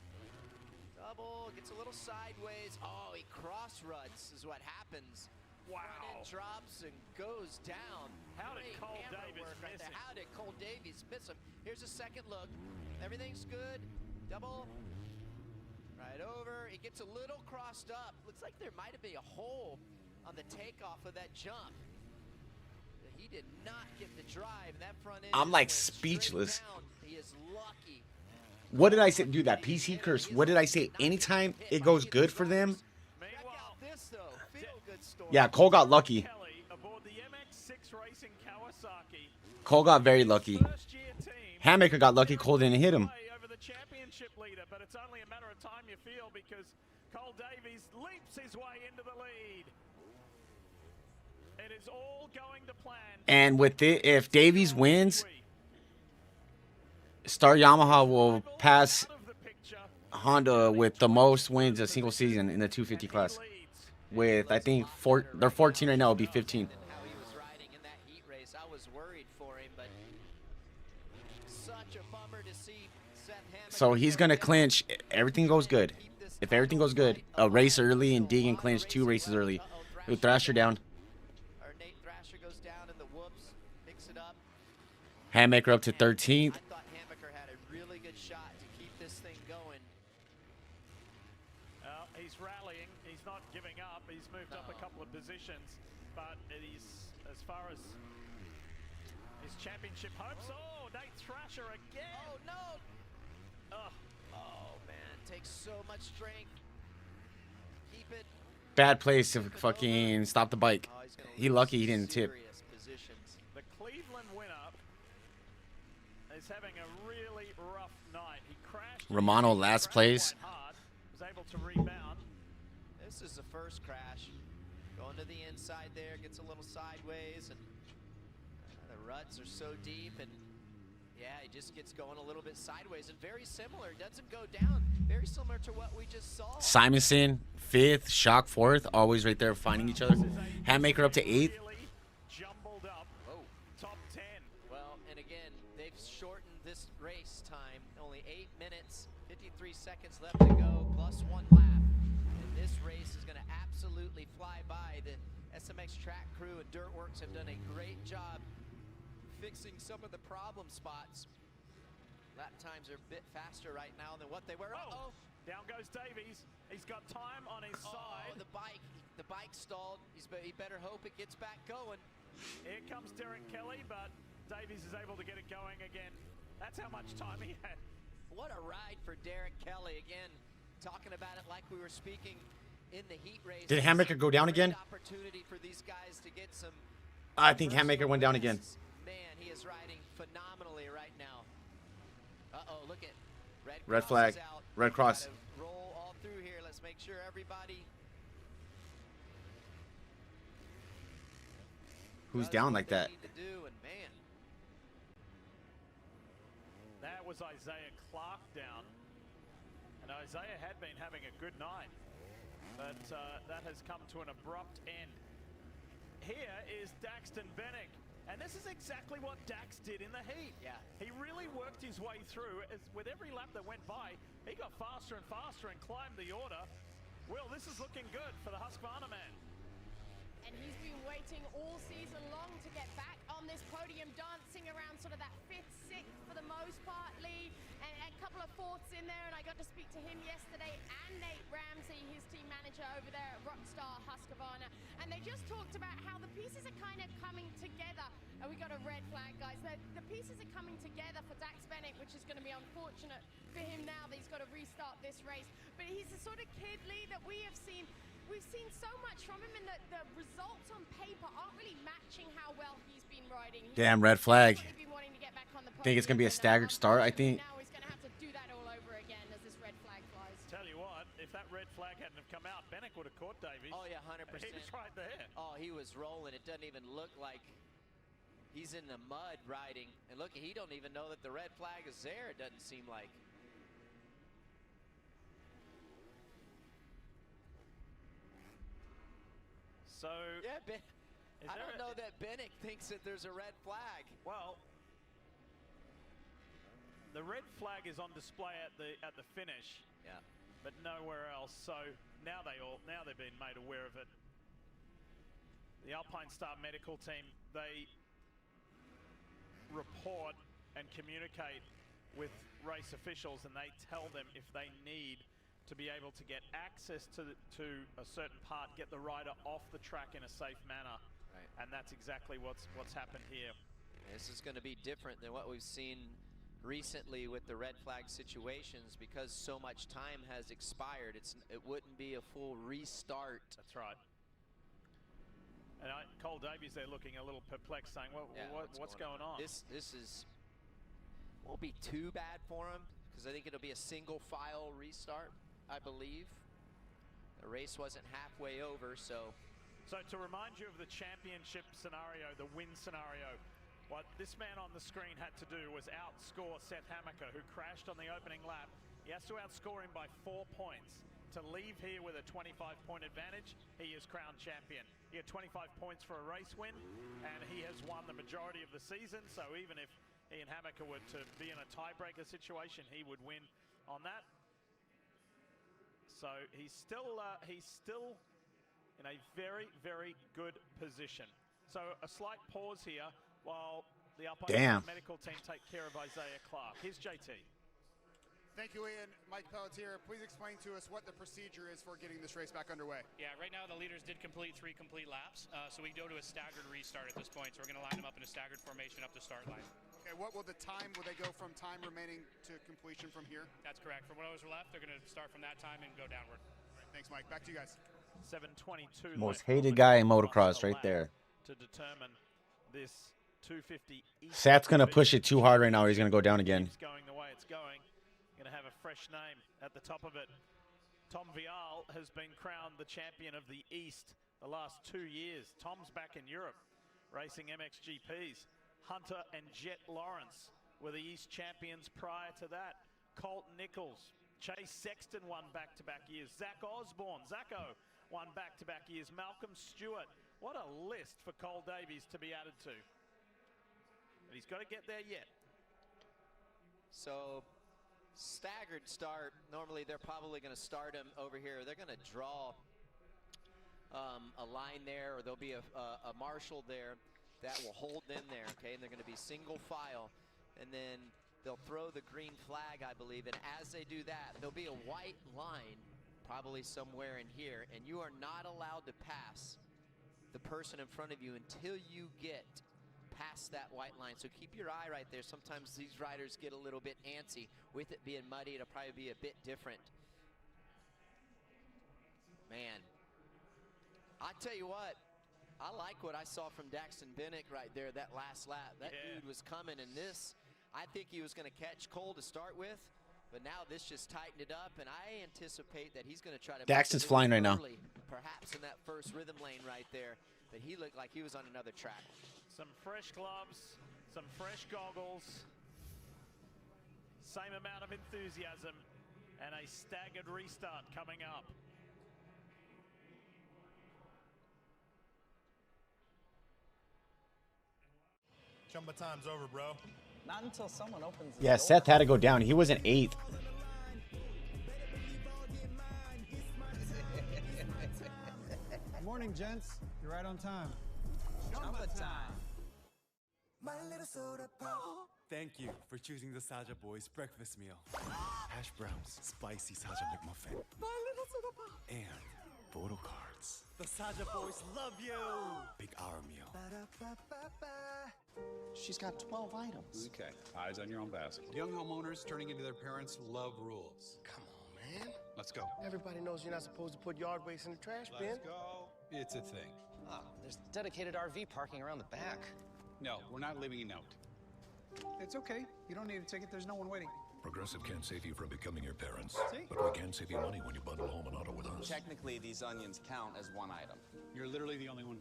Gets a little sideways. Oh, he cross ruts is what happens. Wow. Front end drops and goes down. How did Cole Davies miss him? How did Cole Davies miss him? Here's a second look. Everything's good. Double. Right over. It gets a little crossed up. Looks like there might have been a hole on the takeoff of that jump. He did not get the drive. That front end. I'm like speechless. He is lucky. What did I say? Dude, that PC curse. What did I say? Anytime it goes good for them. Yeah, Cole got lucky. Cole got very lucky. Hammaker got lucky. Cole didn't hit him. Over the championship leader, but it's only a matter of time, you feel, because Cole Davies leaps his way into the lead. It is all going to plan. And with it, if Davies wins, Star Yamaha will pass Honda with the most wins a single season in the 250 class. With, I think, they're 14 right now. It'll be 15. How he was riding in that heat race, I was worried for him, but such a bummer to see Seth Hammaker. So he's gonna clinch. Everything goes good. If everything goes good, a race early and Deegan clinch 2 races early. With Thrasher down. Or Nate Thrasher goes down in the whoops, picks it up. Hammaker up to 13th. I thought Hammaker had a really good shot to keep this thing going. He's rallying. He's not giving up. He's moved up a couple of positions, but it is, as far as his championship hopes. Oh, Nate Thrasher again. Oh, no. Oh, man. takes so much strength. Keep it. Bad place to fucking stop the bike. He lucky he didn't tip. The Cleveland winner is having a really rough night. He crashed. Romano last place. Hard, was able to rebound. This is the first crash. Going to the inside there, gets a little sideways, and the ruts are so deep, and yeah, he just gets going a little bit sideways, and very similar. Doesn't go down. Very similar to what we just saw. Simonson, 5th, Shock 4th, always right there finding each other. Handmaker up to 8th. Jumbled up. Oh, top 10. Well, and again, they've shortened this race time. Only 8 minutes, 53 seconds left to go, plus 1 lap. And this race is going to absolutely fly by. The SMX track crew and Dirtworks have done a great job fixing some of the problem spots. Lap times are a bit faster right now than what they were. Uh-oh. Down goes Davies. He's got time on his side. The bike stalled. He better hope it gets back going. Here comes Derek Kelly, but Davies is able to get it going again. That's how much time he had. What a ride for Derek Kelly. Again, talking about it like we were speaking in the heat race. Did Handmaker go down again? Opportunity for these guys to get some. I think Handmaker went down again. Man, he is riding phenomenally right now. Uh-oh, look at red flag, red cross. Roll all through here. Let's make sure everybody. Who's down like that? That was Isaiah Clark down. And Isaiah had been having a good night. But that has come to an abrupt end. Here is Daxton Bennick. And this is exactly what Dax did in the heat. Yeah. He really worked his way through. With every lap that went by, he got faster and faster and climbed the order. Will, this is looking good for the Husqvarna man. And he's been waiting all season long to get back on this podium, dancing around sort of that 5th, 6th for the most part lead, and a couple of 4ths in there. And I got to speak to him yesterday and Nate Ramsey, his team manager over there at Rockstar Husqvarna, and they just talked about how the pieces are kind of coming together. And we got a red flag, guys. The pieces are coming together for Dax Bennick, which is going to be unfortunate for him now that he's got to restart this race. But he's the sort of kid, Lee, that we have seen. We've seen so much from him, and the results on paper aren't really matching how well he's been riding. Damn, red flag. Think it's going to be a staggered start, I think. Now he's going to have to do that all over again as this red flag flies. Tell you what, if that red flag hadn't have come out, Bennick would have caught Davies. Oh, yeah, 100%. He was right there. Oh, he was rolling. It doesn't even look like he's in the mud riding. And look, he don't even know that the red flag is there, it doesn't seem like. So yeah, I don't know that Bennick thinks that there's a red flag. Well, the red flag is on display at the finish. Yeah. But nowhere else. So now they've been made aware of it. The Alpine Star medical team, they report and communicate with race officials, and they tell them if they need to be able to get access to a certain part, get the rider off the track in a safe manner. Right. And that's exactly what's happened here. This is going to be different than what we've seen recently with the red flag situations, because so much time has expired. It wouldn't be a full restart. That's right. And Cole Davies there looking a little perplexed, saying, what's going on? This won't be too bad for him, because I think it'll be a single file restart, I believe. The race wasn't halfway over, so. So to remind you of the championship scenario, the win scenario, what this man on the screen had to do was outscore Seth Hammaker, who crashed on the opening lap. He has to outscore him by 4 points. To leave here with a 25-point advantage, he is crowned champion. He had 25 points for a race win, and he has won the majority of the season. So even if he and Hammaker were to be in a tiebreaker situation, he would win on that. So he's still in a very, very good position. So a slight pause here while the Alpine medical team take care of Isaiah Clark. Here's JT. Thank you, Ian. Mike Pelletier, please explain to us what the procedure is for getting this race back underway. Yeah, right now the leaders did complete 3 complete laps, so we go to a staggered restart at this point. So we're going to line them up in a staggered formation up the start line. Okay, what will the time, will they go from time remaining to completion from here? That's correct. For whatever's left, they're going to start from that time and go downward. All right, thanks, Mike. Back to you guys. 7:22. Most hated guy in motocross right there. To determine this 250. Sat's gonna push it too hard right now. He's gonna go down again. It's going the way it's going. Going to have a fresh name at the top of it. Tom Vial has been crowned the champion of the East the last 2 years. Tom's back in Europe racing MXGPs. Hunter and Jet Lawrence were the East champions prior to that. Colt Nichols, Chase Sexton won back-to-back years. Zach Osborne, Zacho won back-to-back years. Malcolm Stewart. What a list for Cole Davies to be added to. But he's got to get there yet. So staggered start. Normally they're probably going to start him over here. They're going to draw a line there, or there'll be a marshal there that will hold them there, okay? And they're going to be single file, and then they'll throw the green flag, I believe, and as they do that, there'll be a white line probably somewhere in here, and you are not allowed to pass the person in front of you until you get past that white line. So keep your eye right there. Sometimes these riders get a little bit antsy. With it being muddy, it'll probably be a bit different. Man, I tell you what, I like what I saw from Daxton Bennick right there, that last lap. That dude was coming, and this, I think he was going to catch Cole to start with, but now this just tightened it up, and I anticipate that he's going to try to Daxton's flying right now. Perhaps in that first rhythm lane right there, but he looked like he was on another track. Some fresh gloves, some fresh goggles, same amount of enthusiasm, and a staggered restart coming up. Jumbo time's over, bro. Not until someone opens the Yeah, door. Seth had to go down. He was an 8th. Good morning, gents. You're right on time. Jumbo time. My little soda pop. Thank you for choosing the Saja Boys breakfast meal. Hash browns, spicy Saja McMuffin. My little soda pop. And photo cards. The Saja Boys love you. Big hour meal. She's got 12 items. Okay, eyes on your own basket. Young homeowners turning into their parents love rules. Come on, man. Let's go. Everybody knows you're not supposed to put yard waste in the trash bin. Let's go. It's a thing. Oh, there's dedicated RV parking around the back. No, we're not leaving a note. It's okay. You don't need a ticket. There's no one waiting. Progressive can't save you from becoming your parents, See? but we can save you money when you bundle home and auto with us. Technically, these onions count as one item. You're literally the only one.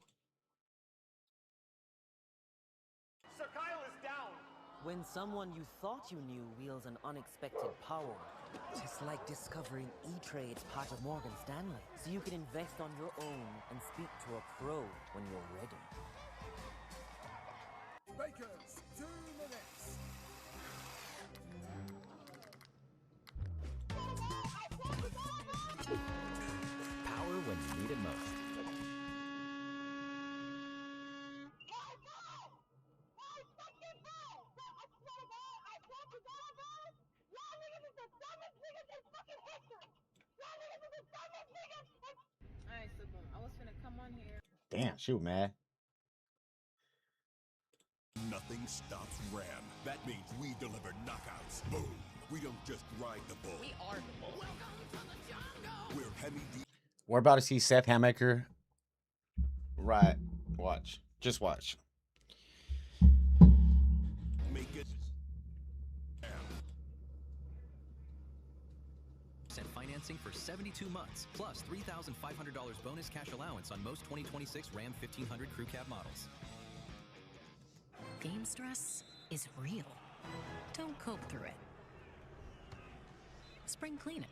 Sir Kyle is down. When someone you thought you knew wields an unexpected power, it's like discovering E-Trade's part of Morgan Stanley. So you can invest on your own and speak to a pro when you're ready. Bakers, 2 minutes. Power when you need it most. Alright, so boom. I was finna come on here. Damn, shoot, man. Nothing stops Ram. That means we deliver knockouts. Boom. We don't just ride the bull. We are the bull. We're heavy deep. We're about to see Seth Hammaker. Right. Watch. Just watch. Make it. Financing for 72 months, plus $3,500 bonus cash allowance on most 2026 Ram 1500 Crew Cab models. Game stress is real. Don't cope through it. Spring clean it.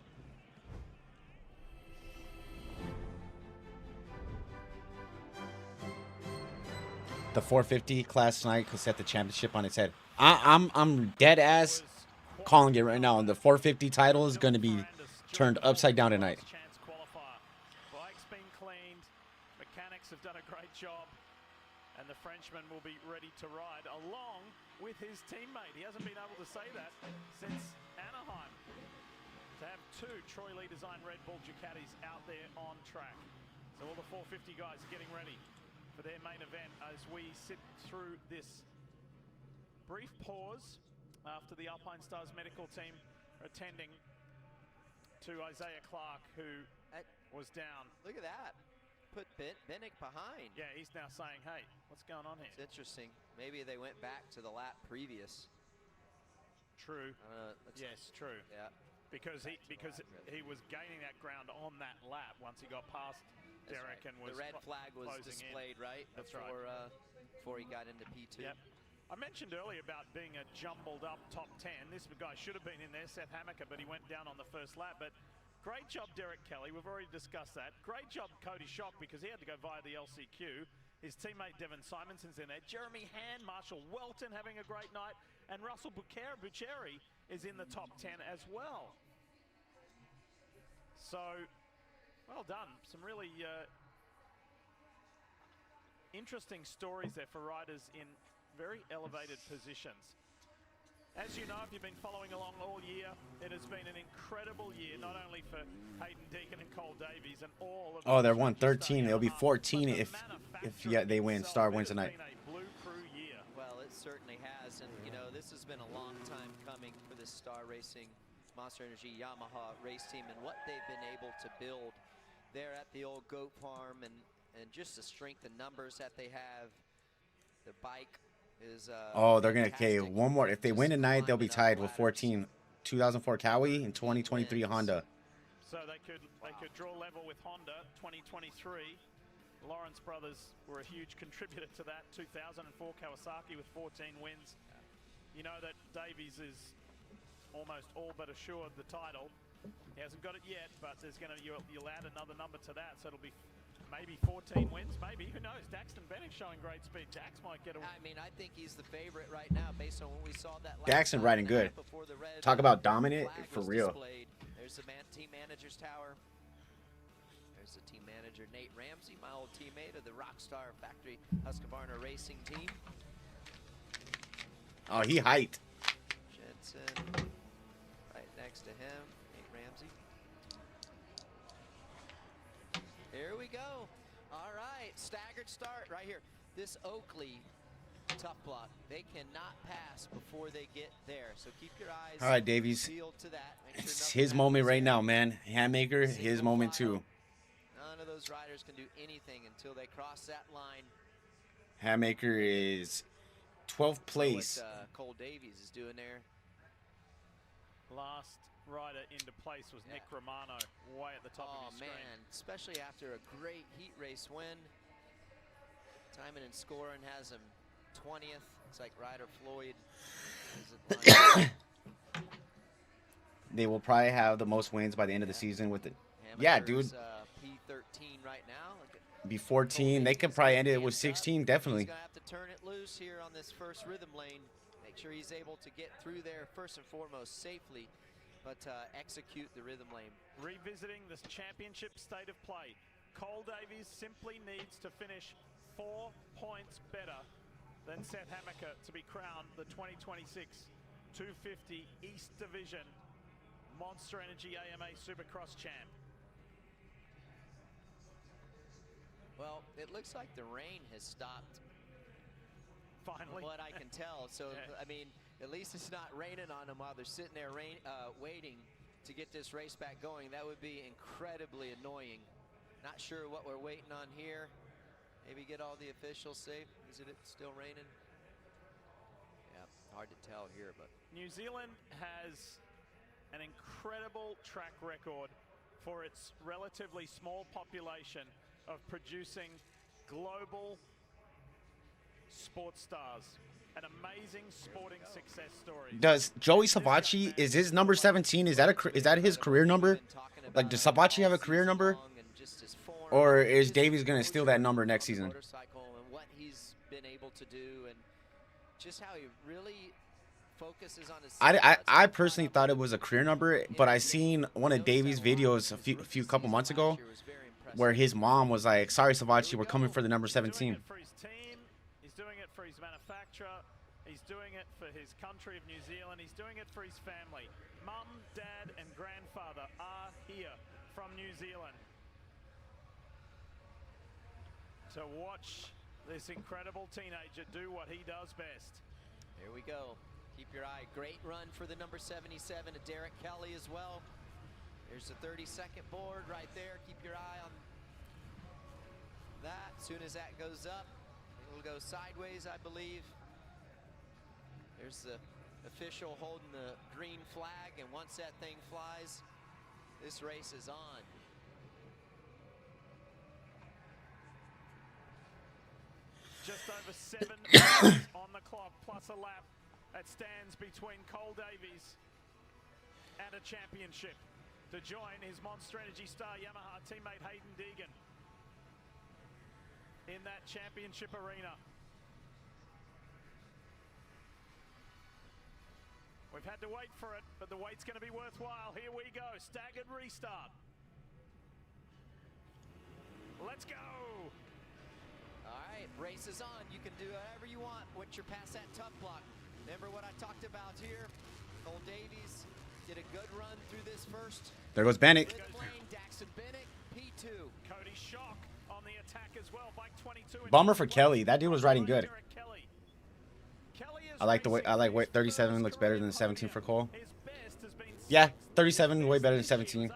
The 450 class tonight could set the championship on its head. I'm dead ass calling it right now. The 450 title is going to be turned upside down tonight. Bike's been cleaned. Mechanics have done a great job. And the Frenchman will be ready to ride along with his teammate. He hasn't been able to say that since Anaheim. To have two Troy Lee designed Red Bull Ducatis out there on track. So all the 450 guys are getting ready for their main event as we sit through this brief pause after the Alpine Stars medical team are attending to Isaiah Clark, who was down. Look at that. Put Bennick behind. Yeah, he's now saying, hey, what's going on here? It's interesting. Maybe they went back to the lap previous. True. Yes, true. Yeah. Because he was gaining that ground on that lap once he got past Derek and was the red flag was displayed right before he got into P2. Yep. I mentioned earlier about being a jumbled up top 10. This guy should have been in there, Seth Hammaker, but he went down on the first lap. But great job, Derek Kelly. We've already discussed that. Great job, Cody Schock, because he had to go via the LCQ. His teammate Devin Simonson's in there. Jeremy Hand, Marshall Welton having a great night. And Russell Bucheri is in the top 10 as well. So, well done. Some really interesting stories there for riders in very elevated positions. As you know, if you've been following along all year, it has been an incredible year, not only for Hayden Deacon and Cole Davies and all of Oh, they're 113. It'll be 14 if they win. Star wins tonight. Well, it certainly has, and you know, this has been a long time coming for this Star Racing Monster Energy Yamaha race team and what they've been able to build there at the old goat farm, and just the strength and numbers that they have. The bike is oh, they're gonna one more. If they win tonight, they'll be tied with 14. 2004 Cowie and 2023 Honda. So they could draw level with Honda 2023. Lawrence brothers were a huge contributor to that. 2004 Kawasaki with 14 wins. You know that Davies is almost all but assured the title. He hasn't got it yet, but there's you'll add another number to that, so it'll be maybe 14 wins, maybe, who knows. Daxton Bennick showing great speed. Dax might get a win. I mean, I think he's the favorite right now based on what we saw that last Daxton riding good. Talk about dominant for real. There's the team manager's tower. There's the team manager Nate Ramsey, my old teammate of the Rockstar Factory Husqvarna Racing team. Oh, he hyped. Jensen right next to him, Nate Ramsey. Here we go. All right, staggered start right here. This Oakley tough block, they cannot pass before they get there. So keep your eyes all right, Davies. peeled to that. It's his moment right now, man. Handmaker, his moment too. None of those riders can do anything until they cross that line. Handmaker is 12th place. What Cole Davies is doing there. Last rider into place was Nick Romano, way at the top of his screen. Oh man, especially after a great heat race win. Timing and scoring has him 20th. It's like Ryder Floyd. They will probably have the most wins by the end of the season with it. Yeah, dude. P13 right now. Be 14. They could probably end it with 16, definitely. He's gonna have to turn it loose here on this first rhythm lane. Make sure he's able to get through there first and foremost safely, but execute the rhythm lane. Revisiting this championship state of play, Cole Davies simply needs to finish 4 points better than Seth Hammaker to be crowned the 2026 250 East Division Monster Energy AMA Supercross champ. Well, it looks like the rain has stopped. Finally. From what I can tell. So, I mean, at least it's not raining on them while they're sitting there waiting to get this race back going. That would be incredibly annoying. Not sure what we're waiting on here. Maybe get all the officials safe. Is it still raining? Yeah, hard to tell here, but. New Zealand has an incredible track record for its relatively small population of producing global sports stars. An amazing sporting success story. Does Joey Savacci, is his number 17? Is that his career number? Like, does Savacci have a career number? Or is Davies going to steal that number next season? And what he's been able to do, and just how he really focuses on his. I personally thought it was a career number, but I seen one of Davies' videos a couple months ago, where his mom was like, "Sorry, Savacci, we're coming for the number 17." for his manufacturer. He's doing it for his country of New Zealand. He's doing it for his family. Mum, dad, and grandfather are here from New Zealand to watch this incredible teenager do what he does best. Here we go. Keep your eye. Great run for the number 77 to Derek Kelly as well. There's the 30-second board right there. Keep your eye on that. As soon as that goes up, it'll go sideways, I believe. There's the official holding the green flag, and once that thing flies, this race is on. Just over 7 minutes on the clock, plus a lap that stands between Cole Davies and a championship to join his Monster Energy Star Yamaha teammate Hayden Deegan in that championship arena. We've had to wait for it, but the wait's going to be worthwhile. Here we go, staggered restart. Let's go. All right, race is on. You can do whatever you want once you're past that tough block. Remember what I talked about here? Cole Davies did a good run through this first. There goes Bannock. Daxton Bennick, P2. Cody Shock on the attack as well, bike 22. Bummer for Kelly. That dude was riding good. I like the way 37 looks better than the 17 for Cole. Yeah, 37 way better than 17.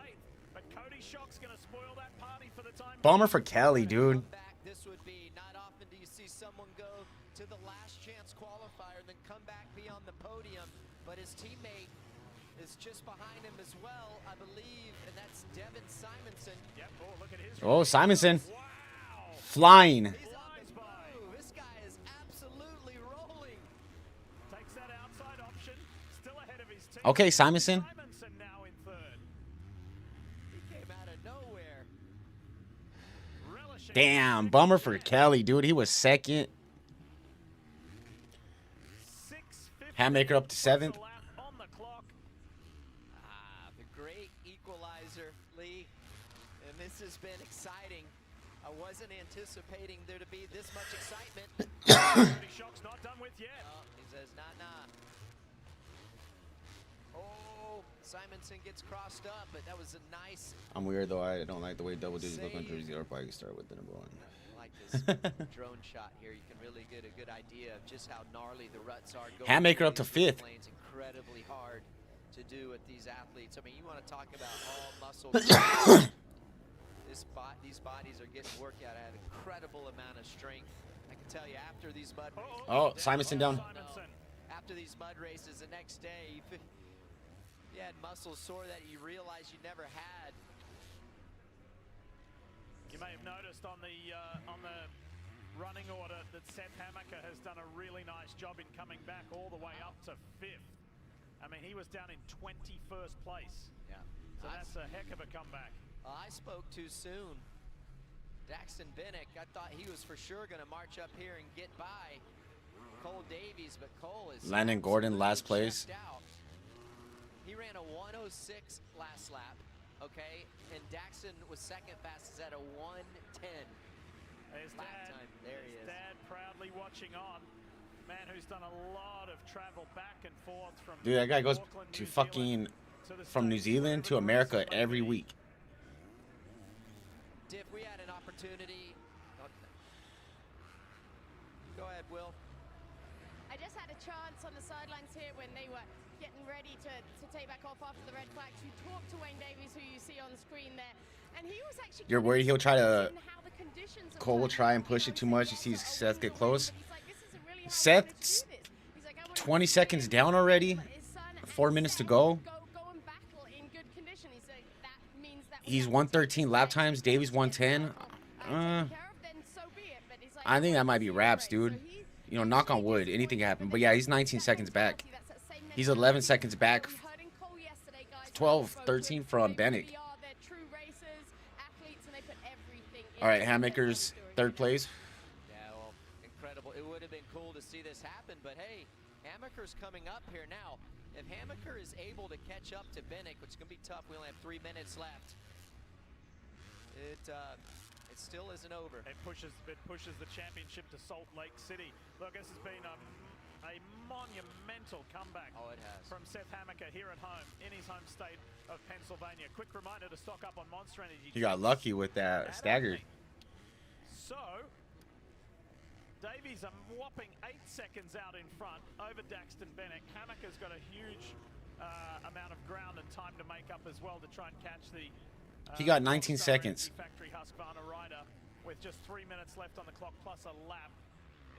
Bummer for Kelly, dude. This would be not often do you see someone go to the last chance qualifier and then come back be on the podium, but his teammate is just behind him as well, I believe, and that's Devin Simonson. Yep. Oh, look at his Oh, Simonson. Wow. Flying. This guy is absolutely rolling. Takes that outside option, still ahead of his team. Okay, Simonson. Simonson now in third. He came out of nowhere. Damn, bummer for Kelly, dude. He was second. Hatmaker up to 7th. The great equalizer, Lee. And this has been exciting. I wasn't anticipating there to be this much excitement. Shock's not done with yet. Oh, he says, nah. Oh, Simonson gets crossed up, but that was a nice. I'm weird though. I don't like the way double digits look on jersey. I'll probably start with the number 1. I like this drone shot here. You can really get a good idea of just how gnarly the ruts are. Hatmaker up to 5th. It's incredibly hard to do with these athletes. I mean, you want to talk about all muscle. These bodies are getting worked out at an incredible amount of strength. I can tell you after these mud races. Oh, Simonson down. After these mud races, the next day, you had muscles sore that you realized you never had. You may have noticed on the running order that Seth Hammaker has done a really nice job in coming back all the way up to 5th. I mean, he was down in 21st place. Yeah. So that's a heck of a comeback. I spoke too soon. Daxton Bennick, I thought he was for sure going to march up here and get by Cole Davies, but Cole is Landon Gordon, last place. out. He ran a 106 last lap, okay? And Daxton was second fastest at a 110. There's lap time. There he is. Dad proudly watching on. Man who's done a lot of travel back and forth from Dude, that guy goes Auckland, to New fucking Zealand, from New Zealand to America every week. If we had an opportunity, go ahead, Will. I just had a chance on the sidelines here when they were getting ready to take back off after the red flag to talk to Wayne Davies, who you see on the screen there. And he was actually You're worried he'll try to Cole will try and playing push it too much. He sees Seth get close. Really Seth's 20 seconds down already. 4 minutes to go. He's 113 lap times. Davies 110. I think that might be wraps, dude. You know, knock on wood. Anything can happen. But yeah, he's 19 seconds back. He's 11 seconds back. 12, 13 from Bannock. All right, Hatmaker's 3rd place. Yeah, well, incredible. It would have been cool to see this happen, but hey, Hammaker's coming up here now. If Hammaker is able to catch up to Bennick, which is going to be tough, we only have 3 minutes left. It still isn't over. It pushes the championship to Salt Lake City. Look, this has been a monumental comeback from Seth Hammaker here at home in his home state of Pennsylvania. Quick reminder to stock up on Monster Energy. He got lucky with that stagger. So, Davies a whopping 8 seconds out in front over Daxton Bennett. Hammaker's got a huge amount of ground and time to make up as well to try and catch the he got 19 seconds. Factory Husqvarna rider with just 3 minutes left on the clock plus a lap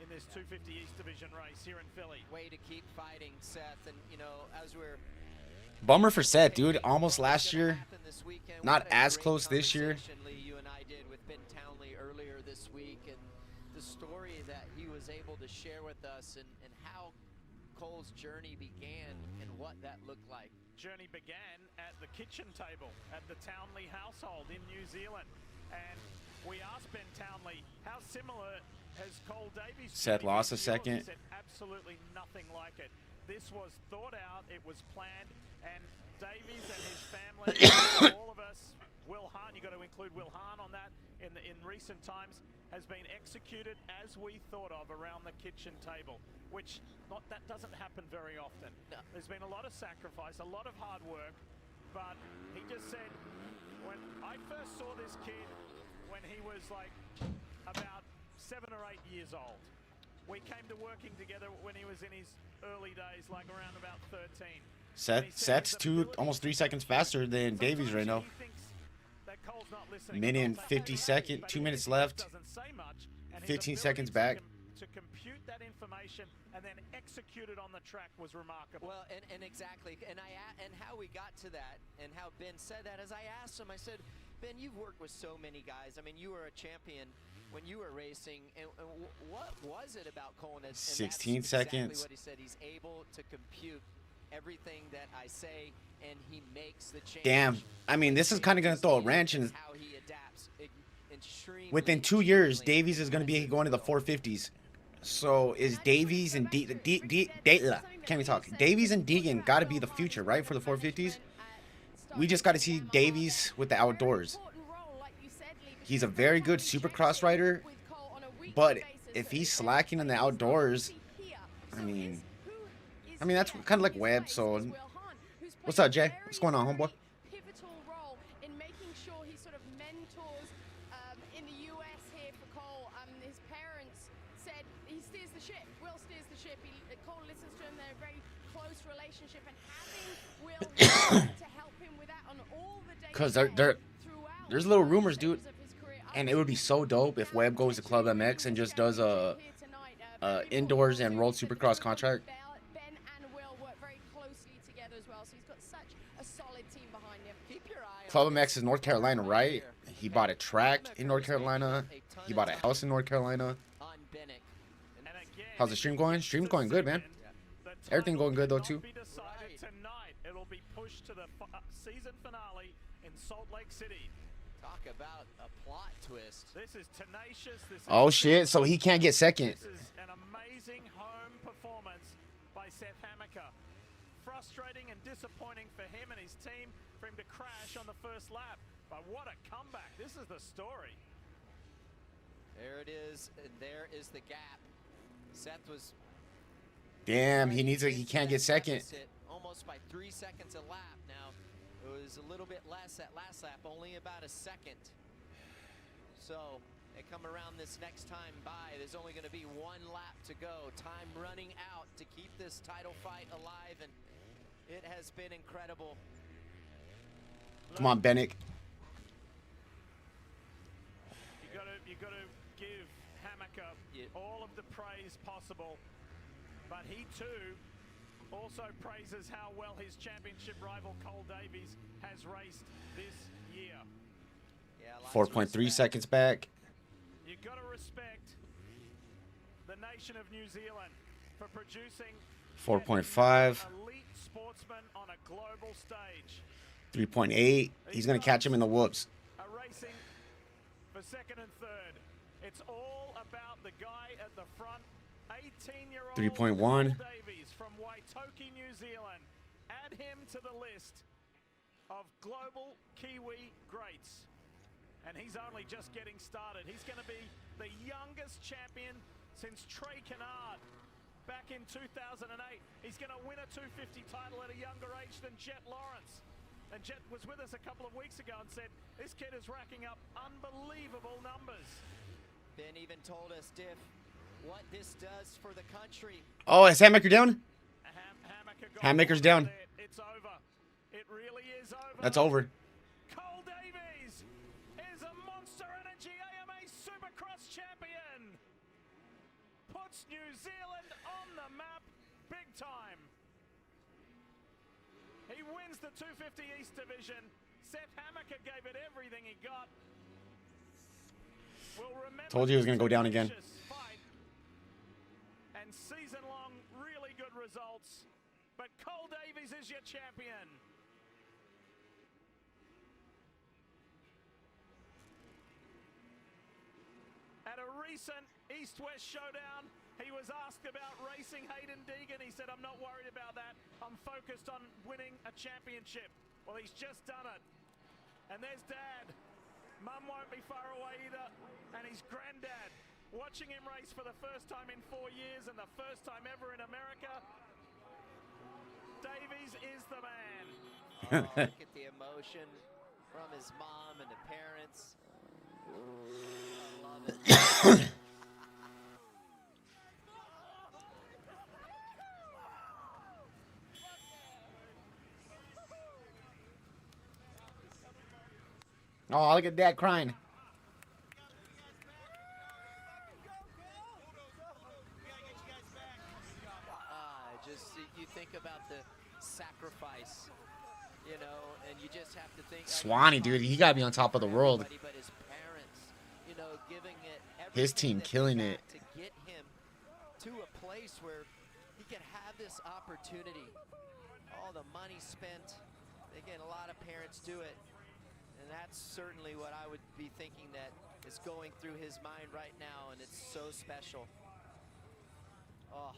in this 250 East Division race here in Philly. Way to keep fighting, Seth, and you know, as we're Bummer for Seth, dude. Almost last year. Not as close this year. You and I did with Ben Townley earlier this week, and the story that he was able to share with us, and how Cole's journey began and what that looked like. Journey began at the kitchen table at the Townley household in New Zealand, and we asked Ben Townley how similar has Cole Davies. Seth lost a second. He said absolutely nothing like it. This was thought out, it was planned, and Davies and his family, all of us, Will Hahn, you got to include Will Hahn on that, in recent times, has been executed as we thought of around the kitchen table, which that doesn't happen very often. No. There's been a lot of sacrifice, a lot of hard work, but he just said, when I first saw this kid when he was like about 7 or 8 years old, we came to working together when he was in his early days, like around about 13. Seth's almost 3 seconds faster than Davies right now. Minute and 50 seconds, 2 minutes left. 15 seconds back. To compute that information and then execute it on the track was remarkable. Well, and exactly, and how we got to that, and how Ben said that, as I asked him, I said, Ben, you've worked with so many guys. I mean, you were a champion when you were racing, and what was it about Cole? And 16 that's seconds. Exactly what he said. He's able to compute everything that I say, and he makes the change. Damn. I mean, this is kind of going to throw a wrench in. How he adapts. Within 2 years, Davies is going to be going to the 450s. So is Davies and can't we talk? Davies and Deegan got to be the future, right, for the 450s? We just got to see Davies with the outdoors. He's a very good supercross rider, but if he's slacking in the outdoors, I mean that's kind of like Webb. So, what's up, Jay? What's going on, homeboy? Pivotal role in making sure he sort of mentors in the U.S. here for Cole. His parents said he steers the ship. Will steers the ship. Cole listens to him. They're a very close relationship, and having Will to help him with that on all the days. Because there's little rumors, dude, and it would be so dope if Webb goes to Club MX and just does a indoors and World Supercross contract. Club MX is North Carolina, right? He bought a track in North Carolina. He bought a house in North Carolina. How's the stream going? Stream's going good, man. Everything going good though too. It'll be pushed to the season finale in Salt Lake City. Talk about a plot twist. This is tenacious. Oh shit! So he can't get second. This is an amazing home performance by Seth Hammaker. Frustrating and disappointing for him and his team for him to crash on the first lap. But what a comeback. This is the story. There it is, and there is the gap. Seth was... Damn, he can't get second. Almost by 3 seconds a lap. Now, it was a little bit less that last lap, only about a second. So, they come around this next time by. There's only going to be 1 lap to go. Time running out to keep this title fight alive, and it has been incredible. Come on, Bennett. You got to give Hammaker all of the praise possible, but he too also praises how well his championship rival Cole Davies has raced this year. Yeah, 4.3 seconds back. You got to respect the nation of New Zealand for producing 4.5. elite sportsmen on a global stage. 3.8. He's gonna catch him in the whoops. Are racing for second and third. It's all about the guy at the front. 18-year-old 3.1. Davies from Waitoki, New Zealand. Add him to the list of global Kiwi greats. and he's only just getting started. He's going to be the youngest champion since Trey Kennard back in 2008. He's going to win a 250 title at a younger age than Jet Lawrence. And Jet was with us a couple of weeks ago and said, this kid is racking up unbelievable numbers. Ben even told us, Diff, what this does for the country. Oh, is Hammaker down? Hammaker's down. It's over. It really is over. That's over. Cole Davies is a Monster Energy AMA Supercross champion. Puts New Zealand on the map big time. He wins the 250 East Division. Seth Hammaker gave it everything he got. We'll remember Told you he was going to go down again. And season-long, really good results. But Cole Davies is your champion. At a recent East-West showdown, he was asked about racing Hayden Deegan. He said, I'm not worried about that. I'm focused on winning a championship. Well, he's just done it. And there's Dad. Mum won't be far away either. And his granddad, watching him race for the first time in 4 years and the first time ever in America. Davies is the man. Oh, look at the emotion from his mom and the parents. I love it. Oh, look at Dad crying. Just you think about the sacrifice, you know, and you just have to think. Swanee, dude, he got to be on top of the world. But his parents, you know, giving it His team killing it. to get him to a place where he could have this opportunity. All the money spent. Again, a lot of parents do it. And that's certainly what I would be thinking that is going through his mind right now, and it's so special. Oh.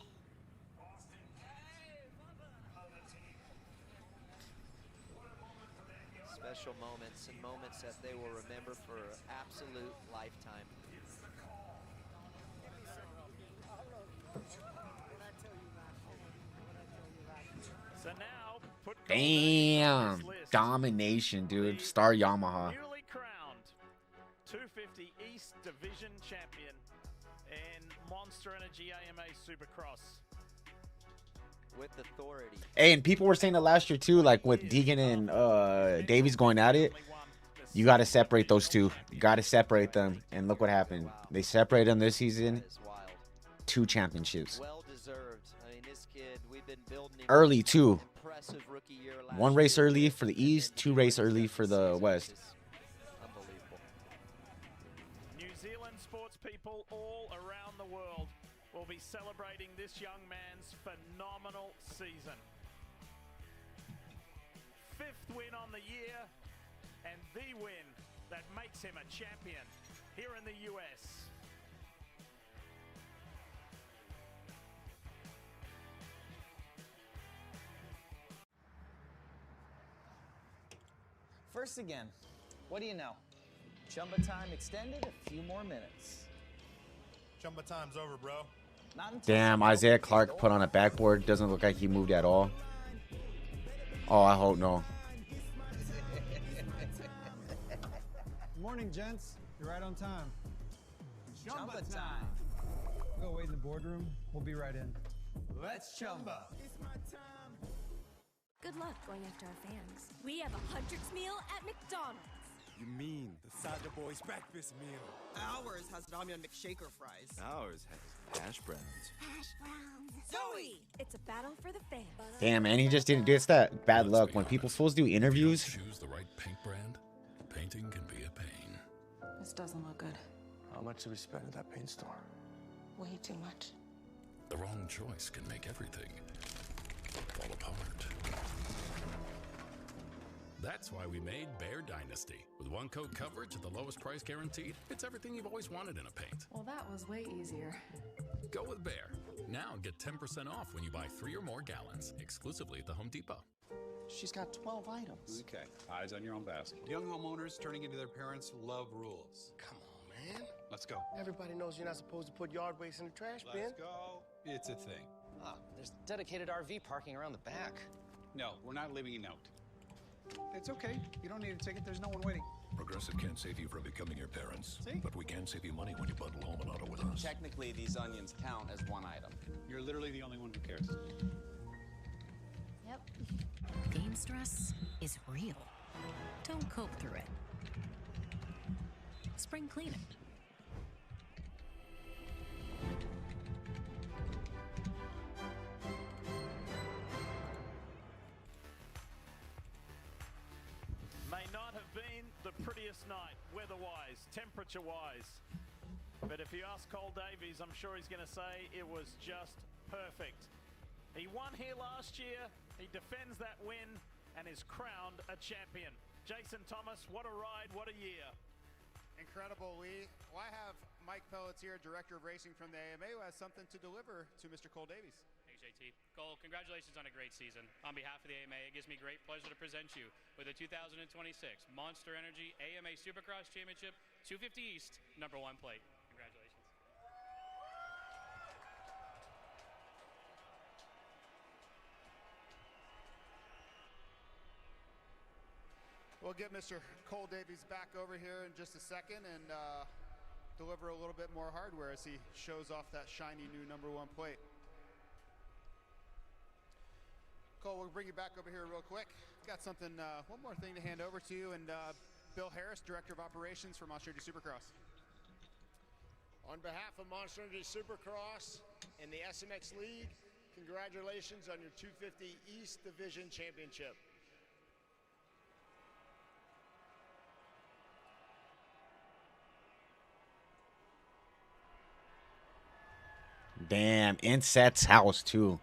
Special moments, and moments that they will remember for an absolute lifetime. So now, put Damn. Domination, dude. Star Yamaha. newly crowned 250 East Division champion in Monster Energy AMA Supercross. With authority. Hey, and people were saying that last year too, like with Deegan and Davies going at it. You got to separate those two. You got to separate them. And look what happened. They separated them this season. 2 championships. Well deserved. I mean, this kid, we've been building him Early too. impressive rookie year last 1 race year. early for the East, 2 race early for the West. Unbelievable. New Zealand sports people all around the world will be celebrating this young man's phenomenal season. 5th win on the year, and the win that makes him a champion here in the US. First again, what do you know? Chumba time extended a few more minutes. Chumba time's over, bro. Not until Damn, Isaiah Clark put on a backboard. Doesn't look like he moved at all. Oh, I hope no. Morning, gents. You're right on time. Chumba time. Go wait in the boardroom. We'll be right in. Let's chumba. Good luck going after our fans. We have a Hunter's meal at McDonald's. You mean the Saga Boys breakfast meal? Ours has ramen McShaker fries. Ours has hash browns. Hash browns. Zoe! It's a battle for the fans. Damn, man, he just didn't do it's that bad luck. When people supposed to do interviews. Choose the right paint brand. Painting can be a pain. This doesn't look good. How much did we spend at that paint store? Way too much. The wrong choice can make everything fall apart. That's why we made Bear Dynasty. With 1 coat coverage at the lowest price guaranteed, it's everything you've always wanted in a paint. Well, that was way easier. Go with Bear. Now get 10% off when you buy 3 or more gallons, exclusively at the Home Depot. She's got 12 items. Okay, eyes on your own basket. Young homeowners turning into their parents love rules. Come on, man. Let's go. Everybody knows you're not supposed to put yard waste in the trash bin. Let's go. It's a thing. Ah, there's dedicated RV parking around the back. No, we're not leaving a note. It's okay. You don't need a ticket. There's no one waiting. Progressive can't save you from becoming your parents. See? But we can save you money when you bundle home and auto with us. Technically, these onions count as one item. You're literally the only one who cares. Yep. Game stress is real. Don't cope through it. Spring cleaning. May not have been the prettiest night, weather-wise, temperature-wise. But if you ask Cole Davies, I'm sure he's going to say it was just perfect. He won here last year, he defends that win, and is crowned a champion. Jason Thomas, what a ride, what a year. Incredible, Lee. Well, I have Mike Pelletier, Director of Racing from the AMA, who has something to deliver to Mr. Cole Davies. Thanks, JT. Cole, congratulations on a great season. On behalf of the AMA, it gives me great pleasure to present you with the 2026 Monster Energy AMA Supercross Championship 250 East #1 plate. Congratulations. We'll get Mr. Cole Davies back over here in just a second and deliver a little bit more hardware as he shows off that shiny new #1 plate. Cole, we'll bring you back over here real quick. Got something, one more thing to hand over to you, and Bill Harris, Director of Operations for Monster Energy Supercross. On behalf of Monster Energy Supercross and the SMX League, congratulations on your 250 East Division Championship. Damn, in Seth's house too.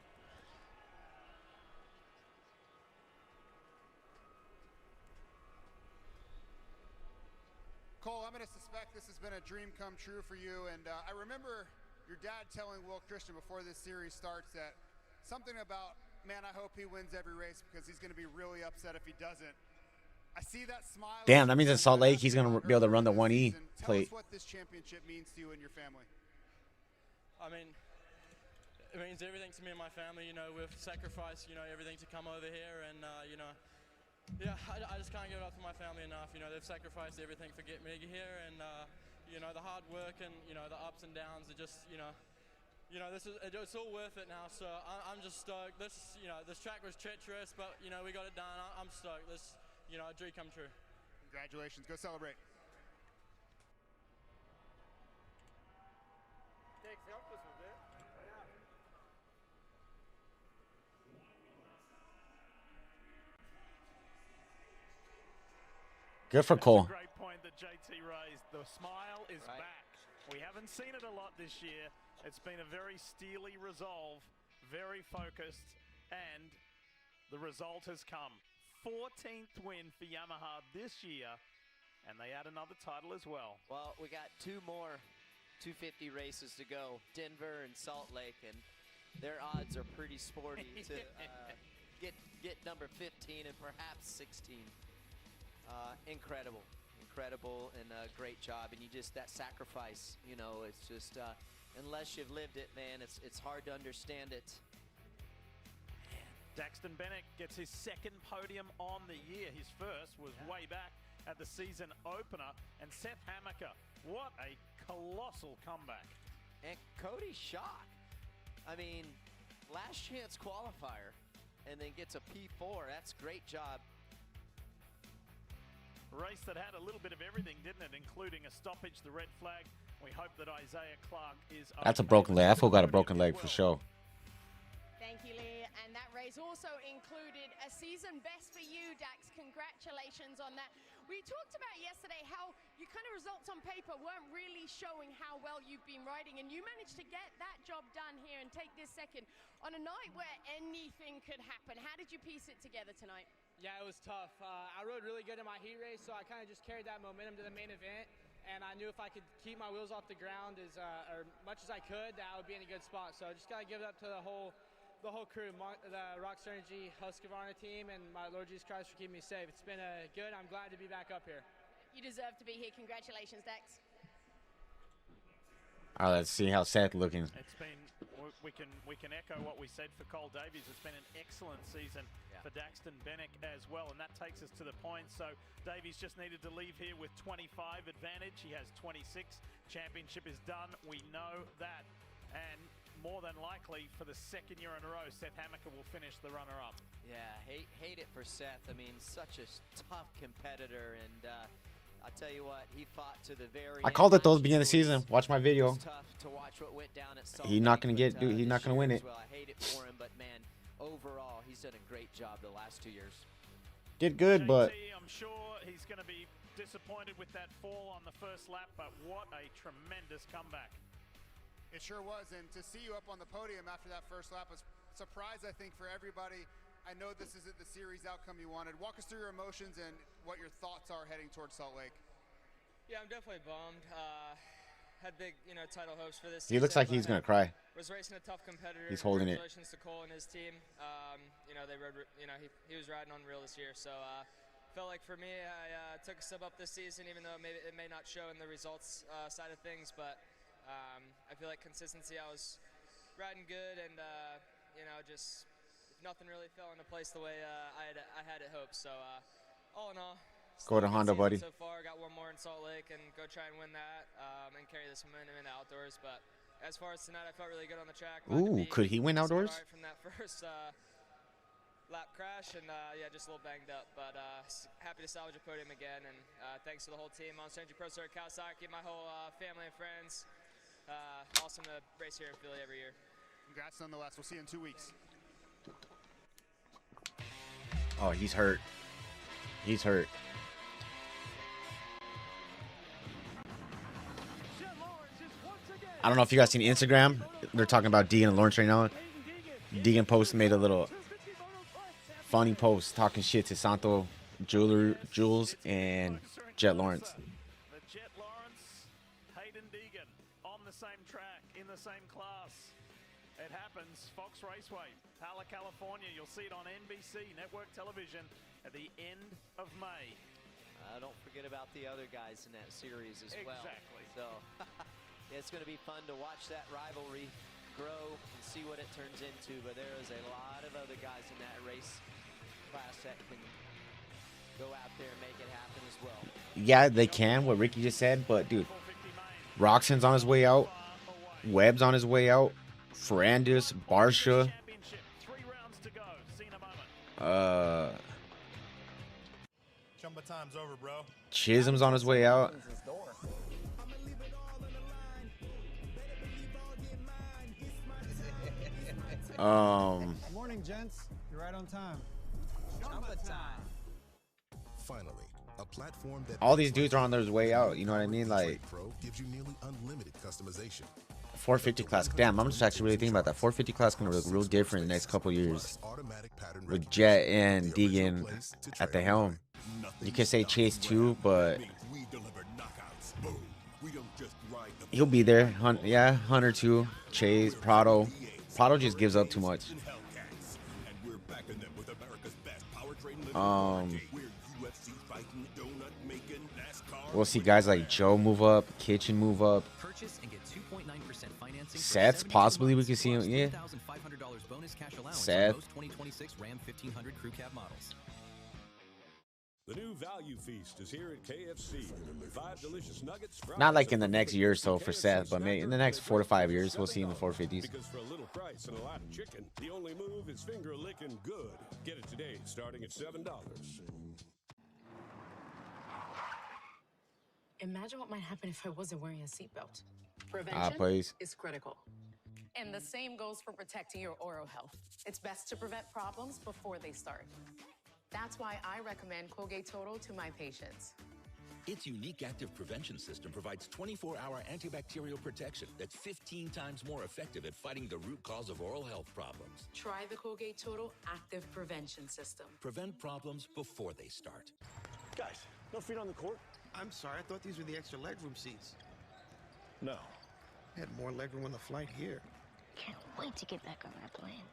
Cole, I'm going to suspect this has been a dream come true for you, and I remember your dad telling Will Christian before this series starts that something about, man, I hope he wins every race because he's going to be really upset if he doesn't. I see that smile. Damn, that means in Salt Lake he's gonna be able to run the 1E plate. Tell us what this championship means to you and your family. I mean, it means everything to me and my family. You know, we've sacrificed, you know, everything to come over here, and you know, yeah, I just can't give it up to my family enough. You know, they've sacrificed everything for getting me here, and you know, the hard work and, you know, the ups and downs are just, you know, it's all worth it now. So I'm just stoked. You know, this track was treacherous, but you know, we got it done. I'm stoked. This, you know, a dream come true. Congratulations. Go celebrate. Thanks, help us a bit. Good for Cole. That's a great point that JT raised. The smile is back. We haven't seen it a lot this year. It's been a very steely resolve, very focused, and the result has come. 14th win for Yamaha this year, and they add another title as well. Well, we got 2 more 250 races to go, Denver and Salt Lake, and their odds are pretty sporty to get number 15 and perhaps 16. Incredible, and a great job. And you just, that sacrifice, you know, it's just, unless you've lived it, man, it's hard to understand it. Daxton Bennett gets his 2nd podium on the year. His first was way back at the season opener. And Seth Hammaker, what a colossal comeback. And Cody Schock, I mean, last chance qualifier, and then gets a P4. That's a great job. Race that had a little bit of everything, didn't it? Including a stoppage, the red flag. We hope that Isaiah Clark is okay. That's a broken leg. I feel got a broken leg for sure. Thank you, Lee. And that race also included a season best for you, Dax. Congratulations on that. We talked about yesterday how your kind of results on paper weren't really showing how well you've been riding, and you managed to get that job done here and take this 2nd on a night where anything could happen. How did you piece it together tonight? Yeah, it was tough. I rode really good in my heat race, so I kind of just carried that momentum to the main event. And I knew if I could keep my wheels off the ground as much as I could, that I would be in a good spot. So I just got to give it up to the whole the whole crew, the Rockstar Energy Husqvarna team, and my Lord Jesus Christ for keeping me safe. It's been good. I'm glad to be back up here. You deserve to be here. Congratulations, Dex. All right, let's see how Seth looking. It's been, we can echo what we said for Cole Davies. It's been an excellent season for Daxton Bennick as well, and that takes us to the point. So Davies just needed to leave here with 25 advantage. He has 26. Championship is done. We know that, and more than likely, for the second year in a row, Seth Hammaker will finish the runner-up. Yeah, hate it for Seth. I mean, such a tough competitor, and I'll tell you what, he fought to the very I called it though at the beginning of the season. Watch my video. Tough to watch what went down at He's not gonna get, dude. He's not gonna win it. Well, I hate it for him, but man, overall, he's done a great job the last 2 years. Did good, but I'm sure he's going to be disappointed with that fall on the first lap, but what a tremendous comeback. It sure was, and to see you up on the podium after that first lap was a surprise, I think, for everybody. I know this isn't the series outcome you wanted. Walk us through your emotions and what your thoughts are heading towards Salt Lake. Yeah, I'm definitely bummed. Had big, title hopes for this he looks like he's gonna cry. Was racing a tough competitor. He's holding it. Congratulations to Cole and his team. They rode, he was riding unreal this year. So felt like for me, I took a step up this season, even though it may not show in the results side of things, but. I feel like consistency, I was riding good, and just nothing really fell into place the way I had it hoped. So all in all, go to Honda, buddy. So far, got one more in Salt Lake, and go try and win that, and carry this momentum in the outdoors. But as far as tonight, I felt really good on the track. Ooh, could he win outdoors? Right from that first lap crash, and just a little banged up, but happy to salvage a podium again, and thanks to the whole team, Monster Energy Pro Circuit, Kawasaki, my whole family and friends. Awesome to race here in Philly every year. Congrats nonetheless. We'll see you in 2 weeks. Oh, he's hurt. He's hurt. I don't know if you guys seen Instagram. They're talking about Deegan and Lawrence right now. Deegan made a little funny post talking shit to Santo Jules and Jet Lawrence. Same track in the same class. It happens. Fox Raceway, Pala, California. You'll see it on NBC network television at the end of May. Don't forget about the other guys in that series as well. Exactly. So it's going to be fun to watch that rivalry grow and see what it turns into. But there is a lot of other guys in that race class that can go out there and make it happen as well. Yeah, they can, what Ricky just said, but dude, Roxon's on his way out. Webb's on his way out. Ferrandis, Barsha. Chumba time's over, bro. Chisholm's on his way out. Morning, gents. You're right on time. Chumba time. Finally, a platform that all these dudes are on their way out. You know what I mean? Like Pro gives you nearly unlimited customization. 450 class. Damn, I'm just actually really thinking about that. 450 class gonna look real different in the next couple years. With Jet and Deegan at the helm. You can say Chase too, but he'll be there. Yeah, Hunter too. Chase, Prado. Prado just gives up too much. We'll see guys like Joe move up, Kitchen move up. Seth's possibly we can see him. Yeah. Seth. The new value feast is here at KFC. 5 delicious nuggets. Not like in the next year or so for Seth, but maybe in the next 4 to 5 years we'll see him in the 450s. Because for a little price and a lot of chicken, the only move is finger licking good. Get it today, starting at $7. Imagine what might happen if I wasn't wearing a seatbelt. Prevention please. is critical. And the same goes for protecting your oral health. It's best to prevent problems before they start. That's why I recommend Colgate Total to my patients. Its unique active prevention system provides 24-hour antibacterial protection that's 15 times more effective at fighting the root cause of oral health problems. Try the Colgate Total Active Prevention System. Prevent problems before they start. Guys, no feet on the court? I'm sorry, I thought these were the extra legroom seats. No. I had more legroom on the flight here. Can't wait to get back on that plane.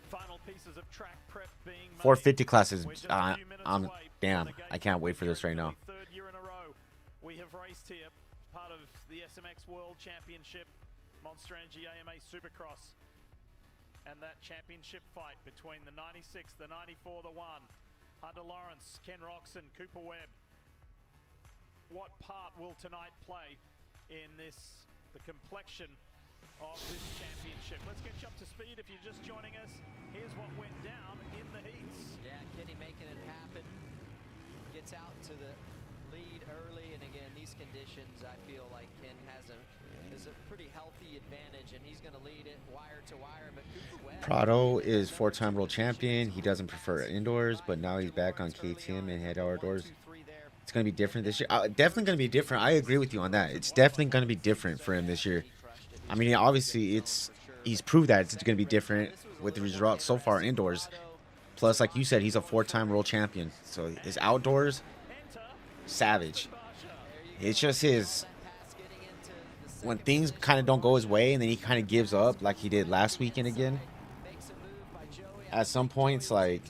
Final pieces of track prep being made. 450 classes. We're just a few minutes away Damn. from the I can't wait for this right now. Third year in a row we have raced here, part of the SMX World Championship, Monster Energy AMA Supercross, and that championship fight between the 96, the 94, the 1, Hunter Lawrence, Ken Roxon, Cooper Webb. What part will tonight play in this, the complexion of this championship? Let's get you up to speed if you're just joining us. Here's what went down in the heats. Yeah, Kenny making it happen. Gets out to the lead early, and again, these conditions, I feel like Ken has a pretty healthy advantage, and he's going to lead it wire to wire. But Cooper Webb, Prado is 4-time world champion. He doesn't prefer indoors, but now he's back on KTM and head outdoors. It's going to be different this year. Definitely going to be different. I agree with you on that. It's definitely going to be different for him this year. I mean, obviously, he's proved that it's going to be different with the results so far indoors. Plus, like you said, he's a 4-time world champion. So his outdoors, savage. It's just when things kind of don't go his way and then he kind of gives up like he did last weekend again. At some points, like,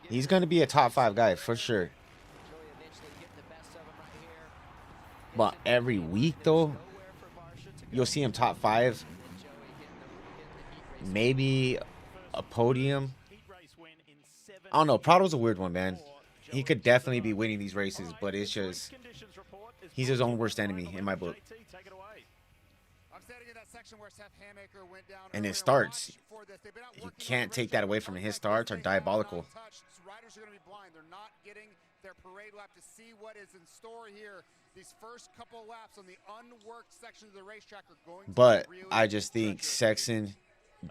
he's going to be a top 5 guy for sure. But every week, though, you'll see him top 5. Maybe a podium. I don't know. Prado's a weird one, man. He could definitely be winning these races, but it's just he's his own worst enemy in my book. And his starts, you can't take that away from him. His starts are diabolical. Riders are going to be blind. They're not getting their parade lap to see what is in store here. These first couple laps on the unworked sections of the racetrack are going to But be really I just think Sexton,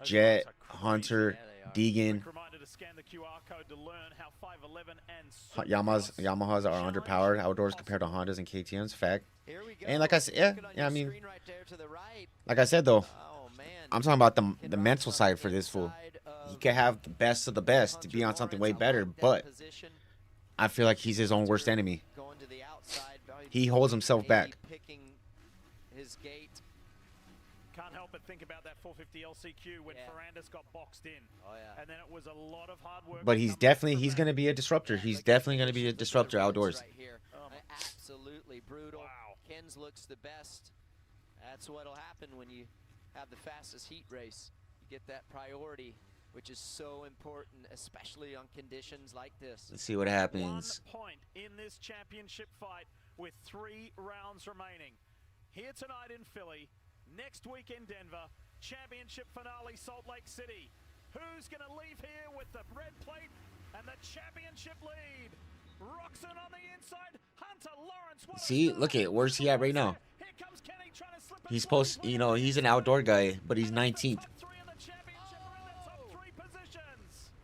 Jet, Hunter, Deegan, Yamahas are underpowered outdoors compared to Hondas and KTM's. Fact. And like I said, yeah, I mean, like I said though, I'm talking about the mental side for this fool. He could have the best of the best to be on something way better, but I feel like he's his own worst enemy. He holds himself back. Can't help but think about that 450 LCQ when Ferrandis got boxed in. Oh, yeah. And then it was a lot of hard work. But he's going to be a disruptor. He's definitely going to be a disruptor outdoors. Right here. Absolutely brutal. Wow. Ken's looks the best. That's what'll happen when you have the fastest heat race. You get that priority, which is so important, especially on conditions like this. Let's see what happens. 1 point in this championship fight with 3 rounds remaining. Here tonight in Philly, next week in Denver, championship finale Salt Lake City. Who's going to leave here with the red plate and the championship lead? Roxon on the inside, Hunter Lawrence. See, look at where's he at right now? He's supposed, you know, he's an outdoor guy, but he's 19th.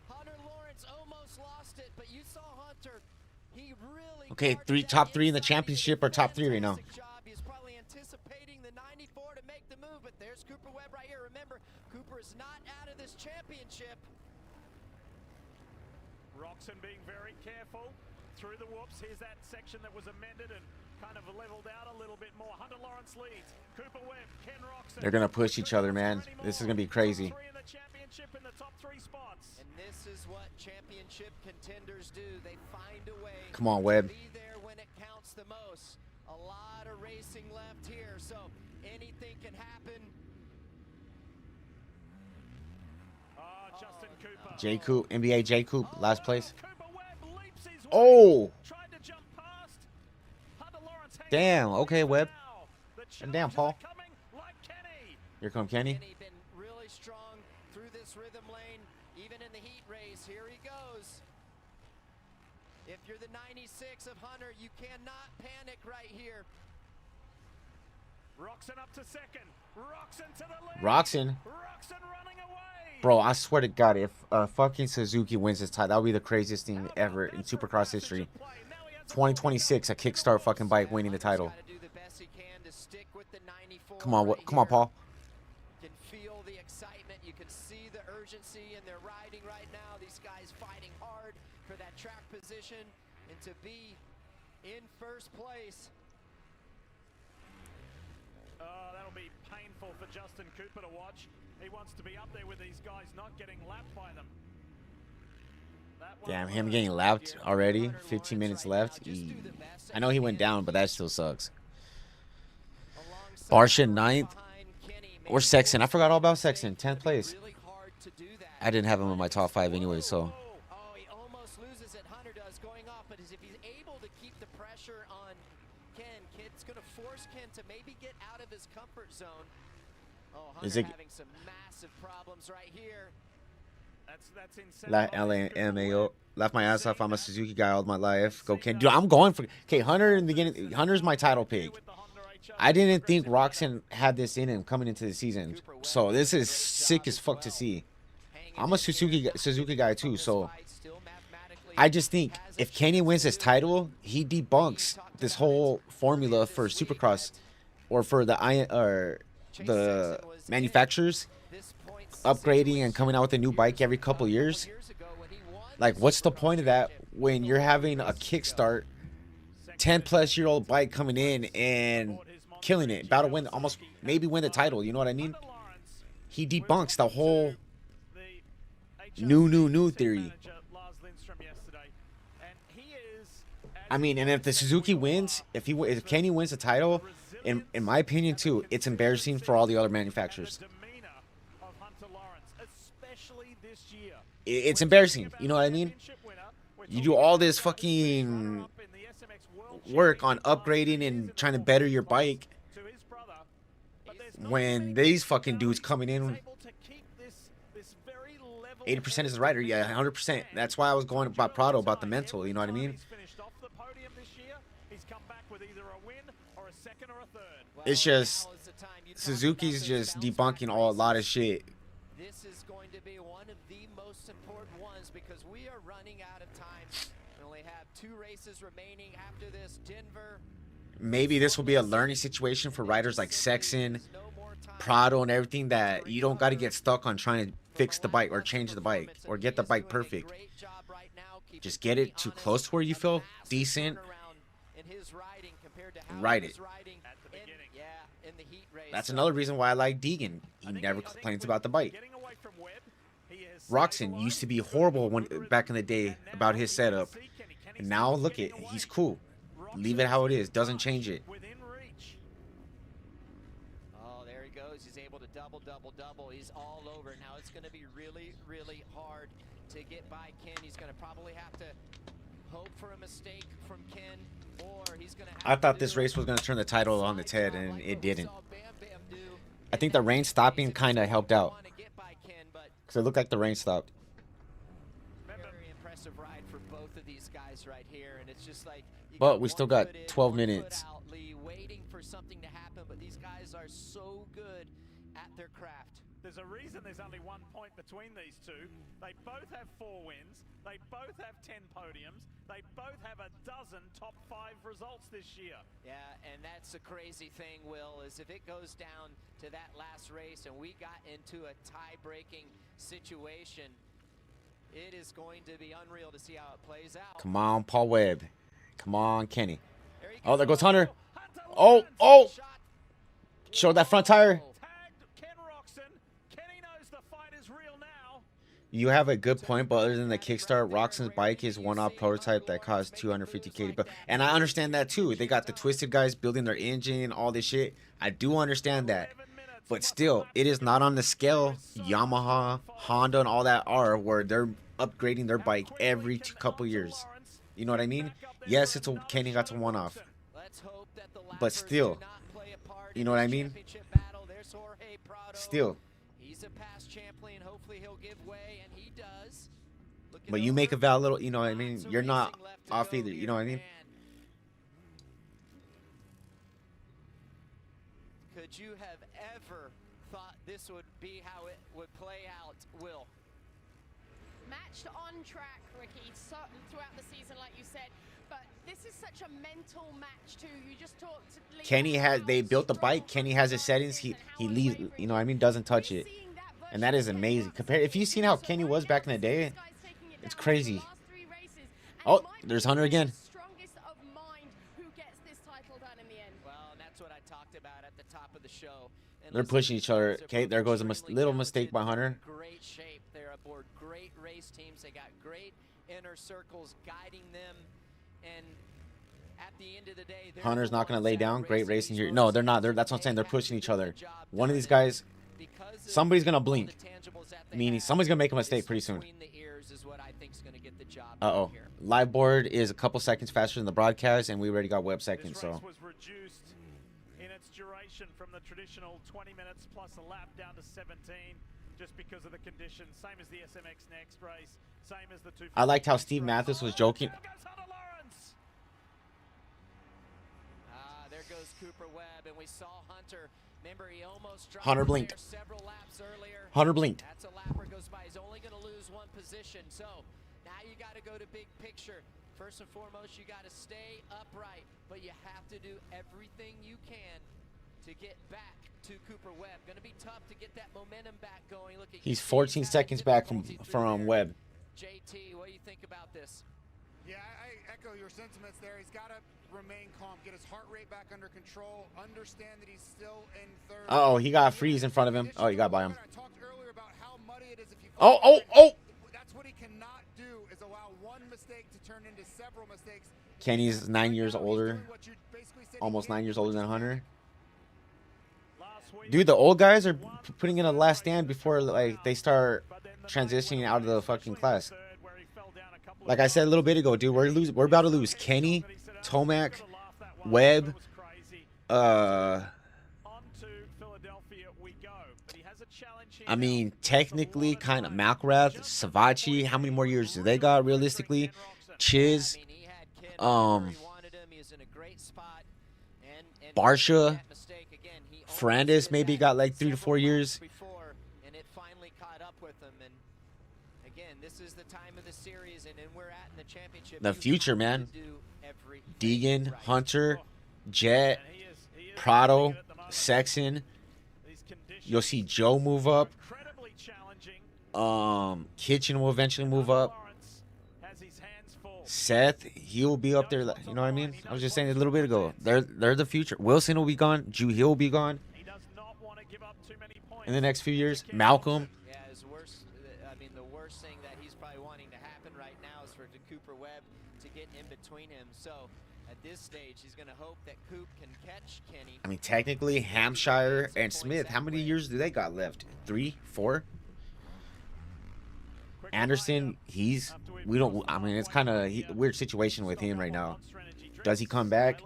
Hunter Lawrence almost lost it, but you saw Hunter. He really top three in the championship or top 3 right now. He's probably anticipating the 94 to make the move, but there's Cooper Webb right here. Remember, Cooper is not out of this championship. Roxon being very careful through the whoops. Here's that section that was amended and kind of leveled out a little bit more. Hunter Lawrence leads. Cooper Webb, Ken Roxon. They're going to push each other, man. This is going to be crazy. In the championship in the top 3 spots. And this is what championship contenders do. They find a way Come on, Webb. to be there when it counts the most. A lot of racing left here, so anything can happen. Justin Cooper. J. Coop, NBA J. Coop, last place. Oh! Damn, okay, Webb. And damn, Paul. Here come Kenny. Kenny been really strong through this rhythm lane, even in the heat race. Here he goes. If you're the 96 of Hunter, you cannot panic right here. Roxon up to second. Roxon to the lead. Roxon. Roxon running away. Bro, I swear to God, if fucking Suzuki wins this title, that would be the craziest thing ever in Supercross history. 2026, a kickstart fucking bike winning the title. Come on, Paul. You can feel the excitement. You can see the urgency in their riding right now. These guys fighting hard for that track position and to be in first place. That'll be painful for Justin Cooper to watch. He wants to be up there with these guys, not getting lapped by them. Damn, him getting lapped already. 15 minutes left. I know he went down, but that still sucks. Barsha 9th. Or Sexton. I forgot all about Sexton. 10th place. I didn't have him in my top 5 anyway, so. Oh, he almost loses it. Hunter does going off, but if he's able to keep the pressure on Ken, it's going to force Ken to maybe get out of his comfort zone. Oh, Hunter having some massive problems right here. That's insane. LMAO. Left my ass off. I'm a Suzuki guy all my life. Go Ken. Dude, I'm going for. Okay, Hunter in the beginning. Hunter's my title pick. I didn't think Roxon had this in him coming into the season. So this is sick as fuck to see. I'm a Suzuki guy too. So I just think if Kenny wins this title, he debunks this whole formula for Supercross or for the manufacturers upgrading and coming out with a new bike every couple years. Like, what's the point of that when you're having a kickstart 10-plus-year-old bike coming in and killing it, about to win, almost maybe win the title? You know what I mean? He debunks the whole new theory. I mean, and if the Suzuki wins, if Kenny wins the title, in my opinion too, it's embarrassing for all the other manufacturers. It's embarrassing. You know what I mean? You do all this fucking work on upgrading and trying to better your bike when these fucking dudes coming in 80% is the rider. Yeah, 100%. That's why I was going about Prado about the mental. You know what I mean? It's just Suzuki's just debunking a lot of shit. This is going to be one of the most important ones because we are running out of time. We only have 2 races remaining after this. Denver. Maybe this will be a learning situation for riders like Sexton, Prado, and everything, that you don't got to get stuck on trying to fix the bike or change the bike or get the bike perfect. Just get it too close to where you feel decent. Ride it. That's another reason why I like Deegan. He never complains about the bike. Roxon used to be horrible back in the day about his setup. And now look at, he's cool. Leave it how it is. Doesn't change it. Oh, there he goes. He's able to double. He's all over. Now it's going to be really, really hard to get by Ken. He's going to probably have to hope for a mistake from Ken, or he's going to have I thought this race was going to turn the title on its head, and it didn't. I think the rain stopping kind of helped out. Because it looked like the rain stopped. Very impressive ride for both of these guys right here, and it's just like, but we still got 12 minutes. Waiting for something to happen, but these guys are so good at their craft. There's a reason there's only 1 point between these two. They both have 4 wins. They both have 10 podiums. They both have a dozen top 5 results this year. Yeah, and that's the crazy thing, Will, is if it goes down to that last race and we got into a tie-breaking situation, it is going to be unreal to see how it plays out. Come on, Paul Webb. Come on, Kenny. Oh, there goes Hunter. Oh! Show that front tire. You have a good point, but other than the kickstart, Roxon's bike is one-off prototype that costs $250K. But and I understand that too. They got the Twisted guys building their engine, all this shit. I do understand that. But still, it is not on the scale Yamaha, Honda, and all that are, where they're upgrading their bike every couple years. You know what I mean? Yes, it's a Kenny got to one-off. But still, you know what I mean? Still. He's a past champion. Hopefully he'll give way, and he does. But you make a valid little, you know what I mean? You're not off either, you know what I mean? Could you have ever thought this would be how it would play out, Will? Matched on track, Ricky, so, throughout the season, like you said. But this is such a mental match too. You just talked. Kenny has, they built the bike. Kenny has his settings. He leaves, you know what I mean? Doesn't touch it. And that is amazing. Compare if you've seen how Kenny was back in the day, it's crazy. Oh, there's Hunter again. Strongest of mind who gets this title done in the end. Well, and that's what I talked about at the top of the show. And They're pushing each other. Okay, there goes a little mistake by Hunter. Great shape. They're aboard great race teams. They got great inner circles guiding them. And at the end of the day, Hunter's not going to lay down. Great racing here. No, they're not. That's what I'm saying. They're pushing each other. One of these guys, somebody's going to blink. Meaning somebody's going to make a mistake pretty soon. Uh-oh. Live board is a couple seconds faster than the broadcast, and we already got web seconds, so. Was reduced in its duration from the traditional 20 minutes plus a lap down to 17 just because of the conditions. Same as the SMX Next race. Same as the 250. I liked how Steve Mathis was joking. There goes Cooper Webb, and we saw Hunter. Remember, he almost dropped Hunter blinked. Several laps earlier. Hunter blinked. That's a lapper goes by. He's only going to lose one position. So now you got to go to big picture. First and foremost, you got to stay upright, but you have to do everything you can to get back to Cooper Webb. Going to be tough to get that momentum back going. Look at He's 14 seconds back from Webb. JT, what do you think about this? Yeah, I echo your sentiments there. He's got to remain calm, get his heart rate back under control, understand that he's still in third. Uh-oh, he got a freeze in front of him. Oh, he got by him. I talked earlier about how muddy it is if you Oh. That's what he cannot do, is allow one mistake to turn into several mistakes. Kenny's 9 years older. Almost 9 years older than Hunter. Dude, the old guys are putting in a last stand before like they start transitioning out of the fucking class. Like I said a little bit ago, dude, we're about to lose Kenny, Tomac, Webb, I mean, technically, kind of Malcrath, Savachi. How many more years do they got realistically? Chiz, Barsha, Ferrandis maybe got like 3 to 4 years. And it finally caught up with them. And again, this is the time of the series, and we're at in the championship. The future, man. Deegan, Hunter, Jet, Prado, Sexton. You'll see Joe move up. Kitchen will eventually move up. Seth, he'll be up there. You know what I mean? I was just saying a little bit ago. They're the future. Wilson will be gone. Jew Hill will be gone in the next few years. Malcolm. Yeah, his worst. I mean, the worst thing that he's probably wanting to happen right now is for Cooper Webb to get in between him. So at this stage, he's going to hope that Coop can catch Kenny. I mean, technically, Hampshire and Smith. How many years do they got left? 3, 4. Anderson, we don't. I mean, it's kind of a weird situation with him right now. Does he come back?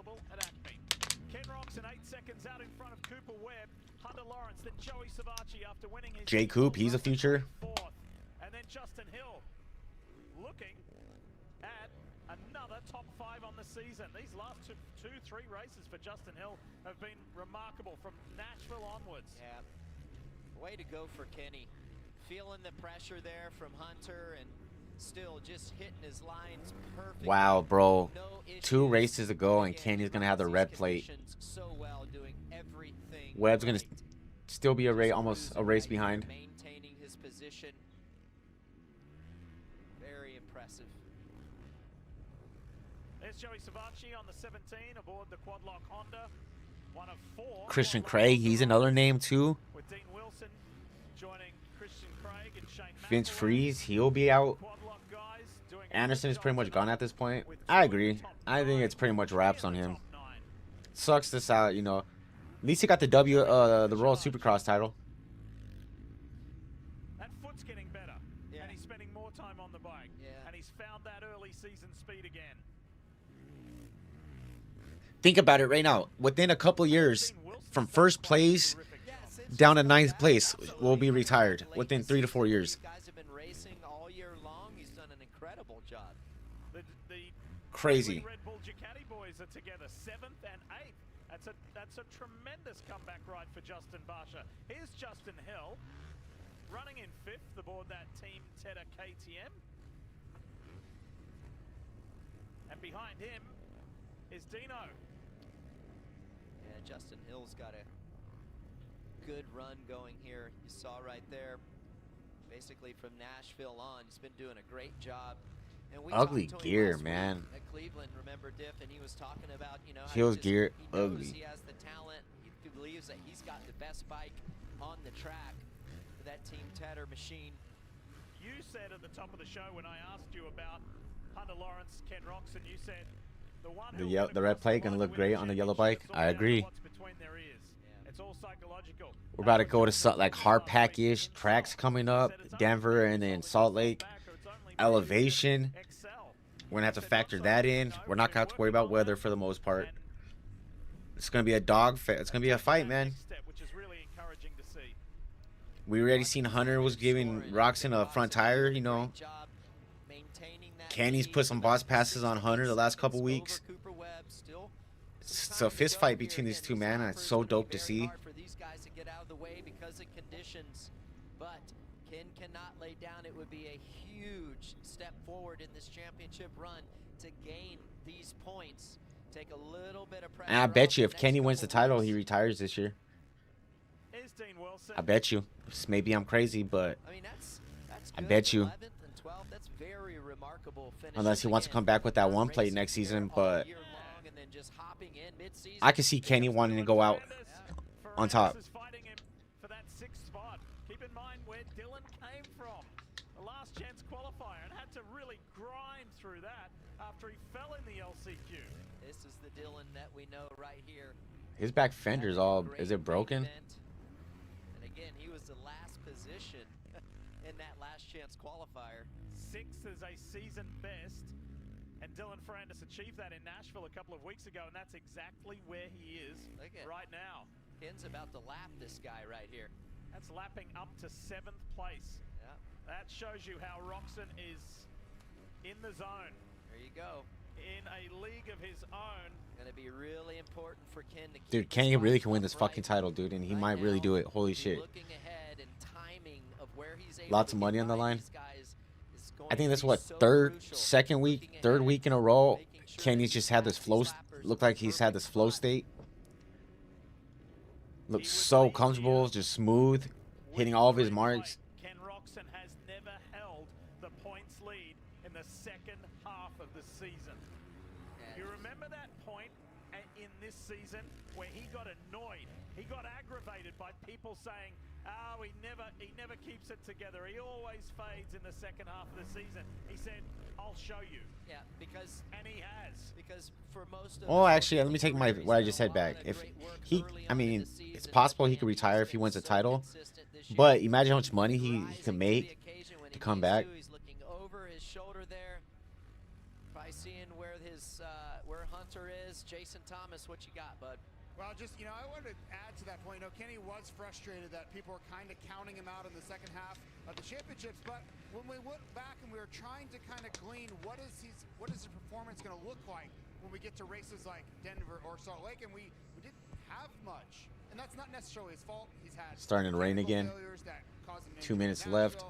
Jay Coop, he's a future. And then Justin Hill looking at another top 5 on the season. These last 2, 3 races for Justin Hill have been remarkable from Nashville onwards. Yeah, way to go for Kenny. Feeling the pressure there from Hunter and still just hitting his lines perfect. Wow, bro. 2 races to go and Kenny's going to have the red plate. So well, doing everything. Webb's going to still be almost a race behind. Maintaining his position. Very impressive. There's Joey Savachi on the 17 aboard the Quadlock Honda. One of 4. Christian Craig, he's another name too. With Dean Wilson joining Christian Craig and Shane Vince Freeze, he'll be out. Anderson is pretty much gone at this point. I agree. I think it's pretty much wraps on him. Sucks this out, you know. At least he got the the Royal Supercross title. That foot's getting better, and he's spending more time on the bike, and he's found that early season speed again. Think about it right now. Within a couple years, from first place down to 9th place, will be retired within 3 to 4 years. Guys have been racing all year long. He's done an incredible job. The Crazy. Red Bull Ducati boys are together 7th and 8th. That's a tremendous comeback ride for Justin Barsha. Here's Justin Hill running in 5th aboard that Team Tedder KTM. And behind him is Dino. Yeah, Justin Hill's got a good run going here. You saw right there. basically from Nashville on. He's been doing a great job. And we Ugly talked to him gear, last man. week at Cleveland, remember, Diff, and he was talking about, you know, how Heels he gear, knows ugly. he has the talent. He believes that he's got the best bike on the track for that Team Tedder machine. You said at the top of the show when I asked you about Hunter Lawrence, Ken Roxon, you said the one The red plate gonna look great on the yellow bike. I agree. It's all psychological. We're about to go to like hard pack-ish tracks coming up, Denver and then Salt Lake. Elevation. We're gonna have to factor that in. We're not gonna have to worry about weather for the most part. It's gonna be a it's gonna be a fight, man. We already seen Hunter was giving Roxon a front tire, you know. Kenny's put some boss passes on Hunter the last couple weeks. It's a fist fight between these two, man. It's so dope to see. For these guys to get out of the way because of conditions, but Ken cannot lay down. It would be a huge step forward in this championship run to gain these points. Take a little bit of pressure. And I bet you if Kenny wins the title, he retires this year. I bet you. Maybe I'm crazy, but I mean, that's I bet you. 11th and 12th, that's very remarkable finishes. Unless he wants to come back with that one plate next season, but And then just hopping in mid-season. I could see Kenny wanting to go out on top. Fighting him for that 6th spot. Keep in mind where Dylan came from. The last chance qualifier and had to really grind through that after he fell in the LCQ. This is the Dylan that we know right here. His back fender's all, is it broken? And again, he was the last position in that last chance qualifier. 6th is a season best. And Dylan Ferrandis achieved that in Nashville a couple of weeks ago, and that's exactly where he is right now. Ken's about to lap this guy right here. That's lapping up to 7th place. Yeah. That shows you how Roxon is in the zone. There you go. In a league of his own. Gonna be really important for Ken to keep Dude, Kenny really can win this fucking title, dude, and he might really do it. Holy shit. looking ahead and timing of where he's able Lots to of money get on the by line. these guys is going I think to that's be what, so third crucial. week in a row. Kenny's just had this flow, looked like he's had this flow state. Looks so comfortable, just smooth, hitting all of his marks. Ken Roxon has never held the points lead in the second half of the season. You remember that point in this season where he got annoyed, he got aggravated by people saying, oh, he never keeps it together. He always fades in the second half of the season. He said, I'll show you. Yeah, because and he has. Because for most of Oh, actually, let me take what I just said back. If he, I mean, it's possible he could retire if he wins a title, but imagine how much money he could make to come back. He's looking over his shoulder there, probably seeing where Hunter is. Jason Thomas, what you got, bud? Well, just, you know, I wanted to add to that point. You know, Kenny was frustrated that people were kind of counting him out in the second half of the championships, but when we went back and we were trying to kind of glean what is his performance going to look like when we get to races like Denver or Salt Lake, and we didn't have much. And that's not necessarily his fault. He's had Starting to rain again. 2 minutes left.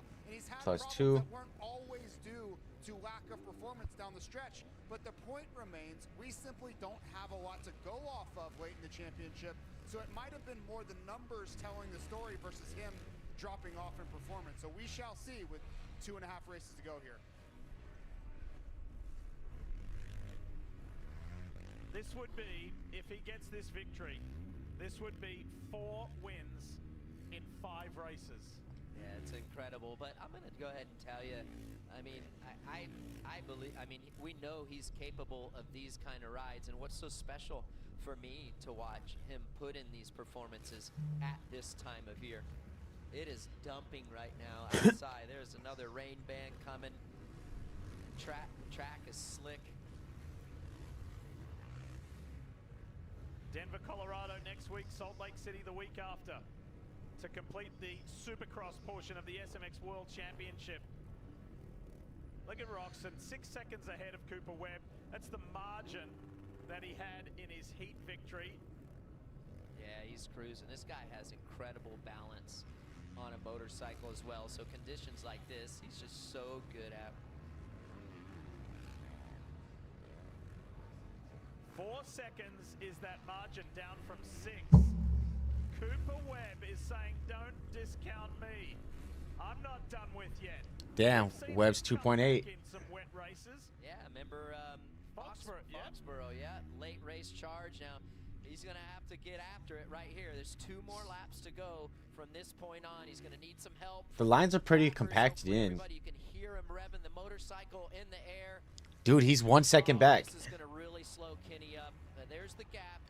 Plus 2. That weren't always due to lack of performance down the stretch. But the point remains, we simply don't have a lot to go off of late in the championship. So it might have been more the numbers telling the story versus him dropping off in performance. So we shall see with 2.5 races to go here. This would be, if he gets this victory, this would be 4 wins in 5 races. Yeah, it's incredible, but I'm going to go ahead and tell you, I mean, I believe, I mean, we know he's capable of these kind of rides, and what's so special for me to watch him put in these performances at this time of year. It is dumping right now outside. There's another rain band coming. Track is slick. Denver, Colorado next week, Salt Lake City the week after, to complete the Supercross portion of the SMX World Championship. Look at Roxon, 6 seconds ahead of Cooper Webb. That's the margin that he had in his heat victory. Yeah, he's cruising. This guy has incredible balance on a motorcycle as well. So conditions like this, he's just so good at. 4 seconds is that margin down from 6. Cooper Webb is saying, don't discount me. I'm not done with yet. Damn, Webb's 2.8. In some wet races. Yeah, remember Foxborough, yeah, late race charge. Now he's gonna have to get after it right here. There's 2 more laps to go from this point on. He's gonna need some help. The lines are pretty compacted in. You can hear him revving the motorcycle in the air. Dude, he's 1 second back. This is gonna really slow Kenny up. There's the gap.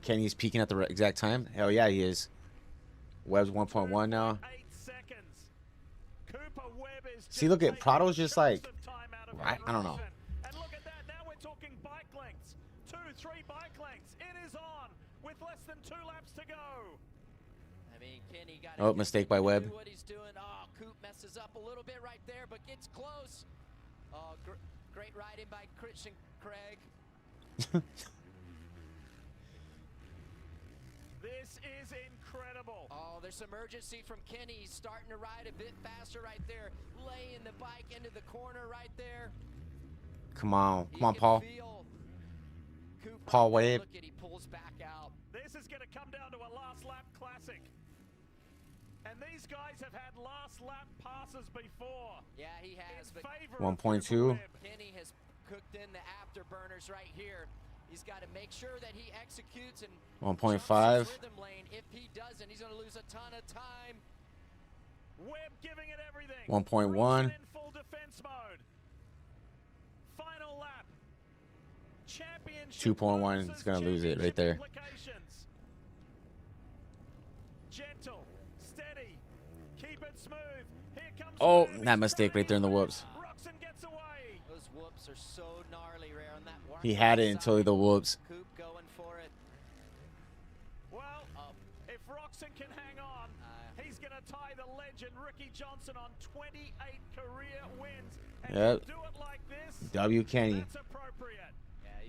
Kenny's peaking at the exact time. Hell yeah, he is. Webb's 1.1 now. 8 seconds. Cooper Webb is See, look at Prado's just like, I don't know. And look at that. Now we're talking bike lengths. 2, 3 bike lengths. It is on with less than 2 laps to go. I mean, Kenny got Oh, mistake by Webb. what he's doing. Oh, Coop messes up a little bit right there, but gets close. Oh, great riding by Christian Craig. This is incredible. Oh, there's some urgency from Kenny. He's starting to ride a bit faster right there. Laying the bike into the corner right there. Come on, Paul. Paul Webb. Look at, he pulls back out. This is going to come down to a last lap classic. And these guys have had last lap passes before. Yeah, he has. But 1.2. Kenny has cooked in the afterburners right here. He's got to make sure that he executes and 1.5. rhythm lane. If he doesn't, he's going to lose a ton of time. Webb giving it everything. 1.1. In full defense mode. Final lap. Championship 2.1. He's gonna lose it right there. Gentle, steady, keep it smooth. Here comes Oh, that mistake right there in the whoops. Roxon gets away. Those whoops are so gnarly rare on that one. He had it until the whoops. Coop going for it. Well, if Roxon can hang on, he's going to tie the legend Ricky Johnson on 28 career wins. And Yep. do it like this. W. Kenny. That's appropriate.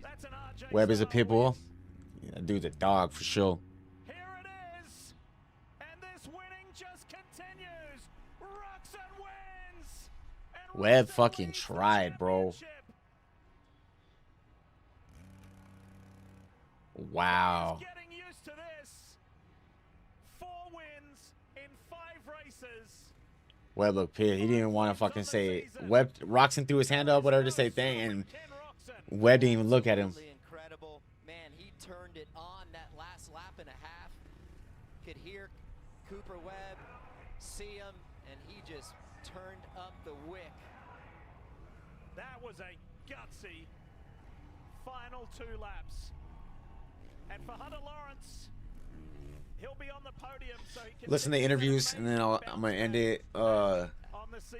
That's an RJ Webb is a style pit bull. win. That dude's a dog for sure. Here it is. And this winning just continues. Roxon wins. And Webb Roxon fucking leads the tried, bro. championship. Wow. Getting used to this. 4 wins in 5 races. Webb looked pissed. He didn't even want to fucking say it. Webb, Roxon threw his hand up, whatever to say thing, and Webb didn't even look at him. Incredible. Man, he turned it on that last lap and a half. Could hear Cooper Webb, see him, and he just turned up the wick. That was a gutsy final 2 laps. And for Hunter Lawrence, he'll be on the podium so he can Listen to interviews, and then I'm gonna end it.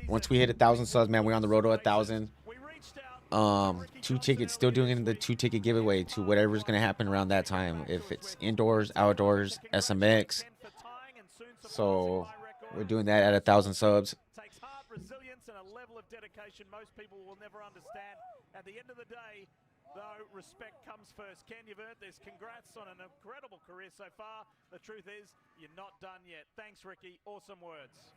Once we hit 1,000 subs, man, we're on the road to 1,000. 2 tickets, still doing the 2-ticket giveaway to whatever's gonna happen around that time. If it's indoors, outdoors, SMX. So we're doing that at 1,000 subs. takes heart, resilience, and a level of dedication most people will never understand. At the end of the day, though, respect comes first. Ken, you've earned this. Congrats on an incredible career so far. The truth is, you're not done yet. Thanks, Ricky. Awesome words.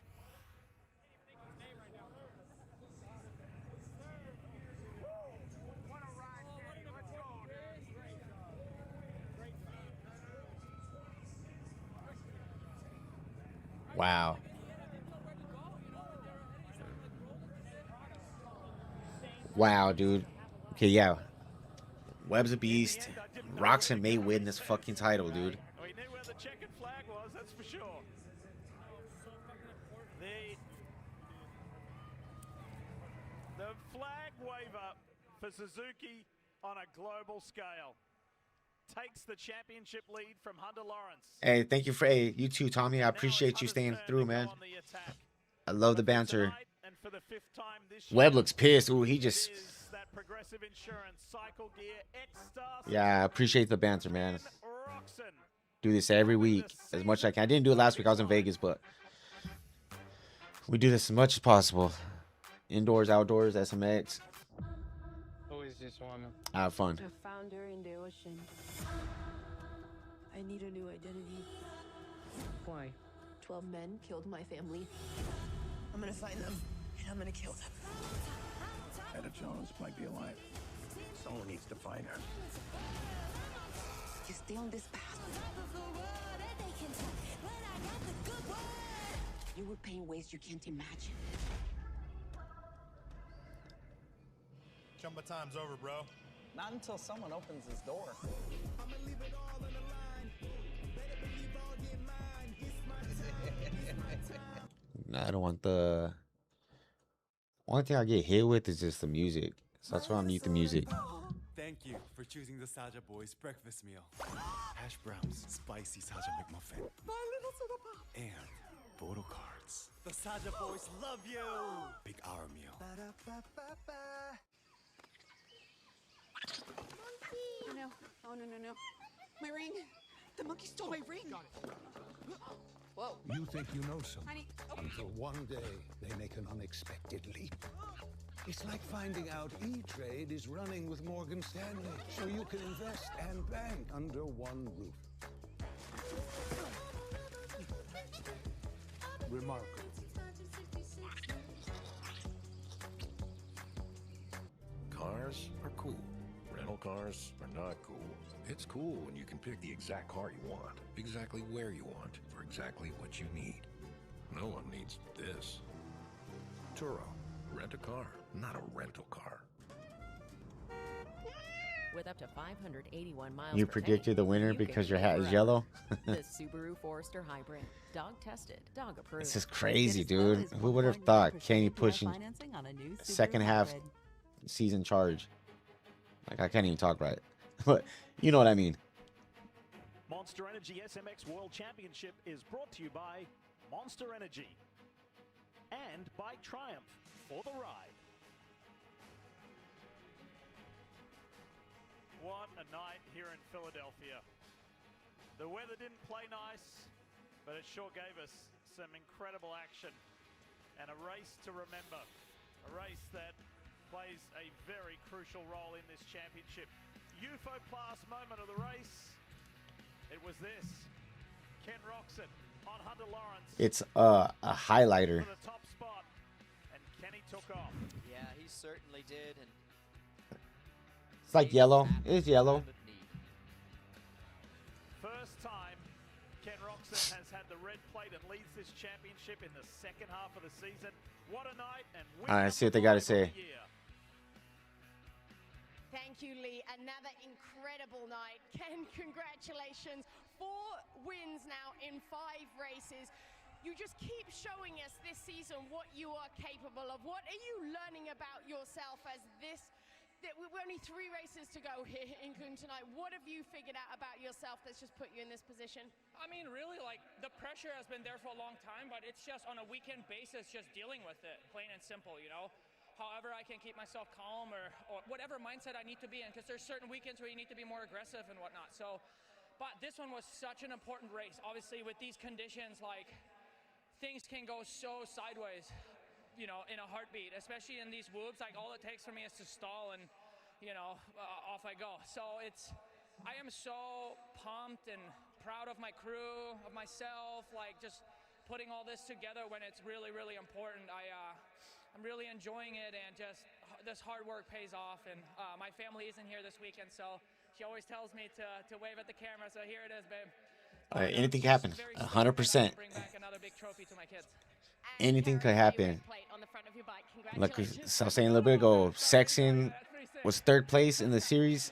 Wow. Wow, dude. Okay, yeah. Webb's a beast. Roxon may win this fucking title, dude. We knew where the checkered flag was, that's for sure. The flag waiver for Suzuki on a global scale takes the championship lead from Hunter Lawrence. Hey, thank you for you too, Tommy. I appreciate you staying through, man. I love the banter. And for the 5th time this year, Webb looks pissed. Ooh, he just. that Progressive Insurance Cycle Gear X-Star. Yeah, I appreciate the banter, man. Roxon. Do this every week as much as I can. I didn't do it last week. I was in Vegas, but we do this as much as possible. Indoors, outdoors, SMX. Always just wanna Have fun. I found her in the ocean. I need a new identity. Why? 12 men killed my family. I'm gonna find them, and I'm gonna kill them. Etta Jones might be alive. Someone needs to find her. You stay on this path. You would pay in ways you can't imagine. Chumba time's over, bro. Not until someone opens his door. Nah, I don't want the. Only thing I get hit with is just the music. So that's why I mute the music. Thank you for choosing the Saja Boys breakfast meal. Hash browns, spicy Saja McMuffin, My little soda pop. and photo cards. The Saja Boys love you! Big hour meal. Oh no. Oh no. My ring. The monkey stole my ring. Got it. Whoa. You think you know something Honey. Oh. until one day they make an unexpected leap. It's like finding out E-Trade is running with Morgan Stanley, so you can invest and bank under one roof. Remarkable. Cars are cool. Rental cars are not cool. It's cool when you can pick the exact car you want, exactly where you want, for exactly what you need. No one needs this. Turo. Rent a car, not a rental car. With up to 581 miles You per predicted tank, the winner you can because your go hat is forever. yellow. The Subaru Forester Hybrid, dog tested, dog approved. This is crazy, dude. Who would have thought Kenny pushing financing on a new Subaru second half Hybrid. season charge? Like, I can't even talk right. But you know what I mean. Monster Energy SMX World Championship is brought to you by Monster Energy and by Triumph for the ride. What a night here in Philadelphia. The weather didn't play nice, but it sure gave us some incredible action and a race to remember. A race that plays a very crucial role in this championship. UFO class moment of the race. It was this. Ken Roxon on Hunter Lawrence. It's a highlighter. For the top spot, and Kenny took off. Yeah, he certainly did. And It's like yellow. It's yellow. first time Ken Roxon has had the red plate and leads this championship in the second half of the season. What a night. And All right, let's see what they got to say. Thank you, Lee. Another incredible night. Ken, congratulations. 4 wins now in 5 races. You just keep showing us this season what you are capable of. What are you learning about yourself as we're only 3 races to go here, including tonight. What have you figured out about yourself that's just put you in this position? I mean, really, like, the pressure has been there for a long time, but it's just on a weekend basis, just dealing with it, plain and simple, you know? However I can keep myself calm or whatever mindset I need to be in, because there's certain weekends where you need to be more aggressive and whatnot. So, but this one was such an important race. Obviously, with these conditions, like, things can go so sideways, you know, in a heartbeat, especially in these whoops. Like, all it takes for me is to stall and, you know, off I go. So I am so pumped and proud of my crew, of myself, like, just putting all this together when it's really, really important. I'm really enjoying it, and just this hard work pays off. And my family isn't here this weekend, so she always tells me to wave at the camera. So here it is, babe. Anything can happen. 100%. Bring back another big trophy to my kids. Anything could happen. Like I was saying a little bit ago, Sexton was 3rd place in the series,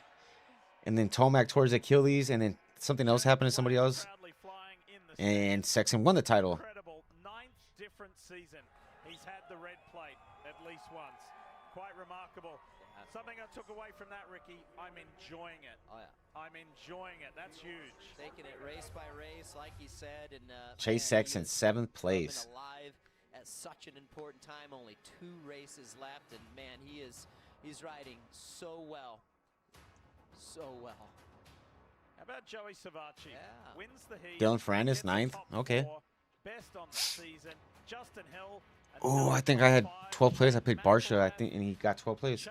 and then Tomac towards Achilles, and then something else happened to somebody else, and Sexton won the title. Incredible. 9th different season. He's had the red plate at least once. Quite remarkable. Something I took away from that, Ricky, I'm enjoying it. Oh, yeah. I'm enjoying it. That's huge. Taking it race by race, like he said. And Chase Sexton, 7th place. Alive at such an important time. Only 2 races left, and man, he's riding so well. So well. How about Joey Savacci? Yeah. Wins the heat. Dylan Ferrandis, 9th. Okay. Best on the season. Justin Hill. Oh, I think I had 12th place. I picked Barsha, I think, and he got 12th place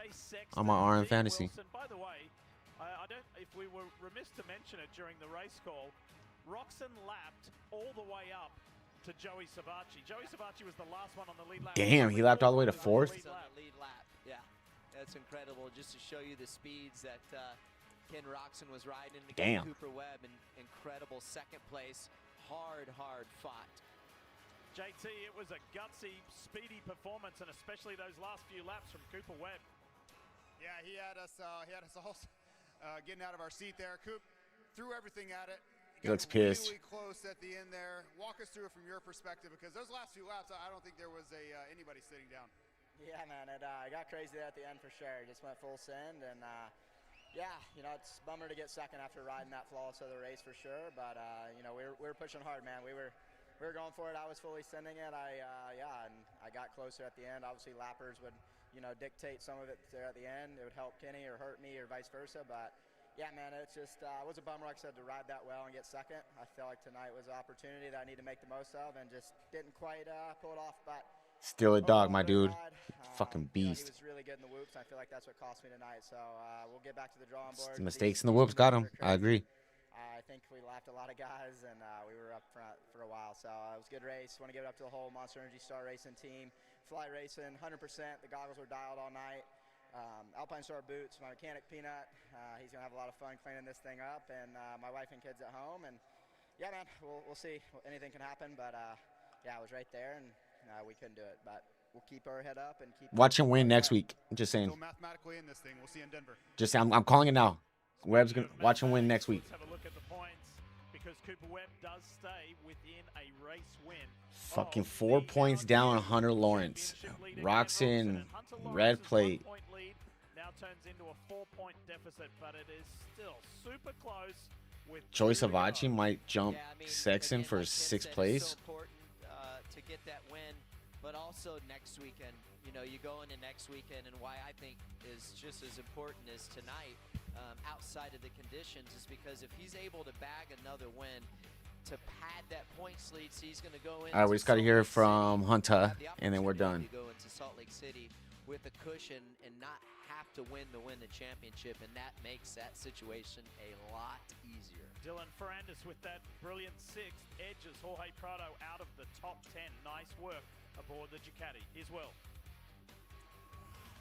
on my RM fantasy. By the way, I don't. If we were remiss to mention it during the race call, Roxon lapped all the way up to Joey Savacci. Joey Savacci was the last one on the lead lap. Damn, he lapped all the way to 4th. Lead lap. Yeah, that's incredible. Just to show you the speeds that Ken Roxon was riding. Damn. Cooper Webb, in incredible 2nd place. hard fought. JT, it was a gutsy, speedy performance, and especially those last few laps from Cooper Webb. Yeah, he had us all getting out of our seat there. Coop threw everything at it. He looks pissed. Really close at the end there. Walk us through it from your perspective, because those last few laps, I don't think there was anybody sitting down. Yeah, man, it got crazy there at the end for sure. Just went full send, and yeah, you know, it's a bummer to get second after riding that flawless of the race for sure. But you know, we were pushing hard, man. We were going for it. I was fully sending it. And I got closer at the end. Obviously, lappers would, you know, dictate some of it there at the end. It would help Kenny or hurt me or vice versa. But yeah, man, it's just it was a bummer, like I said, to ride that well and get second. I felt like tonight was an opportunity that I need to make the most of, and just didn't quite pull it off. But Still a dog, my dude. Fucking beast. He was really good in the whoops. I feel like that's what cost me tonight. So we'll get back to the drawing board. The mistakes in the whoops got him. I agree. I think we lapped a lot of guys, and we were up front for a while. So it was a good race. Want to give it up to the whole Monster Energy Star Racing team. Fly Racing, 100%. The goggles were dialed all night. Alpine Star boots. My mechanic Peanut. He's gonna have a lot of fun cleaning this thing up, and my wife and kids at home. And yeah, man, we'll see. Anything can happen, but yeah, I was right there, and we couldn't do it. But we'll keep our head up and keep. Watch him win next week. I'm just saying. Still mathematically in this thing. We'll see you in Denver. Just I'm calling it now. Webb's gonna watch him win next week. Have a look at the points, because Cooper Webb does stay within a race win. Fucking 4 points down on Hunter Lawrence. Roxon, red plate. Now turns into a 4-point deficit, but it is still super close. With Joey Savachi might jump Sexton for 6th place. So important to get that win, but also next weekend. You know, you go into next weekend, and why I think is just as important as tonight, outside of the conditions, is because if he's able to bag another win to pad that points lead, so he's going to go in. All right, we just got to hear from Hunter, and then we're done. Go into Salt Lake City with a cushion and not have to win the championship, and that makes that situation a lot easier. Dylan Ferrandis with that brilliant 6th, edges Jorge Prado out of the top 10. Nice work aboard the Ducati. Here's Will.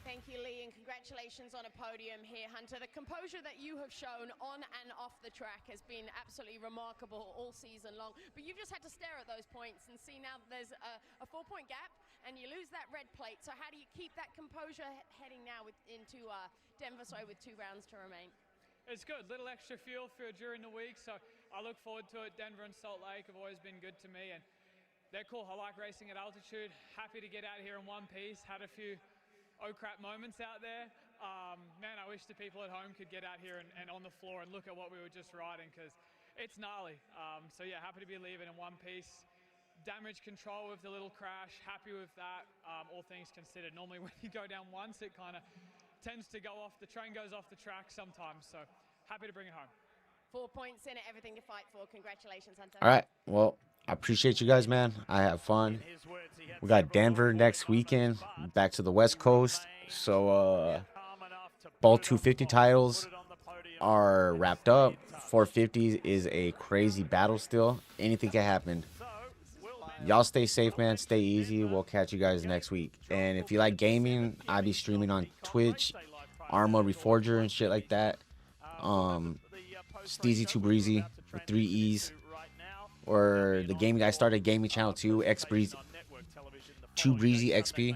Thank you, Lee, and congratulations on a podium here, Hunter. The composure that you have shown on and off the track has been absolutely remarkable all season long. But you've just had to stare at those points and see now that there's a 4-point gap, and you lose that red plate. So how do you keep that composure heading now into Denver, with 2 rounds to remain? It's good. Little extra fuel for during the week, so I look forward to it. Denver and Salt Lake have always been good to me, and they're cool. I like racing at altitude. Happy to get out here in one piece. Had a few oh crap moments out there. Man, I wish the people at home could get out here and on the floor and look at what we were just riding, because it's gnarly. So yeah, happy to be leaving in one piece. Damage control with the little crash, happy with that, all things considered. Normally when you go down once, it kind of tends to go off, the train goes off the track sometimes, so happy to bring it home. 4 points in it, everything to fight for. Congratulations, Hunter. All right, well, I appreciate you guys, man. I have fun. We got Denver next weekend, back to the West Coast. So both 250 titles are wrapped up. 450 is a crazy battle still. Anything can happen. Y'all stay safe, man. Stay easy. We'll catch you guys next week. And if you like gaming, I'll be streaming on Twitch, Arma Reforger and shit like that. Steezy Too Breezy with 3 E's. Or the gaming guy started a gaming channel too, X Breezy, Too Breezy XP.